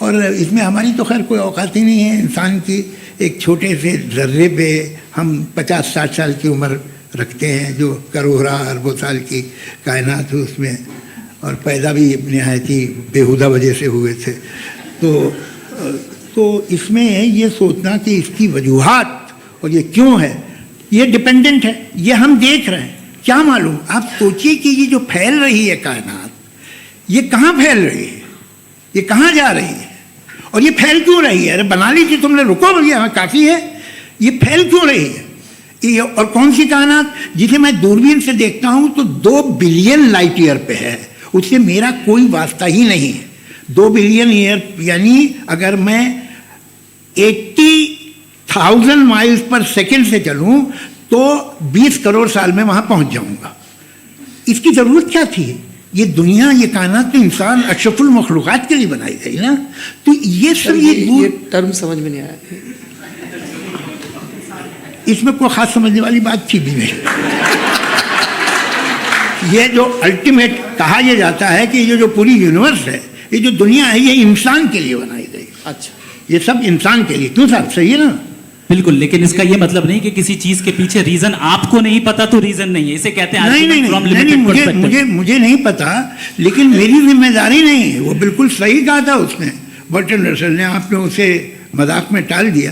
और इसमें हमारी तो खैर कोई औकात ही नहीं है। इंसान की एक छोटे से जर्रे पे हम 50-60 साल की उम्र रखते हैं, जो करोड़ों अरबों साल की कायनात है उसमें, और पैदा भी नहायत ही बेहुदा वजह से हुए थे। तो इसमें ये सोचना कि इसकी वजूहात और ये क्यों है, ये डिपेंडेंट है, ये हम देख रहे हैं, क्या मालूम। आप सोचिए कि ये जो फैल रही है कायनात, ये कहाँ फैल रही है, ये कहाँ जा रही है, और ये फैल क्यों रही है? अरे बना लीजिए तुमने, रुको भैया, हाँ काफ़ी है। ये फैल क्यों रही है? ये और कौन सी कायनात जिसे मैं दूरबीन से देखता हूँ तो 2 बिलियन लाइट ईयर पे है, उससे मेरा कोई वास्ता ही नहीं है। 2 बिलियन ईयर यानी अगर मैं 80,000 माइल्स पर सेकेंड से चलूं तो 20 करोड़ साल में वहां पहुंच जाऊंगा। इसकी जरूरत क्या थी? ये दुनिया, ये कायनात तो इंसान अशरफुल मखलूकात के लिए बनाई गई ना। तो ये सब ये टर्म समझ में नहीं आया, इसमें कोई खास समझने वाली बात थी भी नहीं। ये जो अल्टीमेट कहा यह जाता है कि ये जो पूरी यूनिवर्स है, ये जो दुनिया है, ये इंसान के लिए बनाई गई। अच्छा, ये सब इंसान के लिए। क्यों साहब, सही है ना? बिल्कुल, लेकिन इसका ये मतलब नहीं कि किसी चीज के पीछे रीजन आपको नहीं पता तो रीजन नहीं है, इसे कहते हैं नहीं argument from limited मुझे perspective। मुझे मुझे नहीं पता, लेकिन मेरी जिम्मेदारी नहीं है। वो बिल्कुल सही कहा था उसने, बर्टन रसल ने, आपने उसे मजाक में टाल दिया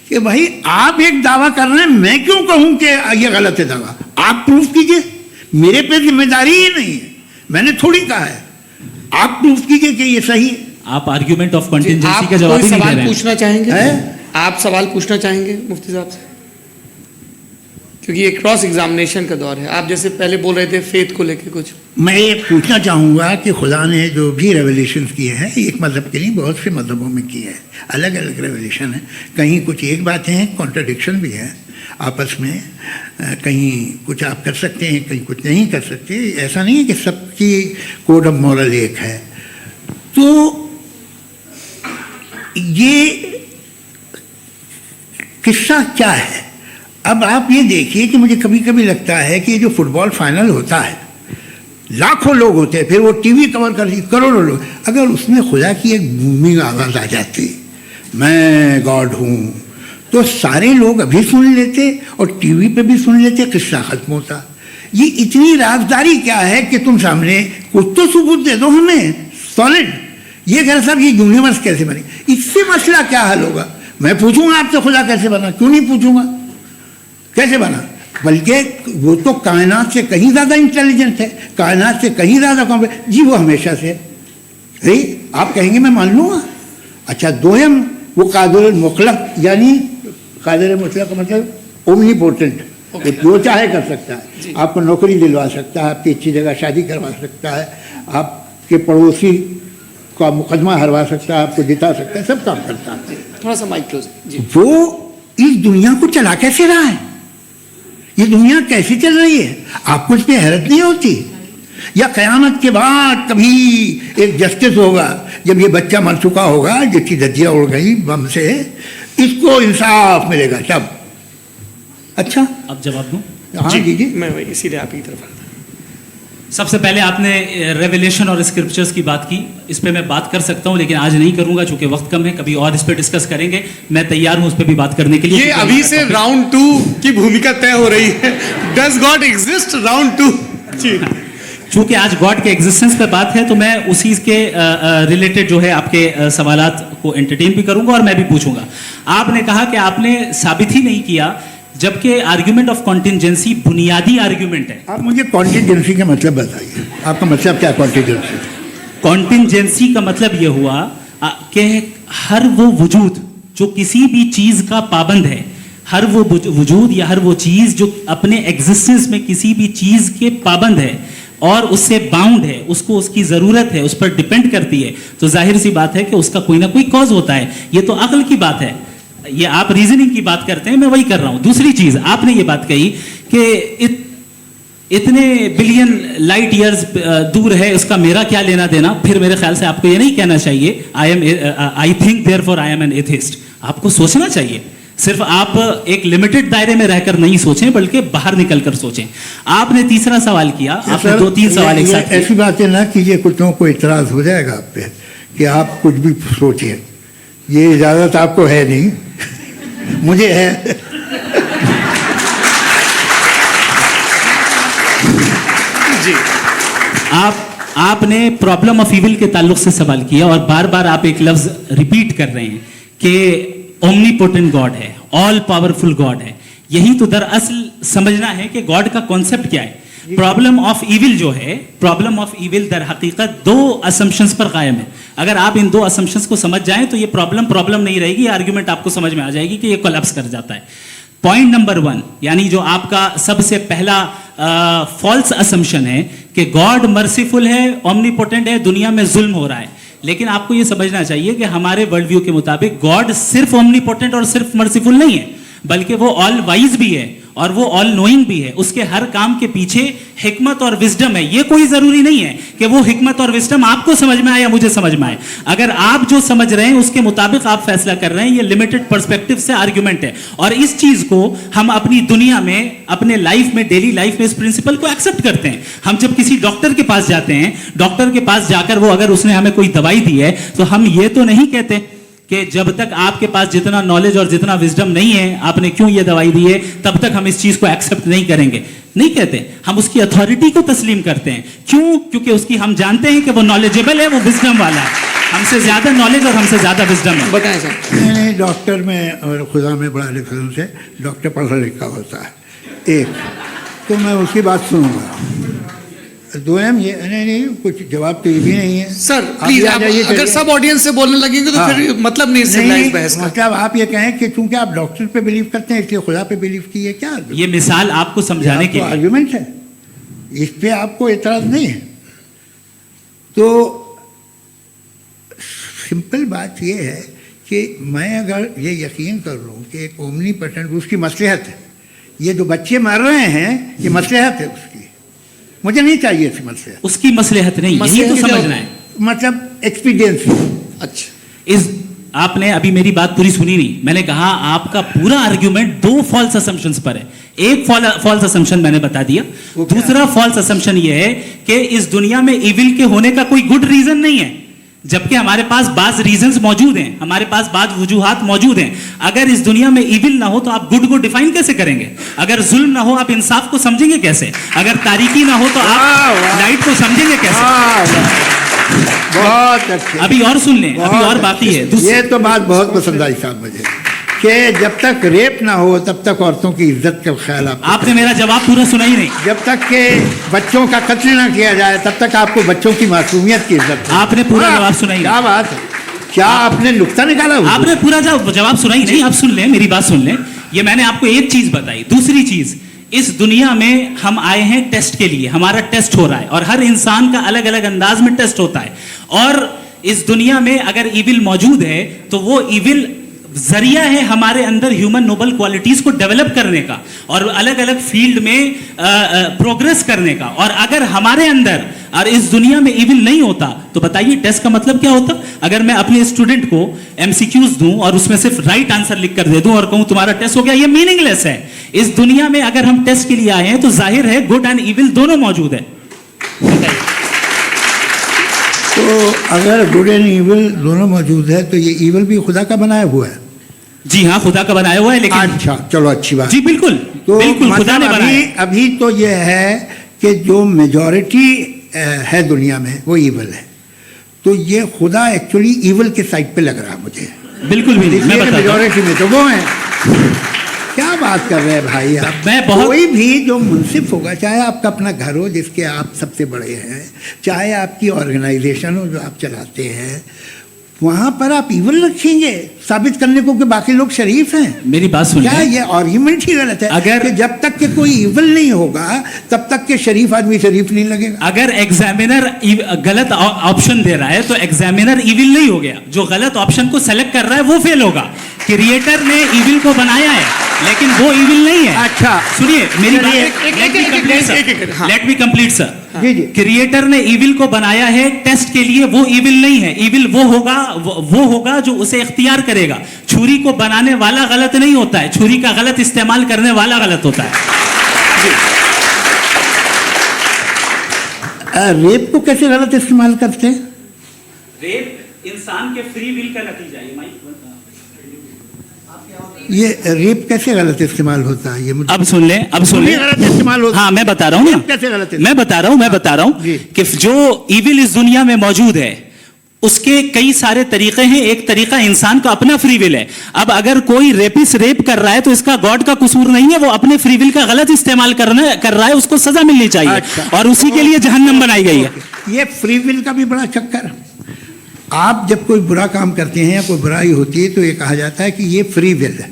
कि भाई आप एक दावा कर रहे हैं, मैं क्यों कहूं कि ये गलत है दावा, आप प्रूफ कीजिए, मेरे पे जिम्मेदारी ही नहीं है, मैंने थोड़ी कहा है, आप प्रूफ कीजिए कि ये सही है। आप आर्ग्यूमेंट ऑफ कंटिजेंसी आप का जवाब कोई ही नहीं दे सवाल रहे हैं। पूछना चाहेंगे? है? आप सवाल पूछना चाहेंगे मुफ्ती साहब से? क्योंकि ये क्रॉस एग्जामिनेशन का दौर है। आप जैसे पहले बोल रहे थे फेथ को लेके कुछ। मैं ये पूछना चाहूँगा कि खुदा ने जो भी रेवलेशन किए हैं, एक मज़हब के नहीं बहुत से मज़हबों में किए हैं, अलग अलग रेवलेशन है, कहीं कुछ एक बातें हैं, कॉन्ट्रडिक्शन भी है आपस में, कहीं कुछ आप कर सकते हैं, कहीं कुछ नहीं कर सकते, ऐसा नहीं है कि सबकी कोड ऑफ मॉरल एक है। तो ये किस्सा क्या है? अब आप ये देखिए कि मुझे कभी कभी लगता है कि ये जो फुटबॉल फाइनल होता है, लाखों लोग होते हैं, फिर वो टीवी कवर करती, करोड़ों लोग, अगर उसमें खुदा की एक भूमि आवाज़ आ जाती, मैं गॉड हूँ, तो सारे लोग अभी सुन लेते और टीवी पे भी सुन लेते, किस्सा खत्म होता। ये इतनी राजदारी क्या है कि तुम सामने कुछ तो सबूत दे दो हमें सॉलिड, ये कह साहब ये यूनिवर्स कैसे बनी, इससे मसला क्या हल होगा? मैं पूछूंगा आपसे खुदा कैसे बना, क्यों नहीं पूछूंगा कैसे बना, बल्कि वो तो कायनात से कहीं ज़्यादा इंटेलिजेंट है, कायनात से कहीं ज़्यादा कॉम्प्लेक्स, जी वो हमेशा से है। आप कहेंगे मैं मान लूँगा, अच्छा दोयम वो कादिर मुतलक, यानी कादिर मुतलक का मतलब ओमनीपोटेंट, वो जो चाहे कर सकता है, आपको नौकरी दिलवा सकता है, आपकी अच्छी जगह शादी करवा सकता है, आपके पड़ोसी का मुकदमा हरवा सकता है, आपको जिता सकता है, सब काम करता है। थोड़ा सा माइक क्लोज जी। वो इस दुनिया को चला कैसे रहा है, ये दुनिया कैसे चल रही है, आपको इस पर हैरत नहीं होती? या क़यामत के बाद कभी एक जस्टिस होगा, जब ये बच्चा मर चुका होगा जिसकी धज्जियाँ उड़ गई बम से, इसको इंसाफ मिलेगा तब? अच्छा अब जवाब दूं? हाँ जी जी, मैं इसीलिए आप ही की तरफ आता। सबसे पहले आपने रेवलेशन और स्क्रिप्चर्स की बात की, इस पे मैं बात कर सकता हूं लेकिन आज नहीं करूंगा चूंकि वक्त कम है, कभी और इस पे डिस्कस करेंगे। मैं तैयार हूं उस पे भी बात करने के लिए। ये अभी से राउंड 2 की भूमिका तय हो रही है। Does God exist round 2? जी, चूंकि आज गॉड के एग्जिस्टेंस पे बात है तो मैं उसी के रिलेटेड जो है आपके सवालात को एंटरटेन भी करूंगा और मैं भी पूछूंगा। आपने कहा कि आपने साबित ही नहीं किया, जबकि आर्ग्यूमेंट ऑफ कॉन्टिजेंसी बुनियादी आर्ग्यूमेंट है। आप मुझे कॉन्टिजेंसी का मतलब बताइए, आपका मतलब क्या कॉन्टिजेंसी? कॉन्टिजेंसी का मतलब यह हुआ कि हर वो वजूद जो किसी भी चीज का पाबंद है, हर वो वजूद या हर वो चीज जो अपने एग्जिस्टेंस में किसी भी चीज के पाबंद है और उससे बाउंड है, उसको उसकी जरूरत है, उस पर डिपेंड करती है, तो जाहिर सी बात है कि उसका कोई ना कोई कॉज होता है। ये तो अक्ल की बात है, ये आप रीजनिंग की बात करते हैं, मैं वही कर रहा हूं। दूसरी चीज आपने ये बात कही कि इतने बिलियन लाइट ईयर्स दूर है, इसका मेरा क्या लेना देना। फिर मेरे ख्याल से आपको ये नहीं कहना चाहिए I think therefore I am an atheist. आपको सोचना चाहिए, सिर्फ आप एक लिमिटेड दायरे में रहकर नहीं सोचें बल्कि बाहर निकलकर सोचें। आपने तीसरा सवाल किया, आपने 2-3 सवाल एक साथ। ऐसी बातें ना कीजिए, कुत्तों को इतराज हो जाएगा आप पे कि आप कुछ भी सोचिए, ये इजाजत आपको है नहीं, मुझे है। जी, आपने प्रॉब्लम ऑफ इविल के ताल्लुक से सवाल किया और बार बार आप एक लफ्ज रिपीट कर रहे हैं कि ओमनीपोटेंट गॉड है, ऑल पावरफुल गॉड है। यही तो दरअसल समझना है कि गॉड का कॉन्सेप्ट क्या है। प्रॉब्लम ऑफ इविल जो है, प्रॉब्लम ऑफ इविल दर हकीकत 2 असम्पशंस पर कायम है। अगर आप इन 2 असम्पशंस को समझ जाएं तो ये प्रॉब्लम नहीं रहेगी, आर्ग्यूमेंट आपको समझ में आ जाएगी कि ये कोलैप्स कर जाता है। पॉइंट नंबर 1, यानी जो आपका सबसे पहला फॉल्स असम्पशन है कि गॉड मर्सीफुल है, ओमनीपोटेंट है, दुनिया में जुल्म हो रहा है। लेकिन आपको ये समझना चाहिए कि हमारे वर्ल्ड व्यू के मुताबिक गॉड सिर्फ ओमनीपोटेंट और सिर्फ मर्सीफुल नहीं है, बल्कि वो ऑल वाइज भी है और वो ऑल नोइंग भी है। उसके हर काम के पीछे हिकमत और विजडम है। ये कोई जरूरी नहीं है कि वो हिकमत और विजडम आपको समझ में आए या मुझे समझ में आए। अगर आप जो समझ रहे हैं उसके मुताबिक आप फैसला कर रहे हैं, ये लिमिटेड पर्सपेक्टिव से आर्ग्यूमेंट है। और इस चीज को हम अपनी दुनिया में, अपने लाइफ में, डेली लाइफ में इस प्रिंसिपल को एक्सेप्ट करते हैं। हम जब किसी डॉक्टर के पास जाते हैं, डॉक्टर के पास जाकर वो अगर उसने हमें कोई दवाई दी है तो हम ये तो नहीं कहते कि जब तक आपके पास जितना नॉलेज और जितना विजडम नहीं है, आपने क्यों ये दवाई दी है, तब तक हम इस चीज को एक्सेप्ट नहीं करेंगे। नहीं कहते, हम उसकी अथॉरिटी को तस्लीम करते हैं। क्यों? क्योंकि उसकी हम जानते हैं कि वो नॉलेजेबल है, वो विजडम वाला है, हमसे ज्यादा नॉलेज और हमसे ज्यादा विजडम है। बताएं सर। नहीं, डॉक्टर में और खुदा में बड़ा डिफरेंस है। डॉक्टर पढ़ा लिखा होता है, एक तो मैं उसकी बात सुनूंगा। दो ये नहीं कुछ जवाब तो ये भी नहीं है सर आप प्लीज, ये आ आप जाइए, अगर चलिए। सब ऑडियंस से बोलने लगेंगे तो हाँ। फिर मतलब नहीं सिविलाइज बहस का। मतलब आप ये कहें कि चूंकि आप डॉक्टर पे बिलीव करते हैं इसलिए खुदा पे बिलीव कीजिए, क्या ये मिसाल आपको समझाने के लिए। आर्ग्यूमेंट है, इस पे आपको एतराज नहीं है। तो सिंपल बात ये है कि मैं अगर ये यकीन कर लूँ कि एक ओमनी पेटेंट उसकी मसलहत है, ये जो बच्चे मर रहे हैं ये मसलहत है उसकी, मुझे नहीं चाहिए इसकी मसलहत। उसकी मसलहत नहीं, यही तो समझना है। मतलब एक्सपीरियंस। अच्छा, इस आपने अभी मेरी बात पूरी सुनी नहीं। मैंने कहा आपका पूरा आर्ग्यूमेंट दो फॉल्स असम्पशंस पर है। एक फॉल्स असम्पशन मैंने बता दिया, दूसरा फॉल्स असम्पशन ये है कि इस दुनिया में इविल के होने का कोई गुड रीजन नहीं है, जबकि हमारे पास बाज रीजंस मौजूद हैं, हमारे पास बाज वजूहात मौजूद हैं। अगर इस दुनिया में इविल ना हो तो आप गुड को डिफाइन कैसे करेंगे? अगर जुल्म ना हो आप इंसाफ को समझेंगे कैसे? अगर तारीकी ना हो तो आप लाइट को समझेंगे कैसे? बहुत अच्छे। अभी और सुन लें, अभी और बाकी है। ये तो बात बहुत पसंद आई साहब मुझे, कि जब तक रेप ना हो तब तक औरतों की इज्जत का ख्याल आपने मेरा जवाब पूरा सुना ही नहीं। जब तक के बच्चों का कत्ल ना किया जाए तब तक आपको बच्चों की मासूमियत की इज्जत। आपने पूरा जवाब सुना ही नहीं। क्या बात है, क्या आपने नुक्ता निकाला? आपने पूरा जवाब सुना ही नहीं। आप सुन लें, मेरी बात सुन लें। ये मैंने आपको एक चीज बताई। दूसरी चीज, इस दुनिया में हम आए हैं टेस्ट के लिए, हमारा टेस्ट हो रहा है और हर इंसान का अलग अलग अंदाज में टेस्ट होता है। और इस दुनिया में अगर इविल मौजूद है तो वो इविल जरिया है हमारे अंदर ह्यूमन नोबल क्वालिटीज को डेवलप करने का और अलग अलग फील्ड में प्रोग्रेस करने का। और अगर हमारे अंदर और इस दुनिया में इविल नहीं होता तो बताइए टेस्ट का मतलब क्या होता? अगर मैं अपने स्टूडेंट को एमसीक्यूज दूं और उसमें सिर्फ राइट आंसर लिख कर दे दूं और कहूं तुम्हारा टेस्ट हो गया, ये मीनिंगलेस है। इस दुनिया में अगर हम टेस्ट के लिए आए हैं तो जाहिर है गुड एंड इविल दोनों मौजूद है। तो अगर गुड एंड इविल दोनों मौजूद है तो ये इविल भी खुदा का बनाया हुआ है। जी हाँ, खुदा का बनाया हुआ है। लेकिन अच्छा चलो अच्छी बात। जी बिल्कुल, तो बिल्कुल खुदा ने बनाया। अभी तो ये है कि जो मेजॉरिटी है दुनिया में वो इविल है, तो ये खुदा एक्चुअली इविल के साइड पे लग रहा है मुझे। बिल्कुल भी नहीं, मैं बताता हूं। मेजॉरिटी में तो वो है। क्या बात कर रहे हैं भाई आप? मैं बहुत कोई भी जो मुंसिफ होगा, चाहे आपका अपना घर हो जिसके आप सबसे बड़े हैं, चाहे आपकी ऑर्गेनाइजेशन हो जो आप चलाते हैं, वहां पर आप इविल रखेंगे साबित करने को कि बाकी लोग शरीफ हैं। मेरी बात सुन क्या ये आर्ग्यूमेंट ही गलत है? अगर कि जब तक के कोई इविल नहीं होगा तब तक के शरीफ आदमी शरीफ नहीं लगेगा। अगर एग्जामिनर गलत ऑप्शन दे रहा है तो एग्जामिनर इविल नहीं हो गया। जो गलत ऑप्शन को सेलेक्ट कर रहा है वो फेल होगा। क्रिएटर ने इविल को बनाया है लेकिन वो इविल नहीं है। अच्छा सुनिए मेरी बात, हाँ। Let me complete sir. जी जी। क्रिएटर ने इविल को बनाया है टेस्ट के लिए, वो इविल नहीं है। इविल वो होगा जो उसे इख्तियार करेगा। छुरी को बनाने वाला गलत नहीं होता है, छुरी का गलत इस्तेमाल करने वाला गलत होता है। रेप को कैसे गलत इस्तेमाल करते हैं? रेप इंसान के फ्री विल का नतीजा है। ये रेप कैसे गलत इस्तेमाल होता है? ये मुझे अब सुन ले, अब सुन ले। गलत इस्तेमाल होता है। हाँ मैं बता रहा हूँ ना, कैसे गलत इस्तेमाल? मैं बता रहा हूँ जी। कि जो इविल इस दुनिया में मौजूद है उसके कई सारे तरीके हैं। एक तरीका इंसान का अपना फ्री विल है। अब अगर कोई रेपिस्ट रेप कर रहा है तो इसका गॉड का कसूर नहीं है, वो अपने फ्री विल का गलत इस्तेमाल कर रहा है, उसको सजा मिलनी चाहिए। अच्छा। और उसी के लिए जहन्नम बनाई गई है। ये फ्री विल का भी बड़ा चक्कर। आप जब कोई बुरा काम करते हैं या कोई बुराई होती है तो ये कहा जाता है कि ये फ्री विल है।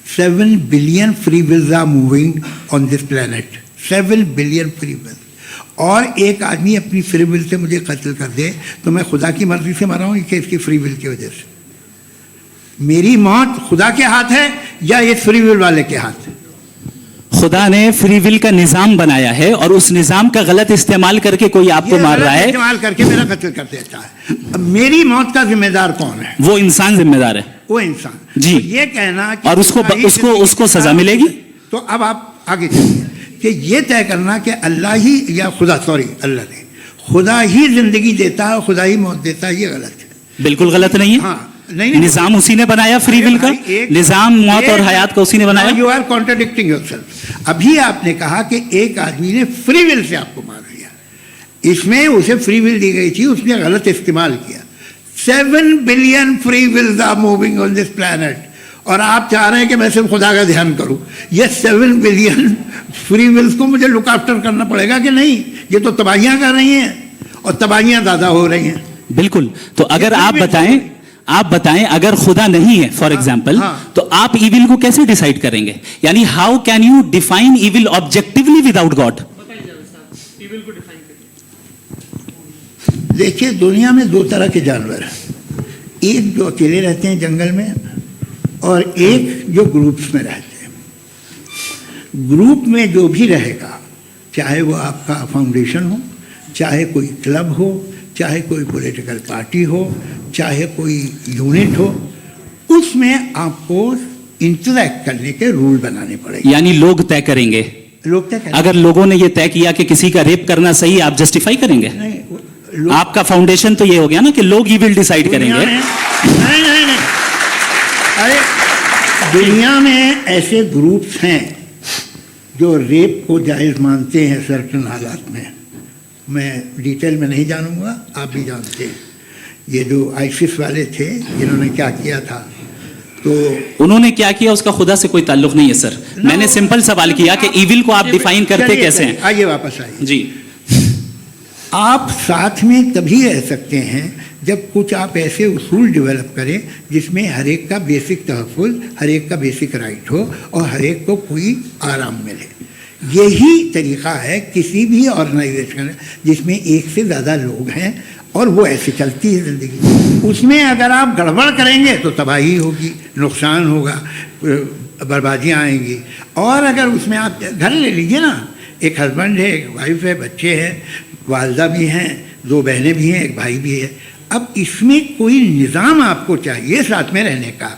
7 billion free wills are moving on this planet. 7 billion free will. और एक आदमी अपनी फ्री विल से मुझे कत्ल कर दे तो मैं खुदा की मर्जी से मरा हूँ कि इसकी फ्री विल की वजह से? मेरी मौत खुदा के हाथ है या ये फ्री विल वाले के हाथ है? खुदा ने फ्री विल का निजाम बनाया है और उस निजाम का गलत इस्तेमाल करके कोई आपको मार रहा है, इस्तेमाल करके मेरा कत्ल कर देता है। अब मेरी मौत का जिम्मेदार कौन है? वो इंसान जिम्मेदार है। वो इंसान। जी। तो ये कहना कि और उसको सजा मिलेगी। तो अब आप आगे चलिए कि ये तय करना कि अल्लाह ही या अल्लाह ने खुदा ही जिंदगी देता है, खुदा ही मौत देता है, ये गलत है। बिल्कुल गलत नहीं है। हाँ, नहीं, निजाम उसी ने बनाया फ्री विल का, निजाम मौत और हयात का उसी ने बनाया। You are contradicting yourself. अभी आपने कहा कि एक आदमी ने फ्री विल से आपको मार दिया, इसमें उसे फ्री विल दी गई थी, उसने गलत इस्तेमाल किया। 7 billion free wills are moving on this planet, और आप चाह रहे हैं कि मैं सिर्फ खुदा का ध्यान करूं। ये 7 बिलियन फ्री विल्स को मुझे लुक आफ्टर करना पड़ेगा कि नहीं? ये तो तबाहियां कर रही हैं, और तबाहियां ज़्यादा हो रही हैं। बिल्कुल। तो अगर आप बताएं अगर खुदा नहीं है फॉर एग्जाम्पल, तो आप इविल को कैसे डिसाइड करेंगे? यानी how can you define evil objectively without God? देखिए, दुनिया में 2 तरह के जानवर हैं, एक जो अकेले रहते हैं जंगल में, और एक जो ग्रुप्स में रहते हैं। ग्रुप में जो भी रहेगा, चाहे वो आपका फाउंडेशन हो, चाहे कोई क्लब हो, चाहे कोई पॉलिटिकल पार्टी हो, चाहे कोई यूनिट हो, उसमें आपको इंटरैक्ट करने के रूल बनाने पड़ेंगे। यानी लोग तय करेंगे। लोग तय करेंगे। अगर लोगों ने ये तय किया कि किसी का रेप करना सही है, आप जस्टिफाई करेंगे? नहीं, आपका फाउंडेशन तो ये हो गया ना कि लोग ही विल डिसाइड करेंगे। नहीं, अरे दुनिया में ऐसे ग्रुप्स हैं जो रेप को जायज़ मानते हैं सर्टेन हालात में। मैं डिटेल में नहीं जानूंगा, आप भी जानते हैं। ये जो आईसिस वाले थे, इन्होंने क्या किया था, तो उन्होंने क्या किया उसका खुदा से कोई ताल्लुक नहीं है सर। मैंने सिंपल सवाल किया कि इविल को आप डिफाइन करते कैसे हैं? आइए वापस आइए जी। आप साथ में तभी रह सकते हैं जब कुछ आप ऐसे उसूल डेवलप करें जिसमें हर एक का बेसिक तहफ़्फ़ुज़, हर एक का बेसिक राइट हो, और हर एक को कोई आराम मिले। यही तरीक़ा है किसी भी ऑर्गेनाइजेशन जिसमें एक से ज़्यादा लोग हैं और वो ऐसे चलती है ज़िंदगी। उसमें अगर आप गड़बड़ करेंगे तो तबाही होगी, नुकसान होगा, बर्बादियाँ आएंगी। और अगर उसमें आप घर ले लीजिए ना, एक हस्बैंड है, एक वाइफ है, बच्चे हैं, वालदा भी हैं, 2 बहनें भी हैं, एक भाई भी है। अब इसमें कोई निज़ाम आपको चाहिए साथ में रहने का,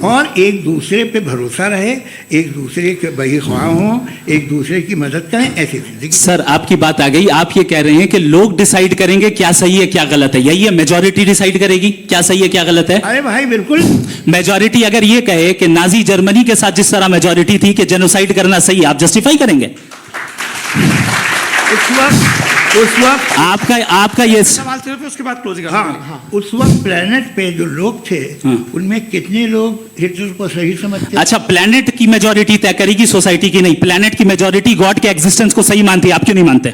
और एक दूसरे पे भरोसा रहे, एक दूसरे के बहीख्वाह हों, एक दूसरे की मदद करें, ऐसी जिंदगी। सर आपकी बात आ गई, आप ये कह रहे हैं कि लोग डिसाइड करेंगे क्या सही है क्या गलत है, यही है मेजॉरिटी डिसाइड करेगी क्या सही है क्या गलत है? अरे भाई बिल्कुल। मेजॉरिटी अगर ये कहे कि नाजी जर्मनी के साथ जिस तरह मेजॉरिटी थी कि जेनोसाइड करना सही, आप जस्टिफाई करेंगे? उस वक्त आपका ये सवाल सिर्फ उसके बाद क्लोजिंग। हाँ, उस वक्त प्लेनेट पे जो लोग थे, उनमें कितने लोग हिटलर को सही समझते? अच्छा, प्लेनेट की मेजॉरिटी तय करेगी, सोसाइटी की नहीं। प्लेनेट की मेजॉरिटी गॉड के एग्जिस्टेंस को सही मानती है, आप क्यों नहीं मानते?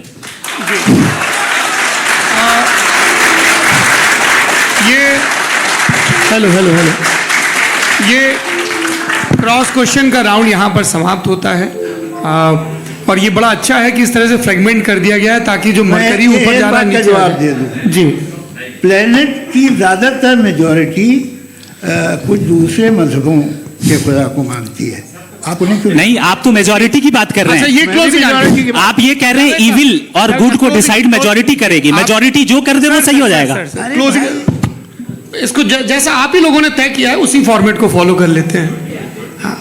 हेलो ये क्रॉस क्वेश्चन का राउंड यहाँ पर समाप्त होता है। और ये बड़ा अच्छा है कि इस तरह से फ्रेगमेंट कर दिया गया है ताकि जो मरकरी ऊपर जा रहा है नीचे जवाब दे दूं। जी, प्लेनेट की ज़्यादातर मेजॉरिटी कुछ दूसरे मजहबों के खुदा को मानती है। आप उन्हें क्यों नहीं? आप तो मेजॉरिटी की बात कर रहे हैं। ये क्लोजिंग आप ये कह रहे हैं इविल और गुड को डिसाइड मेजॉरिटी करेगी, मेजॉरिटी जो कर दे वो सही हो जाएगा। क्लोजिंग इसको जैसा आप ही लोगों ने तय किया है उसी फॉर्मेट को फॉलो कर लेते हैं। हाँ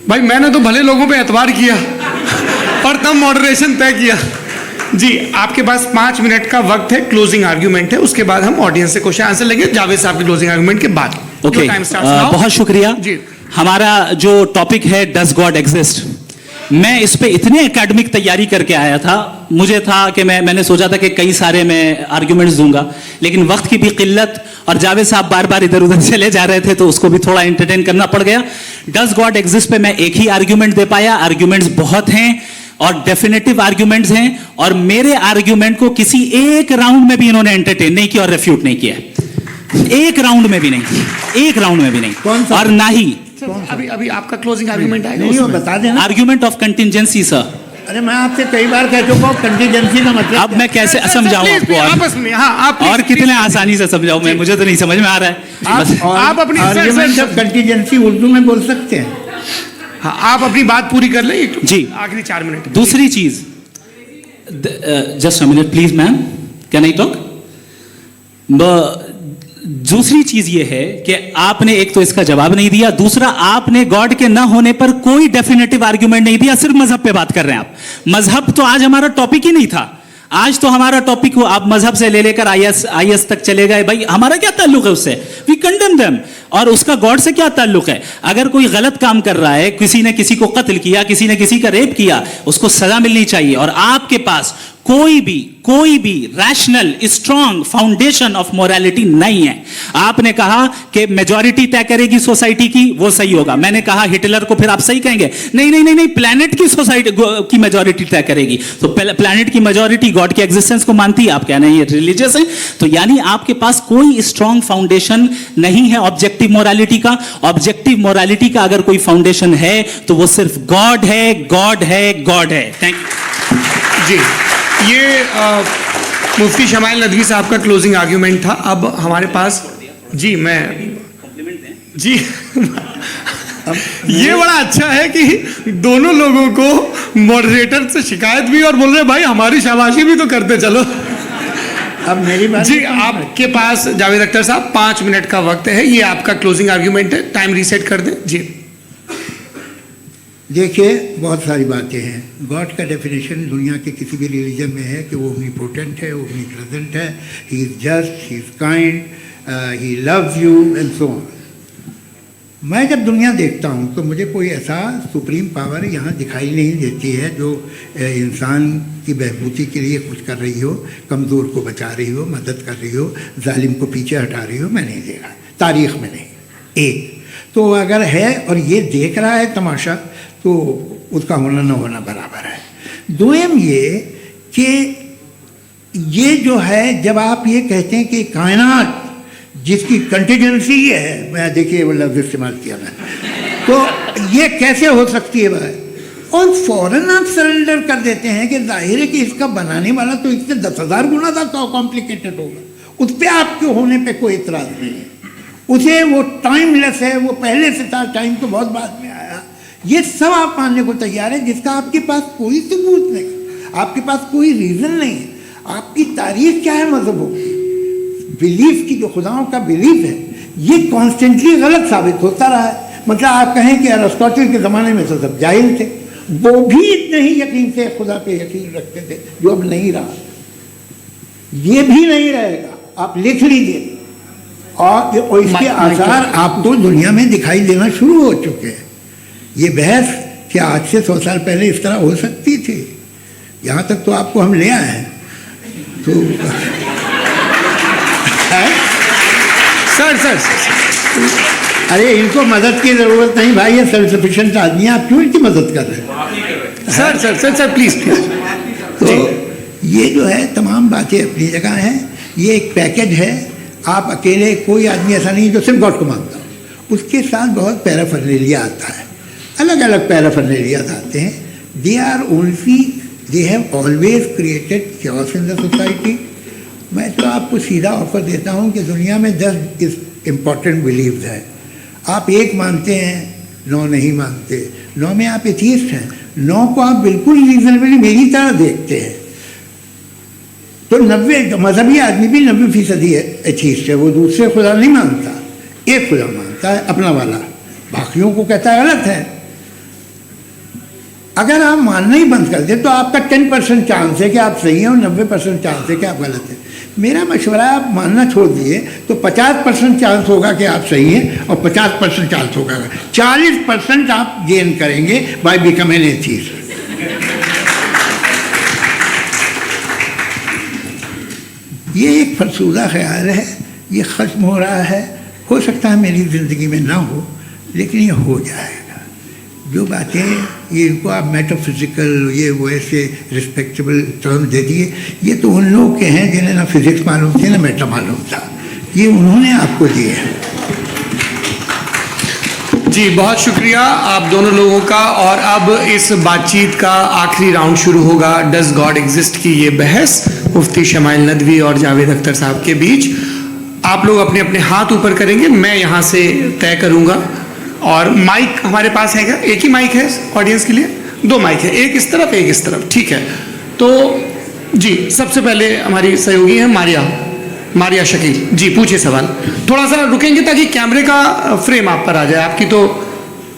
भाई, मैंने तो भले लोगों पे एतबार किया और तब मॉडरेशन तय किया। जी, आपके पास 5 मिनट का वक्त है, क्लोजिंग आर्ग्यूमेंट है, उसके बाद हम ऑडियंस से क्वेश्चन आंसर लेंगे जावेद साहब के क्लोजिंग आर्ग्यूमेंट के बाद। ओके, बहुत शुक्रिया जी। हमारा जो टॉपिक है डज गॉड एग्जिस्ट, मैं इस पे इतने एकेडमिक तैयारी करके आया था, मुझे था कि मैंने सोचा था कि कई सारे मैं आर्ग्यूमेंट्स दूंगा, लेकिन वक्त की भी किल्लत और जावेद साहब बार बार इधर उधर चले जा रहे थे तो उसको भी थोड़ा एंटरटेन करना पड़ गया। डज गॉड एग्जिस्ट पे मैं एक ही आर्ग्यूमेंट दे पाया, आर्ग्यूमेंट्स बहुत हैं और डेफिनेटिव आर्ग्यूमेंट्स हैं, और मेरे आर्ग्यूमेंट को किसी एक राउंड में भी इन्होंने एंटरटेन नहीं किया और रेफ्यूट नहीं किया, एक राउंड में भी नहीं, एक राउंड में भी नहीं। और ना ही अभी आपका क्लोजिंग आर्ग्यूमेंट आएगा, नहीं, वो बता देना। Argument of contingency sir. अरे मैं आपसे कई बार कह चुका हूँ कंटीजेंसी का मतलब। अब मैं कैसे समझाऊं आपको? आपस में आप और कितने आसानी से समझाऊं मैं, मुझे तो नहीं समझ में आ रहा है। आप अपनी आर्ग्यूमेंट ऑफ कंटीजेंसी उर्दू में बोल सकते हैं। हाँ, आप अपनी बात पूरी कर लें जी, आखिरी 4 मिनट। दूसरी चीज, just a minute please ma'am, can I talk? दूसरी चीज ये है कि आपने एक तो इसका जवाब नहीं दिया, दूसरा आपने गॉड के ना होने पर कोई डेफिनेटिव आर्ग्यूमेंट नहीं दिया, सिर्फ मजहब पे बात कर रहे हैं आप। मजहब तो आज हमारा टॉपिक ही नहीं था, आज तो हमारा टॉपिक हो, आप मजहब से ले लेकर आईएस तक चले गए। भाई हमारा क्या ताल्लुक है उससे? We condemn them. और उसका गॉड से क्या ताल्लुक है? अगर कोई गलत काम कर रहा है, किसी ने किसी को कत्ल किया, किसी ने किसी का रेप किया, उसको सजा मिलनी चाहिए। और आपके पास कोई भी rational strong foundation of morality नहीं है। आपने कहा कि मेजॉरिटी तय करेगी सोसाइटी की, वो सही होगा। मैंने कहा हिटलर को फिर आप सही कहेंगे, नहीं, प्लैनेट की सोसाइटी की मेजॉरिटी तय करेगी। तो प्लैनेट की मेजॉरिटी गॉड के एग्जिस्टेंस को मानती है, आप कह रहे हैं ये रिलीजियस है। तो यानी आपके पास कोई स्ट्रॉन्ग फाउंडेशन नहीं है ऑब्जेक्टिव मोरालिटी का। ऑब्जेक्टिव मोरालिटी का अगर कोई फाउंडेशन है तो वो सिर्फ गॉड है, गॉड है, गॉड है। थैंक यू जी। ये मुफ्ती शमाइल नदवी साहब का क्लोजिंग आर्ग्यूमेंट था। अब हमारे पास जी ये बड़ा अच्छा है कि दोनों लोगों को मॉडरेटर से शिकायत भी और बोल रहे भाई हमारी शाबाशी भी तो करते चलो। अब मेरी बात जी, आपके पास जावेद अख्तर साहब 5 मिनट का वक्त है। ये आपका क्लोजिंग आर्ग्यूमेंट है, टाइम रीसेट कर दें जी। देखिए, बहुत सारी बातें हैं। गॉड का डेफिनेशन दुनिया के किसी भी रिलीजन में है कि वो ओमनीपोटेंट है, ओमनीप्रेजेंट है, he is just, he is kind, he loves you and so on. मैं जब दुनिया देखता हूँ तो मुझे कोई ऐसा सुप्रीम पावर यहाँ दिखाई नहीं देती है जो इंसान की बहबूदी के लिए कुछ कर रही हो, कमज़ोर को बचा रही हो, मदद कर रही हो, जालिम को पीछे हटा रही हो। मैं नहीं देखा, तारीख़ में नहीं। एक तो अगर है और ये देख रहा है तमाशा, तो उसका होना न होना बराबर है। दूसरा ये कि ये जो है, जब आप ये कहते हैं कि कायनात जिसकी कंटीजेंसी है, मैं देखिए वो लफ्ज़ इस्तेमाल किया मैं, तो ये कैसे हो सकती है भाई? और फ़ौरन आप सरेंडर कर देते हैं कि जाहिर है कि इसका बनाने वाला तो इससे 10,000 गुना था तो कॉम्प्लिकेटेड होगा। उस पर आपके होने पे कोई इतराज़ नहीं है। उसे वो टाइमलेस है, वो पहले से था, टाइम तो बहुत बाद में आया। ये सब आप मानने को तैयार है जिसका आपके पास कोई सबूत नहीं, आपके पास कोई रीज़न नहीं है। आपकी तारीख क्या है मज़हबों की? बिलीफ की, जो खुदाओं का बिलीफ है, ये कॉन्स्टेंटली गलत साबित होता रहा है। मतलब आप कहें कि अरिस्टोटल के ज़माने में तो सब जाहिल थे, वो भी इतने ही यकीन से खुदा पे यकीन रखते थे, जो अब नहीं रहा। ये भी नहीं रहेगा, आप लिख लीजिए। और इसके आसार आपको दुनिया में दिखाई देना शुरू हो चुके हैं। ये बहस क्या आज से 100 साल पहले इस तरह हो सकती थी? यहाँ तक तो आपको हम ले आए हैं। तो सर अरे इनको मदद की ज़रूरत नहीं भाई, ये सेल्फ सफिशिएंट आदमी है, आप क्यों इनकी मदद कर रहे हैं? Sir please. तो ये जो है तमाम बातें अपनी जगह हैं। ये एक पैकेज है। आप अकेले, कोई आदमी ऐसा नहीं जो सिर्फ गॉड को मानता हो। उसके साथ बहुत पैराफर्नेलिया आता है, अलग अलग पैराफर्नेलियाज आते हैं। They have always created chaos in the society. मैं तो आपको सीधा ऑफर देता हूँ कि दुनिया में 10 इम्पॉर्टेंट बिलीव्स हैं। आप एक मानते हैं, 9 नहीं मानते। 9 में आप एथीस्ट हैं, 9 को आप बिल्कुल रीजनेबली मेरी तरह देखते हैं। तो 90 मजहबी आदमी भी 90% एथीस्ट है। वो दूसरे खुदा नहीं मानता, एक खुदा मानता है अपना वाला, बाकियों को कहता है गलत है। अगर आप मानना ही बंद कर दें तो आपका 10% चांस है कि आप सही हैं और 90% चांस है कि आप गलत हैं। मेरा मशवरा है आप मानना छोड़ दिए तो 50% चांस होगा कि आप सही हैं और 50% चांस होगा, 40% आप गेन करेंगे बाय बिकमिंग एन एथीस्ट। ये एक फरसूदा ख्याल है, ये ख़त्म हो रहा है। हो सकता है मेरी ज़िंदगी में ना हो, लेकिन ये हो जाएगा। जो बातें ये इनको आप मेटाफिजिकल, ये वैसे रिस्पेक्टेबल टर्म दे दिए, ये तो उन लोग के हैं जिन्हें ना फिजिक्स मालूम थी ना मेटा मालूम था, ये उन्होंने आपको दिए हैं। जी बहुत शुक्रिया आप दोनों लोगों का। और अब इस बातचीत का आखिरी राउंड शुरू होगा, डज गॉड एग्जिस्ट की ये बहस मुफ्ती शमाइल नदवी और जावेद अख्तर साहब के बीच। आप लोग अपने अपने हाथ ऊपर करेंगे, मैं यहाँ से तय करूँगा। और माइक हमारे पास है क्या? एक ही माइक है ऑडियंस के लिए? 2 माइक है, एक इस तरफ एक इस तरफ, ठीक है। तो जी सबसे पहले हमारी सहयोगी है मारिया शकील जी, पूछिए सवाल। थोड़ा सा रुकेंगे ताकि कैमरे का फ्रेम आप पर आ जाए, आपकी तो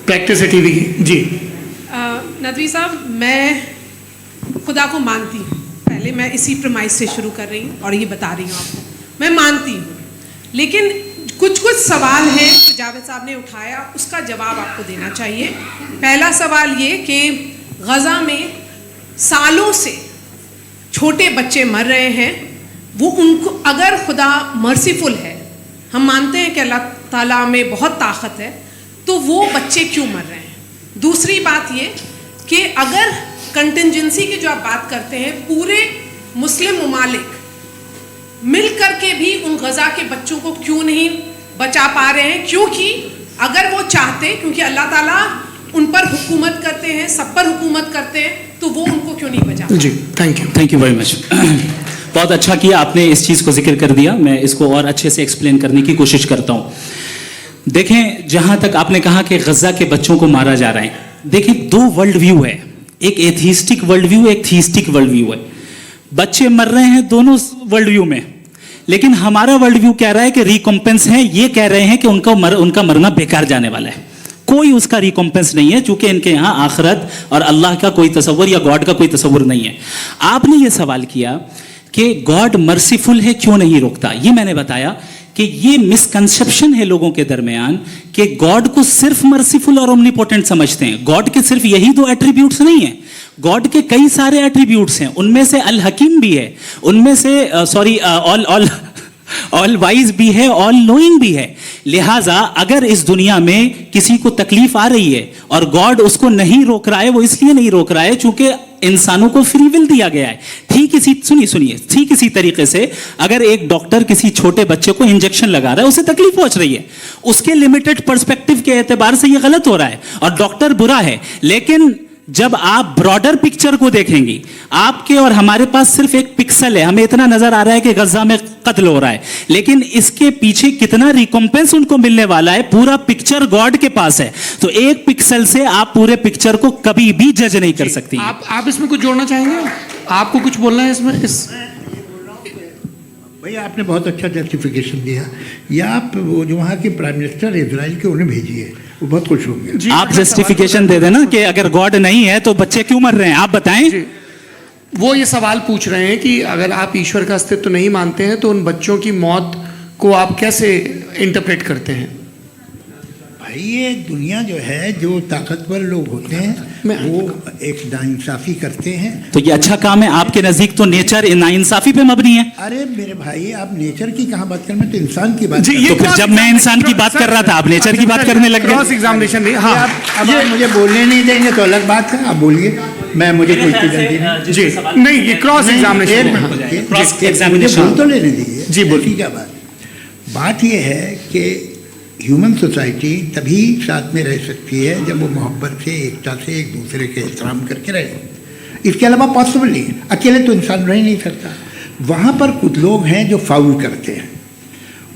प्रैक्टिस है टीवी की। जी नदवी साहब, मैं खुदा को मानती हूँ। पहले मैं इसी प्रमाइस से शुरू कर रही हूँ और ये बता रही हूँ आपको, मैं मानती हूँ। लेकिन कुछ सवाल हैं जो जावेद साहब ने उठाया, उसका जवाब आपको देना चाहिए। पहला सवाल ये कि गज़ा में सालों से छोटे बच्चे मर रहे हैं, वो उनको अगर खुदा मर्सीफुल है, हम मानते हैं कि अल्लाह ताला में बहुत ताकत है, तो वो बच्चे क्यों मर रहे हैं। दूसरी बात ये कि अगर कंटिजेंसी की जो आप बात करते हैं, पूरे मुस्लिम ममालिक मिल करके भी उन गज़ा के बच्चों को क्यों नहीं बचा पा रहे हैं, क्योंकि अगर वो चाहते, क्योंकि अल्लाह ताला उन पर हुकूमत करते हैं, सब पर हुकूमत करते हैं, तो वो उनको क्यों नहीं बचा। जी थैंक यू वेरी मच। बहुत अच्छा किया आपने इस चीज़ को जिक्र कर दिया, मैं इसको और अच्छे से एक्सप्लेन करने की कोशिश करता हूँ। देखें, जहाँ तक आपने कहा कि गज़ा के बच्चों को मारा जा रहा है, देखिए दो वर्ल्ड व्यू है, एक एथिस्टिक वर्ल्ड व्यू, एक थीस्टिक वर्ल्ड व्यू है। बच्चे मर रहे हैं दोनों वर्ल्ड व्यू में, लेकिन हमारा वर्ल्ड व्यू कह रहा है कि रिकॉम्पेंस है, ये कह रहे हैं कि उनका मरना बेकार जाने वाला है, कोई उसका रिकॉम्पेंस नहीं है, चूंकि इनके यहाँ आखिरत और अल्लाह का कोई तसव्वुर या गॉड का कोई तसव्वुर नहीं है। आपने ये सवाल किया कि गॉड मर्सीफुल है, क्यों नहीं रोकता। ये मैंने बताया कि ये मिसकंसेप्शन है लोगों के दरमियान कि गॉड को सिर्फ मर्सीफुल और ओमनीपोटेंट समझते हैं। गॉड के सिर्फ यही दो एट्रीब्यूट्स नहीं है, गॉड के कई सारे एट्रीब्यूट्स हैं, उनमें से अल हकीम भी है, उनमें से ऑल वाइज भी है, ऑल नोइंग भी है। लिहाजा अगर इस दुनिया में किसी को तकलीफ आ रही है और गॉड उसको नहीं रोक रहा है, वो इसलिए नहीं रोक रहा है चूंकि इंसानों को फ्री विल दिया गया है। ठीक इसी तरीके से अगर एक डॉक्टर किसी छोटे बच्चे को इंजेक्शन लगा रहा है, उसे तकलीफ पहुंच रही है, उसके लिमिटेड पर्सपेक्टिव के एतबार से यह गलत हो रहा है और डॉक्टर बुरा है। लेकिन जब आप ब्रॉडर पिक्चर को देखेंगी, आपके और हमारे पास सिर्फ एक पिक्सल है, हमें इतना नजर आ रहा है कि गजा में कत्ल हो रहा है, लेकिन इसके पीछे कितना रिकॉम्पेंस उनको मिलने वाला है, पूरा पिक्चर गॉड के पास है। तो एक पिक्सल से आप पूरे पिक्चर को कभी भी जज नहीं कर सकती। आप इसमें कुछ जोड़ना चाहेंगे? आपको कुछ बोलना है इसमें? भैया आपने बहुत अच्छा जस्टिफिकेशन दिया। या आप वो जो वहाँ के प्राइम मिनिस्टर इजराइल के, उन्हें भेजिए, वो बहुत खुश होंगे। आप जस्टिफिकेशन दे देना कि अगर गॉड नहीं है तो बच्चे क्यों मर रहे हैं, आप बताएं। वो ये सवाल पूछ रहे हैं कि अगर आप ईश्वर का अस्तित्व नहीं मानते हैं तो उन बच्चों की मौत को आप कैसे इंटरप्रेट करते हैं? भाई ये दुनिया जो है, जो ताकतवर लोग होते हैं वो एक नाइंसाफी करते हैं। तो ये अच्छा काम है आपके नजदीक, तो नेचर नाइंसाफी पे मबनी है। अरे मेरे भाई, आप नेचर की कहाँ बात कर रहे हैं, तो इंसान की बात। तो फिर जब मैं इंसान की बात कर रहा था, आप नेचर की बात करने लग गए। क्रॉस एग्जामिनेशन नहीं। हाँ, अब आप मुझे बोलने नहीं देंगे तो अलग बात है, आप बोलिए, मुझे कोई जल्दी नहीं। जी नहीं, ये क्रॉस एग्जामिनेशन बोल तो लेने दीजिए। जी बोलिए। क्या बात ये है कि ह्यूमन सोसाइटी तभी साथ में रह सकती है जब वो मोहब्बत से, एकता से, एक दूसरे के एहतराम करके रहे। इसके अलावा पॉसिबल नहीं है, अकेले तो इंसान रह ही नहीं सकता। वहाँ पर कुछ लोग हैं जो फाउल करते हैं,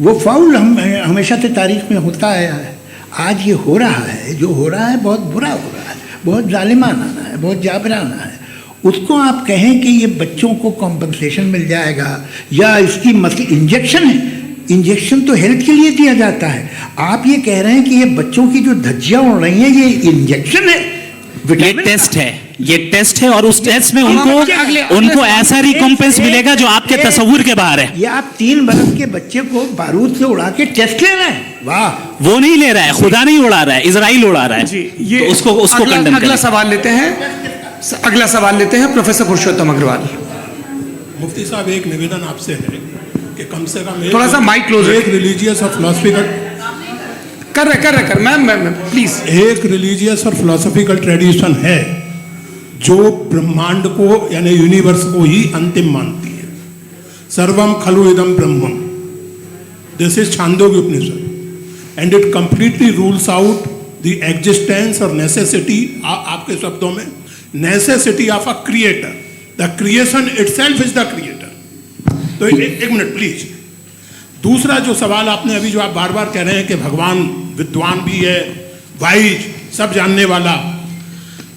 वो फाउल हमेशा से तारीख में होता आया है। आज ये हो रहा है, जो हो रहा है बहुत बुरा हो रहा है, बहुत जालिमाना है, बहुत जाबराना है। उसको आप कहें कि ये बच्चों को कॉम्पनसेशन मिल जाएगा या इसकी इंजेक्शन है, इंजेक्शन तो हेल्थ के लिए दिया जाता है। आप ये कह रहे हैं कि ये बच्चों की जो धज्जियां उड़ रही हैं ये इंजेक्शन है, ये टेस्ट है और उस टेस्ट में उनको ऐसा रिकॉम्पेंस मिलेगा जो आपके तस्वुर के बाहर है। ये आप 3 बरस के बच्चे को बारूद से उड़ा के टेस्ट ले रहे हैं। वाह, वो नहीं ले रहा है, खुदा नहीं उड़ा रहा है, इजराइल उड़ा रहा है। जी, ये तो उसको कंडेम अगला सवाल लेते हैं प्रोफेसर पुरुषोत्तम अग्रवाल। मुफ्ती साहब, एक निवेदन आपसे है कि कम से कम थोड़ा सा माइक क्लोज, एक रिलीजियस और फिलोसफिकल कर मैम प्लीज। एक रिलीजियस और फिलोसफिकल ट्रेडिशन है जो ब्रह्मांड को यानी यूनिवर्स को ही अंतिम मानती है। सर्वम खलु इदम ब्रह्मम, this is Chandogya Upanishad, and it completely rules out the existence or necessity, आपके शब्दों में necessity of a creator. The creation itself is the creator. तो एक मिनट प्लीज। दूसरा जो सवाल आपने अभी, जो आप बार बार कह रहे हैं कि भगवान विद्वान भी है, वाइज, सब जानने वाला,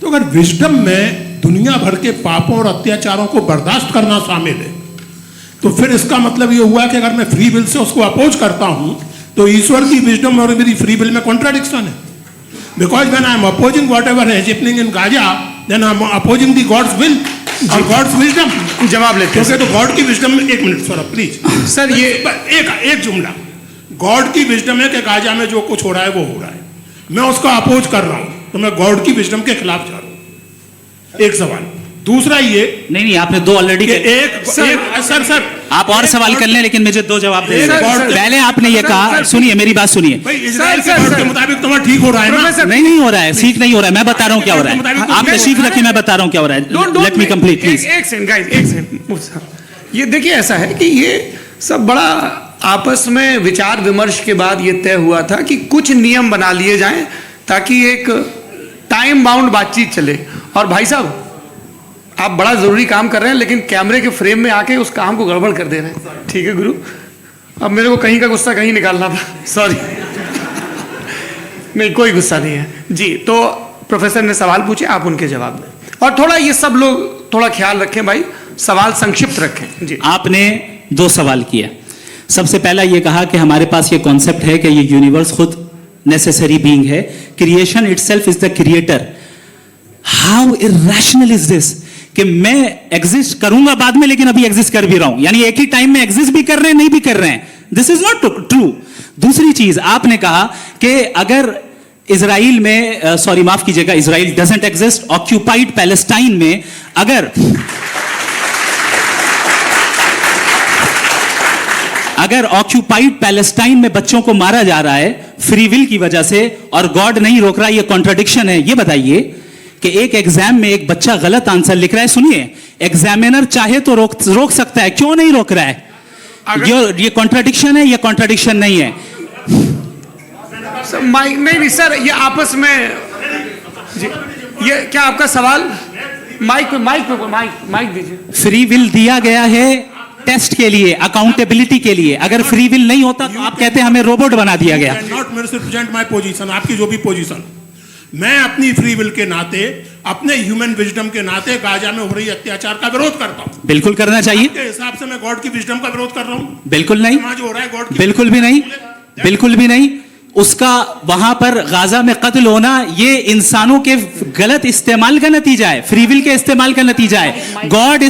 तो अगर विजडम में दुनिया भर के पापों और अत्याचारों को बर्दाश्त करना शामिल है, तो फिर इसका मतलब ये हुआ कि अगर मैं फ्री विल से उसको अपोज करता हूं तो ईश्वर की विजडम और मेरी फ्री विल में कॉन्ट्राडिक्शन है। Because when I am opposing whatever is happening in Gaza, then I am opposing the God's will और गॉड्स विजडम। जवाब लेते हैं तो गॉड की विजडम में, एक मिनट सर प्लीज सर, ये एक जुमला, गॉड की विजडम है कि गाजा में जो कुछ हो रहा है वो हो रहा है, मैं उसको अपोज कर रहा हूं, तो मैं गॉड की विजडम के खिलाफ जा रहा हूं। एक सवाल। दूसरा ये नहीं, आपने दो ऑलरेडी। सर आप और सवाल कर लें, लेकिन मुझे दो जवाब दे। पहले आपने ये कहा, सर, सुनिए मेरी बात सुनिए। इजराइल के गॉड के मुताबिक तुम्हारा ठीक हो रहा है ना? नहीं हो रहा है, ठीक नहीं हो रहा है। मैं बता रहा हूँ क्या हो रहा है। आप तशरीफ रखिए, मैं बता रहा हूँ क्या हो रहा है। Late me complete please. एक सेकंड गाइस, एक सेकंड। ये देखिए, ऐसा है कि ये सब बड़ा आपस में विचार विमर्श के बाद ये तय हुआ था कि कुछ नियम बना लिए जाएं ताकि एक टाइम बाउंड बातचीत चले। और भाई साहब, आप बड़ा जरूरी काम कर रहे हैं, लेकिन कैमरे के फ्रेम में आके उस काम को गड़बड़ कर दे रहे हैं। ठीक है गुरु, अब मेरे को कहीं का गुस्सा कहीं निकालना था, सॉरी। नहीं, कोई गुस्सा नहीं है जी। तो प्रोफेसर ने सवाल पूछे, आप उनके जवाब दें। और थोड़ा ये सब लोग थोड़ा ख्याल रखें भाई, सवाल संक्षिप्त रखें जी। आपने दो सवाल किया। सबसे पहला ये कहा कि हमारे पास ये कॉन्सेप्ट है कि ये यूनिवर्स खुद नेसेसरी बीइंग है, creation itself is the creator. How irrational is this कि मैं एग्जिस्ट करूंगा बाद में, लेकिन अभी एग्जिस्ट कर भी रहा हूं, यानी एक ही टाइम में एग्जिस्ट भी कर रहे हैं, नहीं भी कर रहे हैं। This is not true. दूसरी चीज, आपने कहा कि अगर इजराइल में, सॉरी माफ कीजिएगा, Israel doesn't exist, occupied Palestine में अगर ऑक्यूपाइड पैलेस्टाइन में बच्चों को मारा जा रहा है फ्री विल की वजह से और गॉड नहीं रोक रहा, ये कॉन्ट्रडिक्शन है। ये बताइए कि एक एग्जाम में एक बच्चा गलत आंसर लिख रहा है, सुनिए, एग्जामिनर चाहे तो रोक सकता है, क्यों नहीं रोक रहा है? ये कॉन्ट्रडिक्शन है, ये कॉन्ट्रडिक्शन नहीं है। माइक नहीं सर, ये आपस में जी, ये क्या आपका सवाल? माइक दीजिए। फ्री विल दिया गया है टेस्ट के लिए, अकाउंटेबिलिटी के लिए। अगर फ्री विल नहीं होता तो आप कहते हैं हमें रोबोट बना दिया गया। नॉट मिसरिप्रेजेंट माय पोजीशन, आपकी जो भी पोजीशन, मैं अपनी फ्री विल के नाते, अपने ह्यूमन विजडम के नाते गाजा में हो रही अत्याचार का विरोध करता हूं। बिल्कुल करना चाहिए। आपके हिसाब से मैं गॉड की विजडम का विरोध कर रहा हूं? बिल्कुल नहीं, वहां जो हो रहा है गॉड की, बिल्कुल भी नहीं, बिल्कुल भी नहीं। उसका वहां पर गाजा में कत्ल होना ये इंसानों के गलत इस्तेमाल का नतीजा है, फ्री विल के इस्तेमाल का नतीजा है। गॉड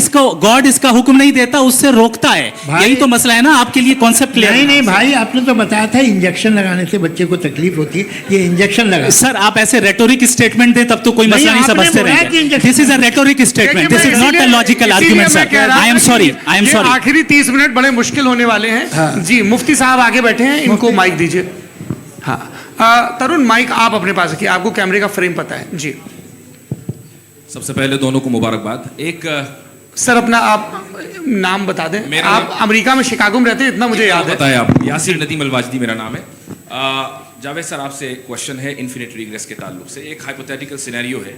इसका हुक्म नहीं देता, उससे रोकता है। यही तो मसला है ना, आपके लिए कॉन्सेप्ट क्लियर? नहीं भाई, आपने तो बताया था इंजेक्शन लगाने से बच्चे को तकलीफ होती है, ये इंजेक्शन लगा। सर आप ऐसे रेटोरिक स्टेटमेंट दें तब तो कोई मसला नहीं समझते रहेंगे। This is a rhetoric statement, this is not a logical argument sir. I am sorry. आखिरी 30 मिनट बड़े मुश्किल होने वाले हैं जी। मुफ्ती साहब आगे बैठे हैं, इनको माइक दीजिए। हाँ, तरुण माइक आप अपने पास रखिए, आपको कैमरे का फ्रेम पता है जी। सबसे पहले दोनों को मुबारकबाद। एक सर अपना आप नाम बता दें। आप अमेरिका में शिकागो में रहते हैं, इतना मुझे याद है। बताया आप, यासिर नदीम अलवाजदी मेरा नाम है। जावेद सर, आपसे एक क्वेश्चन है इन्फिनिट रिग्रेस के ताल्लुक से। एक हाइपोथेटिकल सिनेरियो है,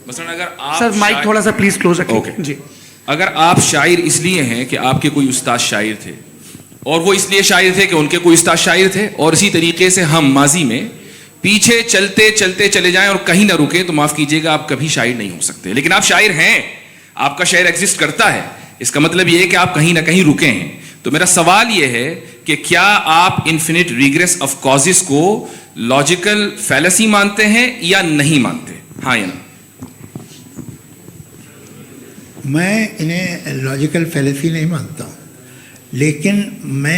मसलन अगर आप सर माइक थोड़ा सा प्लीज क्लोज रखिए जी। अगर आप शायर इसलिए हैं कि आपके कोई उस्ताद शायर थे, और वो इसलिए शायर थे कि उनके कोई उस्ताद शायर थे, और इसी तरीके से हम माजी में पीछे चलते चलते चले जाएं और कहीं ना रुके, तो माफ कीजिएगा आप कभी शायर नहीं हो सकते। लेकिन आप शायर हैं, आपका शायर एग्जिस्ट करता है, इसका मतलब ये है कि आप कहीं ना कहीं रुके हैं। तो मेरा सवाल ये है कि क्या आप इन्फिनिट रिग्रेस ऑफ कॉजेस को लॉजिकल फैलेसी मानते हैं या नहीं मानते? हाँ या ना? मैं इन्हें लॉजिकल फैलेसी नहीं मानता हूँ, लेकिन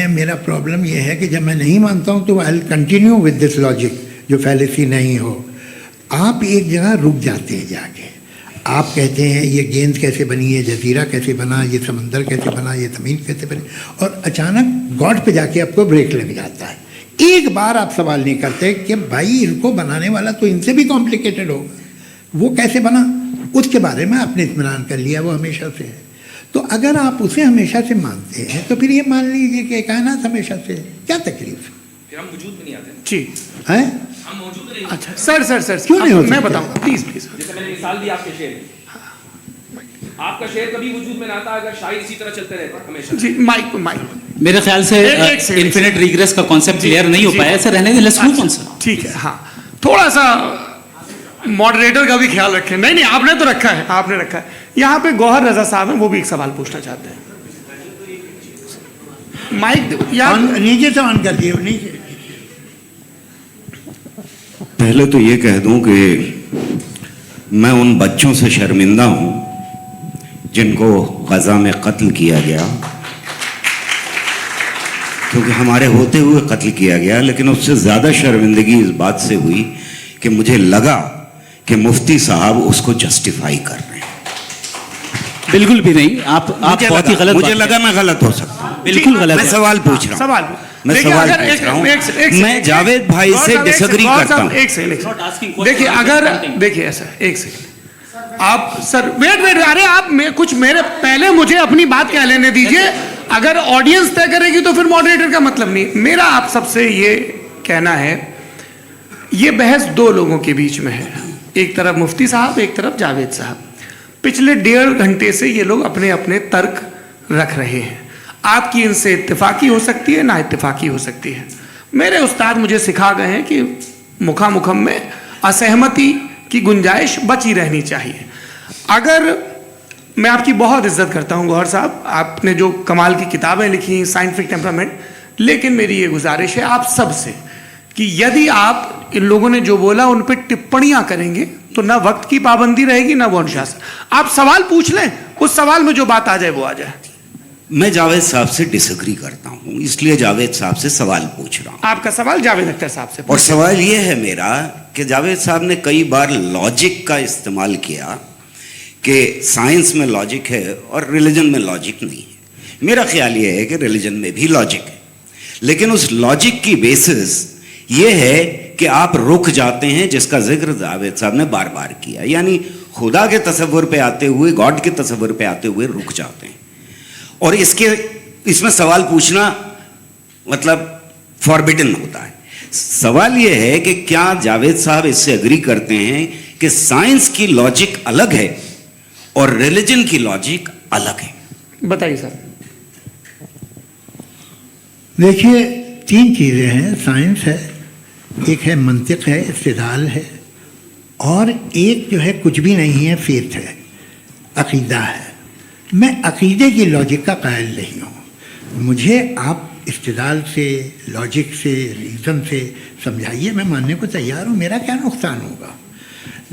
मेरा प्रॉब्लम यह है कि जब मैं नहीं मानता हूँ तो I will continue with this logic जो फैलेसी नहीं हो। आप एक जगह रुक जाते हैं जाके, आप कहते हैं ये गेंद कैसे बनी, ये जजीरा कैसे बना, ये समंदर कैसे बना, ये ज़मीन कैसे बनी, और अचानक गॉड पे जाके आपको ब्रेक लग जाता है। एक बार आप सवाल नहीं करते कि भाई इनको बनाने वाला तो इनसे भी कॉम्प्लिकेटेड होगा, वो कैसे बना, उसके बारे में आपने इत्मीनान कर लिया, वो हमेशा से है। तो अगर आप उसे हमेशा से मानते हैं तो फिर ये मान लीजिए कि कायनात हमेशा से है, क्या तकलीफ? फिर हम वजूद में नहीं आते जी हैं, हम मौजूद नहीं। अच्छा सर क्यों नहीं होता? मैं बताऊंगा प्लीज। जैसे मैंने मिसाल दी आपके शेर, आपका शेर कभी वजूद में ना आता अगर शायर इसी तरह चलते रहते हमेशा जी। माइक मेरे ख्याल से इन्फिनिट रिग्रेस का कॉन्सेप्ट क्लियर नहीं हो पाया सर, रहने दें, लेट्स मूव ऑन सर। ठीक है, हाँ थोड़ा सा मॉडरेटर का भी ख्याल रखें। नहीं आपने तो रखा है, आपने रखा है। यहाँ पे गौहर रजा साहब हैं, वो भी एक सवाल पूछना चाहते हैं। माइक यार नीचे से ऑन कर दिए नीचे। पहले तो ये कह दूं कि मैं उन बच्चों से शर्मिंदा हूं जिनको गजा में कत्ल किया गया, क्योंकि हमारे होते हुए कत्ल किया गया, लेकिन उससे ज़्यादा शर्मिंदगी इस बात से हुई कि मुझे लगा कि मुफ्ती साहब उसको जस्टिफाई कर रहे हैं। बिल्कुल भी नहीं, आप बहुत ही गलत। मुझे लगा मैं गलत हो सकता हूँ। बिल्कुल गलत। मैं सवाल पूछ रहा हूँ, सवाल मैं सवाल पूछ रहा हूँ। मैं जावेद भाई से डिसएग्री करता हूँ। एक सेकंड देखिए, अगर देखिए ऐसा, एक सेकंड आप सर, वेट, अरे आप कुछ मेरे पहले मुझे अपनी बात कह लेने दीजिए। अगर ऑडियंस तय करेगी तो फिर मॉडरेटर का मतलब नहीं। मेरा आप सबसे ये कहना है, ये बहस दो लोगों के बीच में है, एक तरफ मुफ्ती साहब, एक तरफ जावेद साहब। पिछले 1.5 घंटे से ये लोग अपने अपने तर्क रख रहे हैं। आपकी इनसे इत्तेफाकी हो सकती है, ना इत्तेफाकी हो सकती है। मेरे उस्ताद मुझे सिखा गए हैं कि मुखामुखम में असहमति की गुंजाइश बची रहनी चाहिए। अगर मैं आपकी बहुत इज्जत करता हूं गौहर साहब, आपने जो कमाल की किताबें लिखी हैं साइंटिफिक टेम्परामेंट, लेकिन मेरी ये गुजारिश है आप सबसे कि यदि आप इन लोगों ने जो बोला उन पर टिप्पणियां करेंगे तो ना वक्त की पाबंदी रहेगी, ना वो अनुशासन। आप सवाल पूछ लें, उस सवाल में जो बात आ जाए वो आ जाए। मैं जावेद साहब से डिसएग्री करता हूं, इसलिए जावेद साहब से सवाल पूछ रहा हूं। आपका सवाल जावेद अख्तर साहब से। और सवाल यह है मेरा कि जावेद साहब ने कई बार लॉजिक का इस्तेमाल किया कि साइंस में लॉजिक है और रिलीजन में लॉजिक नहीं है। मेरा ख्याल यह है कि रिलीजन में भी लॉजिक है, लेकिन उस लॉजिक की बेसिस ये है कि आप रुक जाते हैं, जिसका जिक्र जावेद साहब ने बार बार किया, यानी खुदा के तसव्वुर पे आते हुए, गॉड के तसव्वुर पे आते हुए रुक जाते हैं। और इसमें सवाल पूछना मतलब फॉरबिडन होता है। सवाल यह है कि क्या जावेद साहब इससे एग्री करते हैं कि साइंस की लॉजिक अलग है और रिलीजन की लॉजिक अलग है? बताइए सर। देखिए, 3 चीज़ें हैं। साइंस है, एक है मंतिक है, इस्तिदलाल है, और एक जो है कुछ भी नहीं है, फेथ है, अकीदा है। मैं अकीदे की लॉजिक का कायल नहीं हूँ। मुझे आप इस्तिदलाल से, लॉजिक से, रीज़न से समझाइए, मैं मानने को तैयार हूँ, मेरा क्या नुकसान होगा।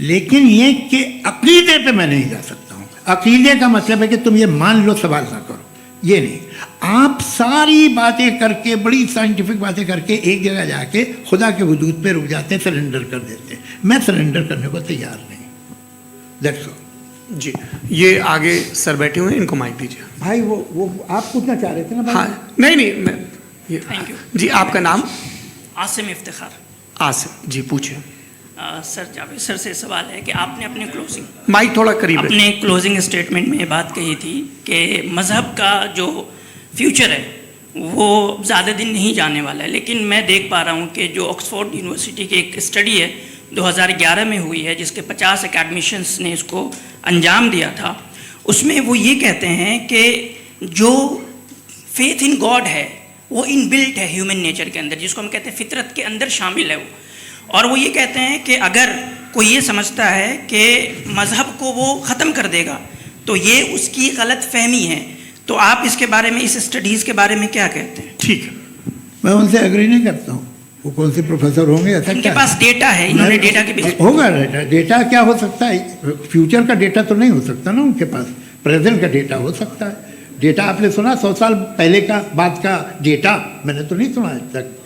लेकिन ये कि अकीदे पे मैं नहीं जा सकता हूँ। अकीदे का मतलब है कि तुम ये मान लो, सवाल ना करो, ये नहीं। आप सारी बातें करके, बड़ी साइंटिफिक बातें करके एक जगह जाके खुदा के वजूद पे रुक जाते हैं, सरेंडर कर देते हैं। मैं सरेंडर करने को तैयार नहीं। That's all. जी, ये आगे सर बैठे हुए हैं, इनको माइक दीजिए। भाई वो आप पूछना चाह रहे थे ना भाई? हाँ, नहीं मैं थैंक यू जी। आपका नाम? आसिम इफ्तिखार। आसिम जी, पूछिए। सर, जावेद सर से सवाल है कि आपने अपने माइक थोड़ा करीब है। अपने क्लोजिंग स्टेटमेंट में ये बात कही थी कि मज़हब का जो फ्यूचर है वो ज़्यादा दिन नहीं जाने वाला है, लेकिन मैं देख पा रहा हूँ कि जो ऑक्सफोर्ड यूनिवर्सिटी की एक स्टडी है 2011 में हुई है, जिसके 50 एकेडमिशियंस ने इसको अंजाम दिया था, उसमें वो ये कहते हैं कि जो फेथ इन गॉड है वो इनबिल्ट है ह्यूमन नेचर के अंदर, जिसको हम कहते हैं फितरत के अंदर शामिल है वो। और वो ये कहते हैं कि अगर कोई ये समझता है कि मज़हब को वो ख़त्म कर देगा तो ये उसकी गलत फहमी है। तो आप इसके बारे में, इस स्टडीज़ के बारे में क्या कहते हैं? ठीक है, मैं उनसे एग्री नहीं करता हूँ। वो कौन से प्रोफेसर होंगे? ऐसा उनके पास डेटा है, इन्होंने डेटा के बेस होगा। डेटा क्या हो सकता है? फ्यूचर का डेटा तो नहीं हो सकता ना उनके पास, प्रेजेंट का डेटा हो सकता है। डेटा आपने सुना 100 साल पहले का बाद का डेटा? मैंने तो नहीं सुना आज तक।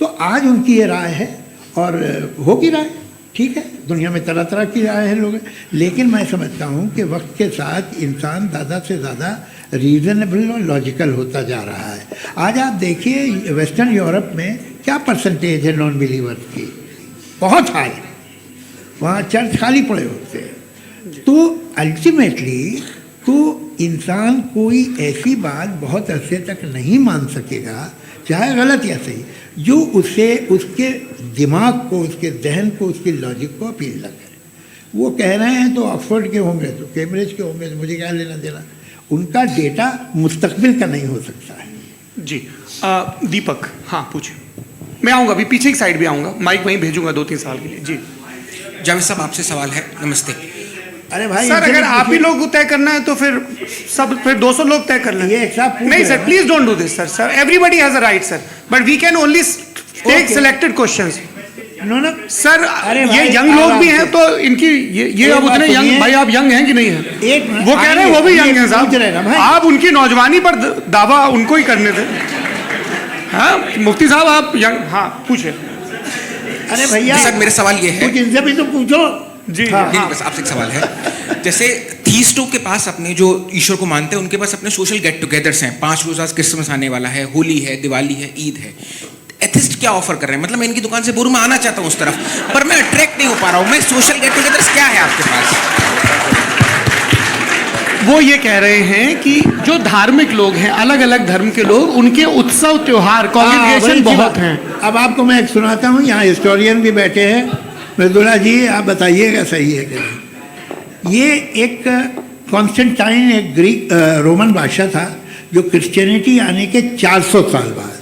तो आज उनकी ये राय है और होगी राय, ठीक है। दुनिया में तरह तरह की राय है लोग, लेकिन मैं समझता हूँ कि वक्त के साथ इंसान ज़्यादा से ज़्यादा रीज़नेबल और लॉजिकल होता जा रहा है। आज आप देखिए वेस्टर्न यूरोप में क्या परसेंटेज है नॉन बिलीवर्स की, बहुत हाई। वहाँ चर्च खाली पड़े होते हैं। तो अल्टीमेटली तो इंसान कोई ऐसी बात बहुत अरसे तक नहीं मान सकेगा, चाहे गलत या सही, जो उसे, उसके दिमाग को, उसके जहन को, उसकी लॉजिक को अपील न करे। वो कह रहे हैं तो ऑक्सफोर्ड के होंगे तो कैम्ब्रिज के होंगे, तो मुझे क्या लेना देना। उनका डेटा मुस्तकबिल का नहीं हो सकता है। जी दीपक, हाँ पूछिए। मैं आऊँगा, अभी पीछे की साइड भी आऊँगा, माइक वहीं भेजूंगा 2-3 साल के लिए। जी जावेद साहब, आपसे सवाल है। नमस्ते। अरे भाई सर, अगर आप ही लोग को तय करना है तो फिर 200 लोग तय कर लें। नहीं sir, please don't do this sir. Sir, everybody has a right sir, but we can only take selected questions. Sir, ये यंग लोग भी हैं तो इनकी ये अब उतने यंग, भाई आप यंग हैं कि नहीं हैं? वो कह रहे हैं वो भी यंग हैं साहब, आप उनकी नौजवानी पर दावा उनको ही करने दें। हाँ मुफ्ती साहब आप यंग, हाँ पूछे। अरे भैया सर मेरा सवाल ये है, कुछ इनसे भी तो पूछो। जी नहीं बस आपसे एक सवाल है। जैसे थीस्टों के पास अपने जो ईश्वर को मानते हैं उनके पास अपने सोशल गेट टुगेदर्स हैं, 5 रोज़ आज क्रिसमस आने वाला है, होली है, दिवाली है, ईद है। एथिस्ट क्या ऑफर कर रहे हैं? मतलब मैं इनकी दुकान से बोलूं मैं आना चाहता हूं उस तरफ, पर मैं अट्रैक्ट नहीं हो पा रहा हूं। मैं सोशल गेट टुगेदर्स क्या है आपके पास? वो ये कह रहे हैं कि जो धार्मिक लोग हैं, अलग अलग धर्म के लोग, उनके उत्सव त्योहार कॉन्ग्रेगेशन बहुत हैं। अब आपको मैं एक सुनाता हूँ, यहाँ हिस्टोरियन भी बैठे हैं। मृदुला जी आप बताइएगा सही है कि नहीं। ये एक कॉन्स्टेंटाइन एक ग्रीक रोमन बादशाह था जो क्रिश्चियनिटी आने के 400 साल बाद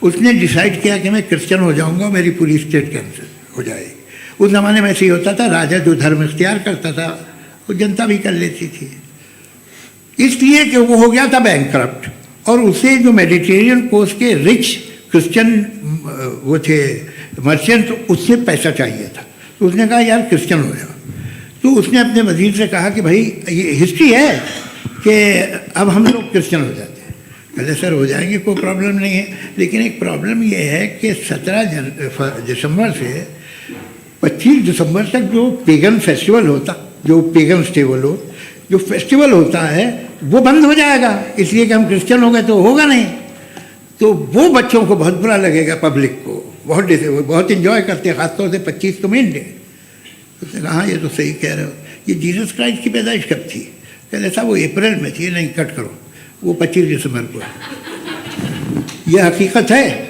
उसने डिसाइड किया कि मैं क्रिश्चियन हो जाऊंगा, मेरी पूरी स्टेट कैंसिल हो जाएगी। उस ज़माने में ऐसे ही होता था, राजा जो धर्म इख्तियार करता था वो जनता भी कर लेती थी। इसलिए कि वो हो गया था बैंकक्रप्ट, और उसे जो मेडिटेरियन कोस्ट के रिच क्रिश्चियन वो थे मर्चेंट, उससे पैसा चाहिए था। तो उसने कहा यार क्रिश्चियन हो जाओ। तो उसने अपने वजीर से कहा कि भाई ये हिस्ट्री है कि अब हम लोग क्रिश्चियन हो जाते हैं। कहते सर हो जाएंगे, कोई प्रॉब्लम नहीं है, लेकिन एक प्रॉब्लम ये है कि 17 दिसंबर से 25 दिसंबर तक जो पेगन फेस्टिवल होता, जो पेगन जो फेस्टिवल होता है वो बंद हो जाएगा, इसलिए कि हम क्रिश्चियन हो गए तो होगा नहीं। तो वो बच्चों को बहुत बुरा लगेगा, पब्लिक को बहुत इन्जॉय करते हैं, खासतौर से 25 को मेन डे। उसने कहा हाँ ये तो सही कह रहे हो, ये जीसस क्राइस्ट की पैदाइश कब थी? कहते साहब वो अप्रैल में थी। नहीं कट करो, वो 25 दिसंबर को है। ये हकीकत है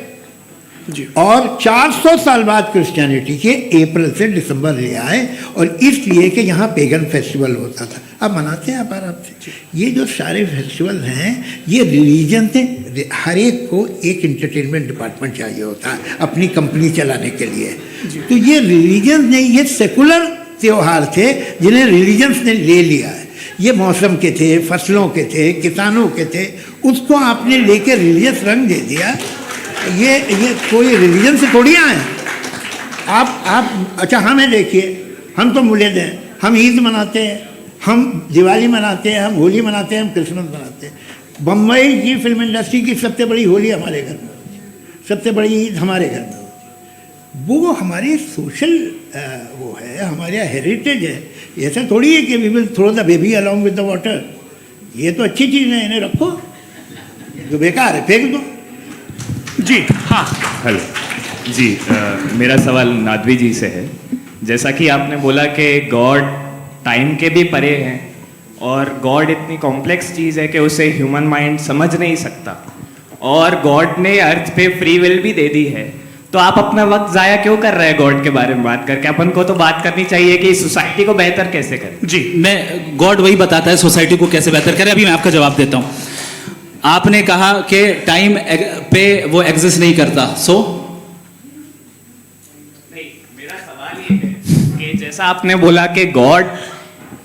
जी। और 400 साल बाद क्रिश्चियनिटी के अप्रैल से दिसंबर ले आए, और इसलिए कि यहाँ पेगन फेस्टिवल होता था। अब मनाते हैं आप आराम से। ये जो सारे फेस्टिवल हैं ये रिलीजन थे। हर एक को एक इंटरटेनमेंट डिपार्टमेंट चाहिए होता है अपनी कंपनी चलाने के लिए। तो ये रिलीजन ने, ये सेकुलर त्यौहार थे जिन्हें रिलीजन्स ने ले लिया है। ये मौसम के थे, फसलों के थे, किसानों के थे, उसको आपने लेके रिलीजियस रंग दे दिया। ये कोई रिलीजन से थोड़ी आए आप। अच्छा हमें देखिए, हम तो मुल्द हैं, हम ईद मनाते हैं, हम दिवाली मनाते हैं, हम होली मनाते हैं, हम क्रिसमस मनाते हैं। बम्बई की फिल्म इंडस्ट्री की सबसे बड़ी होली हमारे घर में होती है, सबसे बड़ी ईद हमारे घर में होती है। वो हमारी सोशल वो है, हमारा हेरिटेज है। ऐसा थोड़ी है कि we will throw the baby along with the water. ये तो अच्छी चीज़ है, इन्हें रखो, जो बेकार है फेंक दो। जी हाँ हेलो जी, मेरा सवाल नादवी जी से है। जैसा कि आपने बोला कि गॉड टाइम के भी परे हैं, और गॉड इतनी कॉम्प्लेक्स चीज़ है कि उसे ह्यूमन माइंड समझ नहीं सकता, और गॉड ने अर्थ पे फ्री विल भी दे दी है। तो आप अपना वक्त ज़ाया क्यों कर रहे हैं गॉड के बारे में बात करके? अपन को तो बात करनी चाहिए कि सोसाइटी को बेहतर कैसे करें। जी, मैं गॉड वही बताता है सोसाइटी को कैसे बेहतर करें। अभी मैं आपका जवाब देता हूँ। आपने कहा कि टाइम पे वो एग्जिस्ट नहीं करता, सो नहीं, मेरा सवाल ये है कि जैसा आपने बोला कि गॉड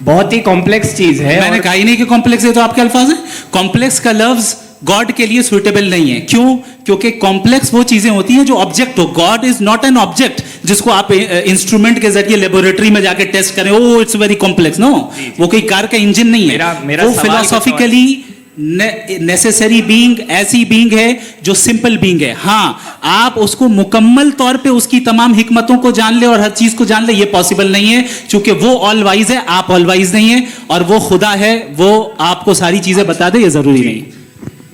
बहुत ही कॉम्प्लेक्स चीज है। मैंने कहा ही नहीं कि कॉम्प्लेक्स है, तो आपके अल्फाज हैं। कॉम्प्लेक्स का लफ्ज गॉड के लिए सुइटेबल नहीं है। क्यों? क्योंकि कॉम्प्लेक्स वो चीजें होती हैं जो ऑब्जेक्ट हो। God is not an object जिसको आप इंस्ट्रूमेंट के जरिए लेबोरेटरी में जाके टेस्ट करें, oh it's very complex. No, वो कोई कार का इंजन नहीं है। वो फिलोसॉफिकली नेसेसरी बीइंग ऐसी बीइंग है जो सिंपल बीइंग है। हाँ, आप उसको मुकम्मल तौर पे उसकी तमाम हिकमतों को जान ले और हर चीज को जान ले, ये पॉसिबल नहीं है, क्योंकि वो ऑल वाइज है, आप ऑल वाइज नहीं है, और वो खुदा है, वो आपको सारी चीजें बता दे, ये जरूरी नहीं।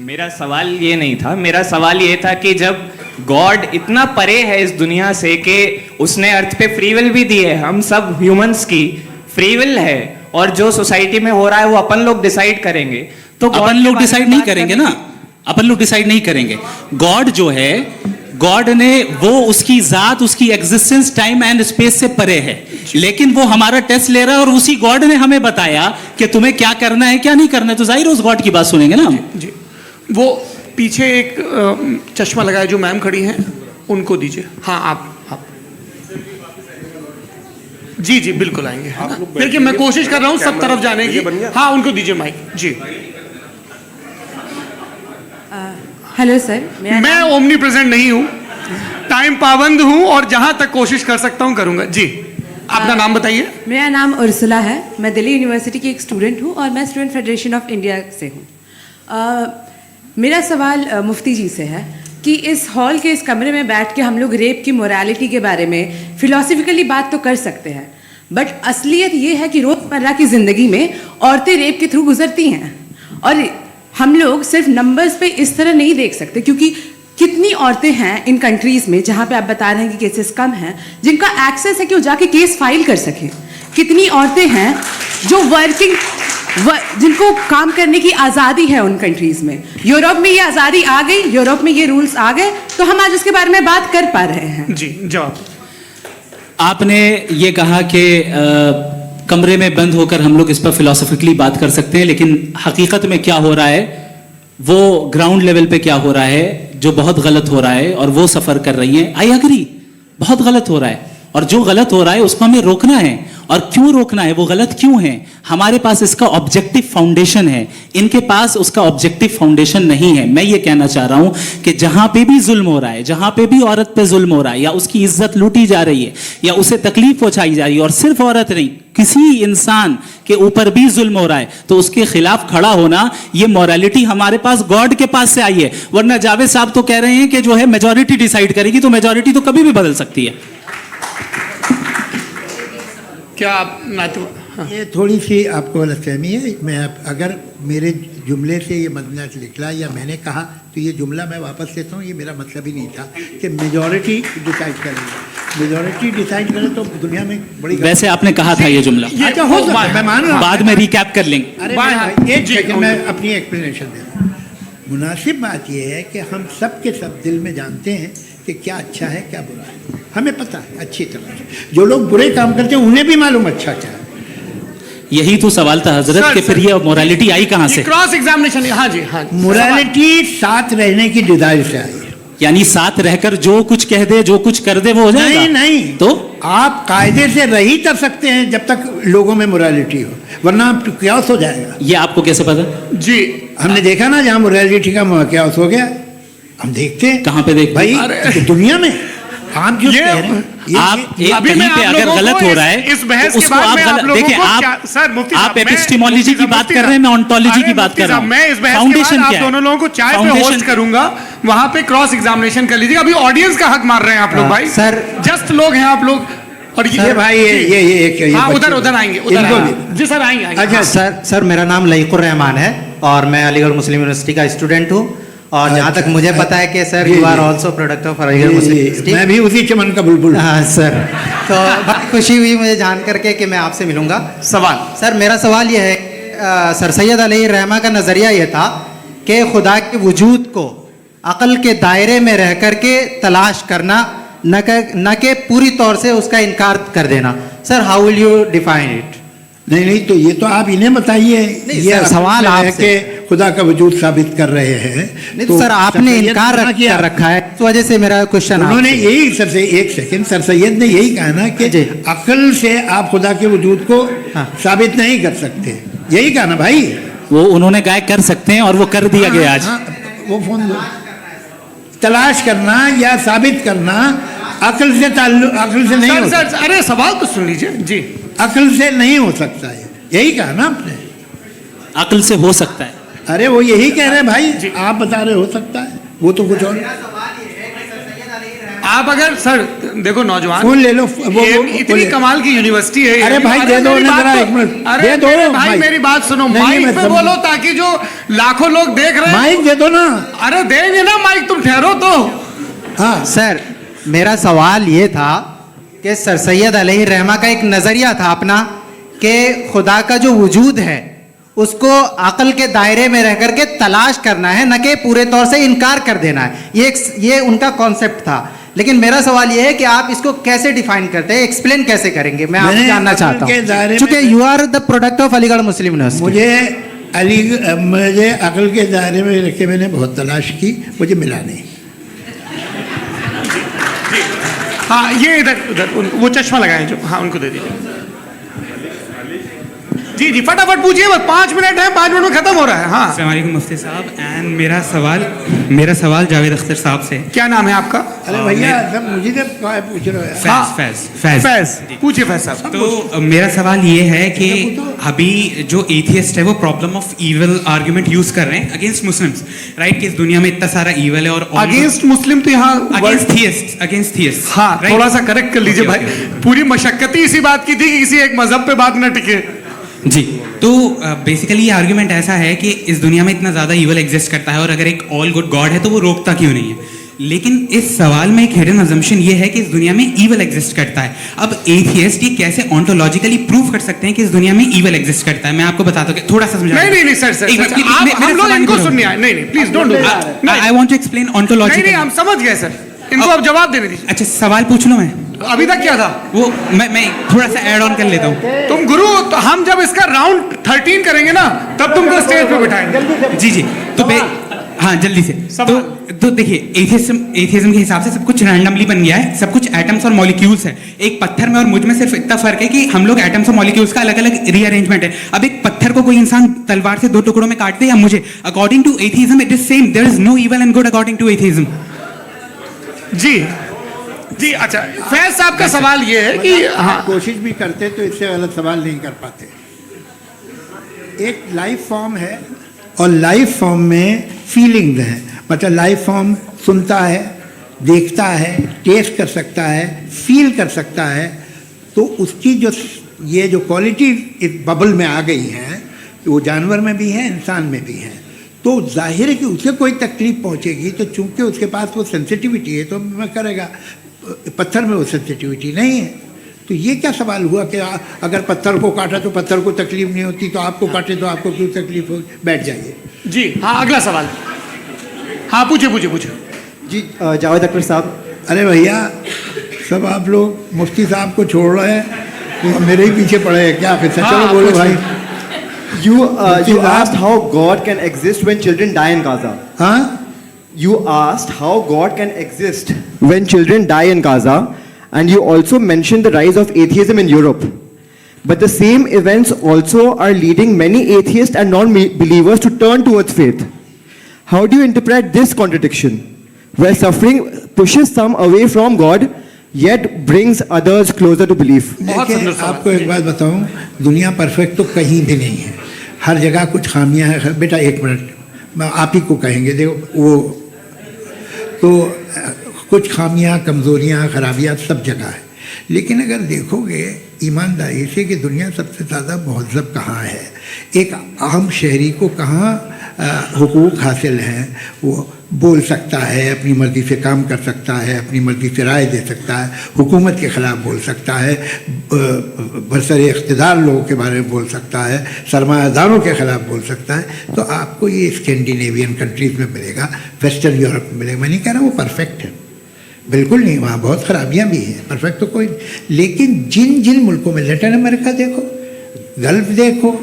मेरा सवाल ये नहीं था। मेरा सवाल ये था कि जब गॉड इतना परे है इस दुनिया से कि उसने अर्थ पे फ्री विल भी दी है, हम सब ह्यूमंस की फ्री विल है, और जो सोसाइटी में हो रहा है वो अपन लोग डिसाइड करेंगे, तो अपन लोग डिसाइड नहीं करेंगे ना, अपन लोग डिसाइड नहीं करेंगे। गॉड जो है, गॉड ने वो उसकी जात, उसकी एग्जिस्टेंस टाइम एंड स्पेस से परे है, लेकिन वो हमारा टेस्ट ले रहा है, और उसी गॉड ने हमें बताया कि तुम्हें क्या करना है क्या नहीं करना है। तो जाहिर उस गॉड की बात सुनेंगे ना हम। जी, वो पीछे एक चश्मा लगाया जो मैम खड़ी हैं, उनको दीजिए। हाँ आप जी जी बिल्कुल आएंगे। देखिए मैं कोशिश कर रहा हूँ सब तरफ जाने की। हाँ उनको दीजिए माइक। जी हेलो सर, मैं ओमनी प्रेजेंट नहीं हूँ, टाइम पाबंद हूँ, और जहाँ तक कोशिश कर सकता हूँ करूँगा। जी अपना नाम बताइए। मेरा नाम उर्सुला है, मैं दिल्ली यूनिवर्सिटी की एक स्टूडेंट हूँ, और मैं स्टूडेंट फेडरेशन ऑफ इंडिया से हूँ। मेरा सवाल मुफ्ती जी से है कि इस हॉल के इस कमरे में बैठ के हम लोग रेप की मोरालिटी के बारे में फिलोसफिकली बात तो कर सकते हैं, बट असलियत ये है कि रोज़मर्रा की ज़िंदगी में औरतें रेप के थ्रू गुजरती हैं। और हम लोग सिर्फ नंबर्स पे इस तरह नहीं देख सकते, क्योंकि कितनी औरतें हैं इन कंट्रीज़ में जहाँ पे आप बता रहे हैं कि केसेस कम हैं, जिनका एक्सेस है कि वो जाके केस फाइल कर सकें। कितनी औरतें हैं जो जिनको काम करने की आज़ादी है उन कंट्रीज़ में। यूरोप में ये आज़ादी आ गई, यूरोप में ये रूल्स आ गए, तो हम आज उसके बारे में बात कर पा रहे हैं। जी, जवाब। आपने ये कहा कि कमरे में बंद होकर हम लोग इस पर फिलोसफिकली बात कर सकते हैं, लेकिन हकीकत में क्या हो रहा है, वो ग्राउंड लेवल पे क्या हो रहा है जो बहुत गलत हो रहा है, और वो सफ़र कर रही हैं। आई एग्री, बहुत गलत हो रहा है, और जो गलत हो रहा है उसको हमें रोकना है। और क्यों रोकना है, वो गलत क्यों है? हमारे पास इसका ऑब्जेक्टिव फाउंडेशन है, इनके पास उसका ऑब्जेक्टिव फाउंडेशन नहीं है। मैं ये कहना चाह रहा हूं कि जहां पे भी जुल्म हो रहा है, जहां पे भी औरत पे जुल्म हो रहा है, या उसकी इज्जत लूटी जा रही है, या उसे तकलीफ पहुंचाई जा रही है, और सिर्फ औरत नहीं, किसी इंसान के ऊपर भी जुल्म हो रहा है, तो उसके खिलाफ खड़ा होना, ये मॉरलिटी हमारे पास गॉड के पास से आई है। वरना जावेद साहब तो कह रहे हैं कि जो है मेजॉरिटी डिसाइड करेगी, तो मेजॉरिटी तो कभी भी बदल सकती है। क्या आप ये थोड़ी सी आपको गलतफहमी है। मैं अगर मेरे जुमले से ये मदना निकला या मैंने कहा, तो ये जुमला मैं वापस लेता हूँ। ये मेरा मतलब ही नहीं था कि मेजॉरिटी डिसाइड करेगी। मेजॉरिटी डिसाइड करे तो दुनिया में बड़ी, वैसे आपने कहा था ये जुमला। अच्छा, हो सकता है, मैं मान रहा हूँ, बाद में रिकैप कर लेंगे। अरे एक सेकंड, मैं अपनी एक्सप्लेनेशन देता हूँ। मुनासिब बात यह है कि हम सब के सब दिल में जानते हैं कि क्या अच्छा है क्या बुरा है, हमें पता है अच्छी तरह से। जो लोग बुरे काम करते हैं उन्हें भी मालूम अच्छा क्या है। यही तो सवाल था हजरत कि फिर ये मोरालिटी आई कहां से? Cross examination. हाँ जी, हाँ। मोरालिटी साथ रहने की डिजायर से आई है, यानी साथ रहकर जो कुछ कह दे, जो कुछ कर दे, वो हो जाएगा? नहीं, तो आप कायदे से रह ही कर सकते हैं जब तक लोगों में मोरालिटी हो, वरना क्यास हो जाएगा। ये आपको कैसे पता? जी, हमने देखा ना, जहाँ मोरालिटी का क्यास हो गया, हम देखते हैं। कहाँ पे देखते भाई? दुनिया में। आप जो कह रहे हैं, आप कहीं पे अगर गलत हो रहा है, इस बहस तो के उसको बाद आप मैं आप लोगों देखिए, को सर मुफ्ती आप एपिस्टेमोलॉजी की बात कर रहे हैं, मैं ऑन्टोलॉजी की बात कर रहा हूं। मैं इस बहस के बाद आप दोनों लोगों को चाय पे होस्ट करूंगा, वहां पे क्रॉस एग्जामिनेशन कर लीजिएगा। अभी ऑडियंस का हक मार रहे हैं आप लोग भाई, सर जस्ट लोग हैं आप लोग। और ये भाई ये हाँ, उधर आएंगे, जी सर आएंगे। अच्छा सर, मेरा नाम लईकुर रहमान है और मैं अलीगढ़ मुस्लिम यूनिवर्सिटी का स्टूडेंट हूँ। और जहाँ तक मुझे पता है कि sir you are also product of Aligarh Muslim University. मैं भी उसी चमन का बुलबुल। हाँ सर, तो बहुत खुशी हुई मुझे जान करके कि मैं आपसे मिलूंगा। सवाल सर, मेरा सवाल यह है, सर सैयद अलैहिर्रहमा का नज़रिया ये था कि खुदा के वजूद को अक़ल के दायरे में रह कर के तलाश करना, न कि पूरी तौर से उसका इनकार कर देना। Sir, how will you define it? नहीं, तो ये तो आप इन्हें बताइए। ये सवाल आपसे खुदा का वजूद साबित कर रहे हैं। नहीं तो सर, आपने इनकार कर रखा है, इस वजह से मेरा क्वेश्चन। उन्होंने यही सर से एक सेकंड, सर सैयद ने यही कहा ना कि अक्ल से आप खुदा के वजूद को साबित नहीं कर सकते, यही कहा ना भाई। वो उन्होंने कहा कर सकते हैं और वो कर दिया गया आज। वो फोन दो। तलाश करना या साबित करना अक्ल से नहीं हो सकता। अरे सवाल तो सुन लीजिए जी। अक्ल से नहीं हो सकता है, यही कहा ना आपने। अक्ल से हो सकता है। अरे वो यही कह रहे हैं भाई, आप बता रहे हो सकता है, वो तो कुछ और। आप अगर सर देखो नौजवान फोन ले लो, वो इतनी कमाल की यूनिवर्सिटी है। अरे भाई दे दो जरा, एक मिनट दे दो भाई, मेरी बात सुनो, माइक पे बोलो ताकि जो लाखों लोग देख रहे हैं। माइक दे दो ना। अरे देंगे ना माइक, तुम ठहरो तो। हाँ सर, मेरा सवाल ये था कि सर सैयद अलैहिर्रहमा का एक नज़रिया था अपना कि खुदा का जो वजूद है उसको अक़ल के दायरे में रह करके तलाश करना है, न कि पूरे तौर से इनकार कर देना है। ये उनका कॉन्सेप्ट था। लेकिन मेरा सवाल ये है कि आप इसको कैसे डिफाइन करते हैं, एक्सप्लेन कैसे करेंगे? मैं आपसे जानना चाहता हूँ, क्योंकि you are the product of Aligarh Muslim University. मुझे अक़ल के दायरे में रख के मैंने बहुत तलाश की, मुझे मिला नहीं। हाँ, ये इधर वो चश्मा लगाए जो, हाँ उनको दे दीजिए। जी जी फटाफट पूछिए, बस 5 मिनट है, 5 मिनट में खत्म हो रहा है। हाँ अस्सलाम वालेकुम मुफ्ती साहब। एंड मेरा सवाल जावेद अख्तर साहब से। क्या नाम है आपका? अरे भैया सब मुझे तो पूछ रहे हो। फैज पूछिए फैज साहब। तो मेरा सवाल ये है कि अभी जो एथियस्ट है वो problem of evil argument use कर रहे हैं अगेंस्ट मुस्लिम्स, राइट? कि इस दुनिया में इतना सारा इविल है और अगेंस्ट मुस्लिम तो यहाँ अगेंस्ट थियस्ट। हाँ थोड़ा सा करेक्ट कर लीजिए भाई, पूरी मशक्कत ही इसी बात की थी कि किसी एक मजहब पे बात न टिके। जी, तो बेसिकली ये आर्गुमेंट ऐसा है कि इस दुनिया में इतना ज़्यादा ईवल एग्जिस्ट करता है और अगर एक ऑल गुड गॉड है तो वो रोकता क्यों नहीं है? लेकिन इस सवाल में एक हिडन अजम्पशन ये है कि इस दुनिया में ईवल एग्जिस्ट करता है। अब एथियस्ट ये कैसे ऑन्टोलॉजिकली प्रूव कर सकते हैं कि इस दुनिया में ईवल एग्जिस्ट करता है? मैं आपको बताता हूँ, थोड़ा सा समझा। नहीं सर हम लोग इनको सुनने आए। नहीं please don't do that. I want to explain ontology. नहीं हम समझ गए सर, इनको अब जवाब देने दीजिए। अच्छा सवाल पूछ लो। मैं अभी तक क्या था वो मैं थोड़ा सा ऐड ऑन कर लेता हूँ। तुम गुरु, तो हम जब इसका राउंड 13 करेंगे ना तब तुमको स्टेज पे बिठाएंगे। जी तो हाँ जल्दी से। तो देखिए एथियज्म के हिसाब से सब कुछ रैंडमली बन गया है, सब कुछ एटम्स और मॉलिक्यूल्स है। एक पत्थर में और मुझ में सिर्फ इतना फर्क है कि हम लोग एटम्स और मॉलिक्यूल्स का अलग अलग रीअरेंजमेंट है। अब एक पत्थर को कोई इंसान तलवार से 2 टुकड़ों में काट दे या मुझे, according to atheism it is same. There is no evil and good according to atheism. जी अच्छा फैज साहब का सवाल ये है कि हाँ कोशिश भी करते तो इससे गलत सवाल नहीं कर पाते। एक लाइफ फॉर्म है और लाइफ फॉर्म में फीलिंग्स हैं, मतलब लाइफ फॉर्म सुनता है, देखता है, टेस्ट कर सकता है, फील कर सकता है। तो उसकी जो क्वालिटी इस बबल में आ गई हैं वो जानवर में भी है, इंसान में भी है। तो जाहिर है कि उसे कोई तकलीफ पहुंचेगी, तो चूंकि उसके पास वो सेंसिटिविटी है तो मैं करेगा। पत्थर में वो सेंसिटिविटी नहीं है। तो ये क्या सवाल हुआ कि अगर पत्थर को काटा तो पत्थर को तकलीफ नहीं होती, तो आपको काटे तो आपको क्यों तकलीफ हो? बैठ जाइए। जी हाँ अगला सवाल। हाँ पूछिए जी जावेद अख्तर साहब। अरे भैया सब आप लोग मुफ्ती साहब को छोड़ रहे हैं तो मेरे ही पीछे पड़े हैं क्या? फिर चलो बोलो भाई। You asked how God can exist when children die in Gaza. Huh? You asked how God can exist when children die in Gaza, and you also mentioned the rise of atheism in Europe. But the same events also are leading many atheists and non-believers to turn towards faith. How do you interpret this contradiction, where suffering pushes some away from God, yet brings others closer to belief? देखिए आपको एक बात बताऊं, दुनिया perfect तो कहीं भी नहीं है, हर जगह कुछ खामियां हैं। बेटा 1 मिनट आप ही को कहेंगे, देखो वो तो कुछ खामियां, कमज़ोरियां, खराबियां सब जगह है। लेकिन अगर देखोगे ईमानदारी से कि दुनिया सबसे ज़्यादा महज़ब कहाँ है, एक आम शहरी को कहाँ हुकूक हासिल हैं, वो बोल सकता है, अपनी मर्ज़ी से काम कर सकता है, अपनी मर्ज़ी से राय दे सकता है, हुकूमत के ख़िलाफ़ बोल सकता है, बरसरे इक़्तिदार लोगों के बारे में बोल सकता है, सरमायादारों के ख़िलाफ़ बोल सकता है। तो आपको ये स्कैंडिनेवियन कंट्रीज़ में मिलेगा, वेस्टर्न यूरोप में मिलेगा। मैं नहीं कह रहा वो परफेक्ट है, बिल्कुल नहीं, वहाँ बहुत ख़राबियाँ भी हैं, परफेक्ट तो कोई। लेकिन जिन जिन मुल्कों में, लैटिन अमेरिका देखो, गल्फ़ देखो,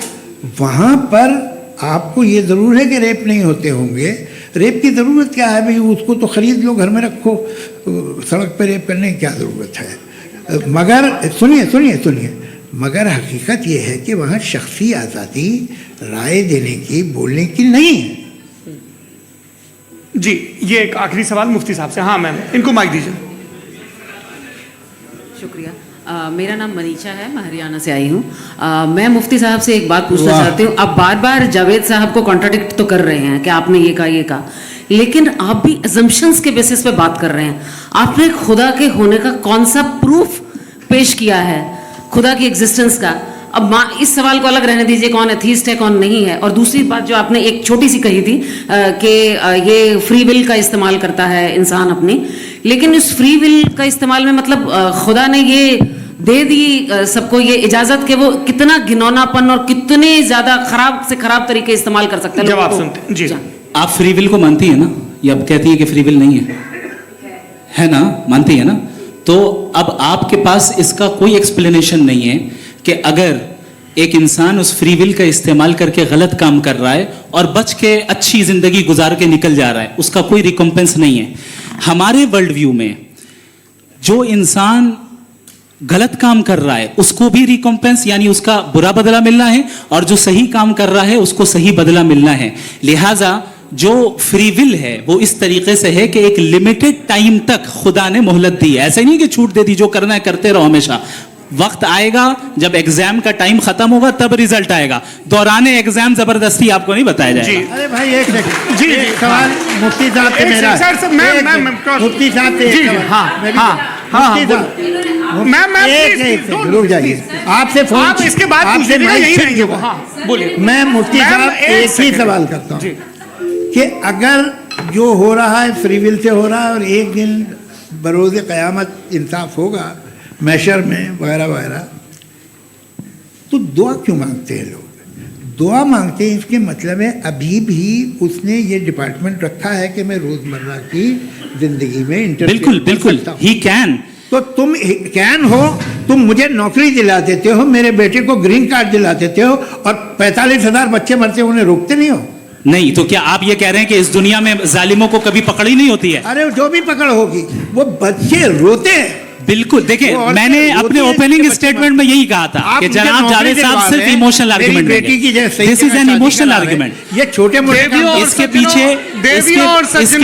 वहाँ पर आपको ये ज़रूर है कि रेप नहीं होते होंगे। रेप की ज़रूरत क्या है भाई? उसको तो ख़रीद लो, घर में रखो, सड़क पर रेप करने की क्या ज़रूरत है? मगर सुनिए, मगर हकीकत ये है कि वहाँ शख्सी आज़ादी राय देने की, बोलने की नहीं है। जी ये एक आखिरी सवाल मुफ्ती साहब से। हाँ मैम इनको माइक दीजिए। शुक्रिया। मेरा नाम मनीषा है, मैं हरियाणा से आई हूँ। मैं मुफ्ती साहब से एक बात पूछना चाहती हूँ। आप बार बार जावेद साहब को कॉन्ट्राडिक्ट तो कर रहे हैं कि आपने ये कहा, लेकिन आप भी अजम्पशंस के बेसिस पे बात कर रहे हैं। आपने खुदा के होने का कौन सा प्रूफ पेश किया है, खुदा की एग्जिस्टेंस का? अब इस सवाल को अलग रहने दीजिए, कौन एथीस्ट है कौन नहीं है। और दूसरी बात जो आपने एक छोटी सी कही थी कि ये फ्री विल का इस्तेमाल करता है इंसान अपनी, लेकिन इस फ्री विल का इस्तेमाल में मतलब खुदा ने ये दे दी सबको ये इजाजत कि वो कितना घिनौनापन और कितने ज्यादा खराब से खराब तरीके इस्तेमाल कर सकते हैं। जवाब सुनते जी। आप फ्री विल को मानती है ना, या आप कहती है कि फ्री विल नहीं है ना? मानती है ना? तो अब आपके पास इसका कोई एक्सप्लेनेशन नहीं है कि अगर एक इंसान उस फ्री विल का इस्तेमाल करके गलत काम कर रहा है और बच के अच्छी जिंदगी गुजार के निकल जा रहा है, उसका कोई रिकम्पेंस नहीं है। हमारे वर्ल्ड व्यू में जो इंसान गलत काम कर रहा है उसको भी रिकॉम्पेंस यानी उसका बुरा बदला मिलना है, और जो सही काम कर रहा है उसको सही बदला मिलना है। लिहाजा जो फ्री विल है वो इस तरीके से है कि एक लिमिटेड टाइम तक खुदा ने मोहलत दी है। ऐसा नहीं कि छूट दे दी, जो करना है करते रहो हमेशा। वक्त आएगा जब एग्जाम का टाइम खत्म होगा तब रिजल्ट आएगा, दौराने एग्जाम जबरदस्ती आपको नहीं बताया जाएगा। अरे भाई एक सेकंड, जी एक सवाल मुफ्ती साहब से मेरा, मुफ्ती साहब से एक सवाल, रुक जाइए, आपसे फोन, आप इसके बाद आपसे यही रहेंगे वो। हाँ बोलिए। मैं मुफ्ती साहब एक ही सवाल करता हूँ कि अगर जो हो रहा है फ्री विल से हो रहा है और एक दिन बरोज़ क़यामत इंसाफ होगा मैशर में वगैरह वगैरह, तो दुआ क्यों मांगते हैं लोग? दुआ मांगते हैं इसके मतलब है अभी भी उसने ये डिपार्टमेंट रखा है कि मैं रोजमर्रा की जिंदगी में बिल्कुल बिल्कुल ही कैन। तो तुम कैन हो, तुम मुझे नौकरी दिला देते हो, मेरे बेटे को ग्रीन कार्ड दिला देते हो, और 45,000 बच्चे मरते उन्हें रोकते नहीं हो। नहीं तो क्या आप ये कह रहे हैं कि इस दुनिया में जालिमों को कभी पकड़ ही नहीं होती है? अरे जो भी पकड़ होगी वो बच्चे रोते हैं। बिल्कुल, देखिए मैंने अपने ओपनिंग स्टेटमेंट में यही कहा था कि जनाब जावेद साहब सिर्फ इमोशनल आर्गुमेंट में, this is an emotional argument. ये छोटे मोटे इसके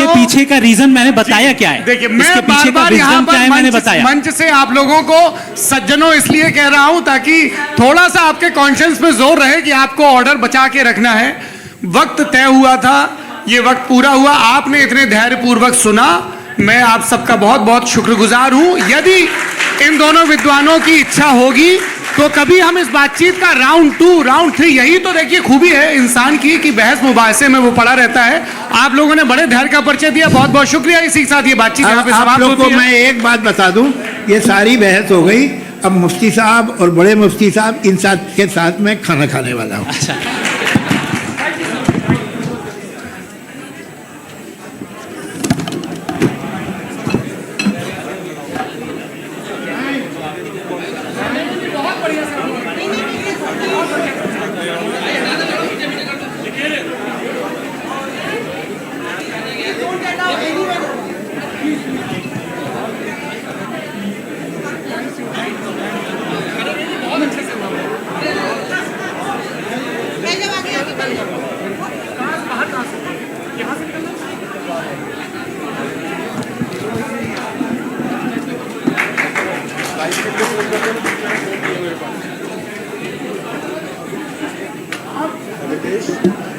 पीछे का रीजन मैंने बताया क्या है, देखिए इसके मैं पीछे का रीजन क्या है मैंने बताया। मंच से आप लोगों को सज्जनों इसलिए कह रहा हूं ताकि थोड़ा सा आपके कॉन्शियंस पे जोर रहे कि आपको ऑर्डर बचा के रखना है। वक्त तय हुआ था, ये वक्त पूरा हुआ, आपने इतने धैर्यपूर्वक सुना, मैं आप सबका बहुत बहुत शुक्रगुजार हूं। यदि इन दोनों विद्वानों की इच्छा होगी तो कभी हम इस बातचीत का राउंड 2, राउंड 3, यही तो देखिए खूबी है इंसान की कि बहस मुबाहसे में वो पड़ा रहता है। आप लोगों ने बड़े धैर्य का परिचय दिया, बहुत बहुत शुक्रिया। इसी के साथ ये बातचीत यहाँ पे समाप्त होती है। मैं एक बात बता दूं, ये सारी बहस हो गई, अब मुफ्ती साहब और बड़े मुफ्ती साहब इन साथ के साथ मैं खाना खाने वाला हूँ। आप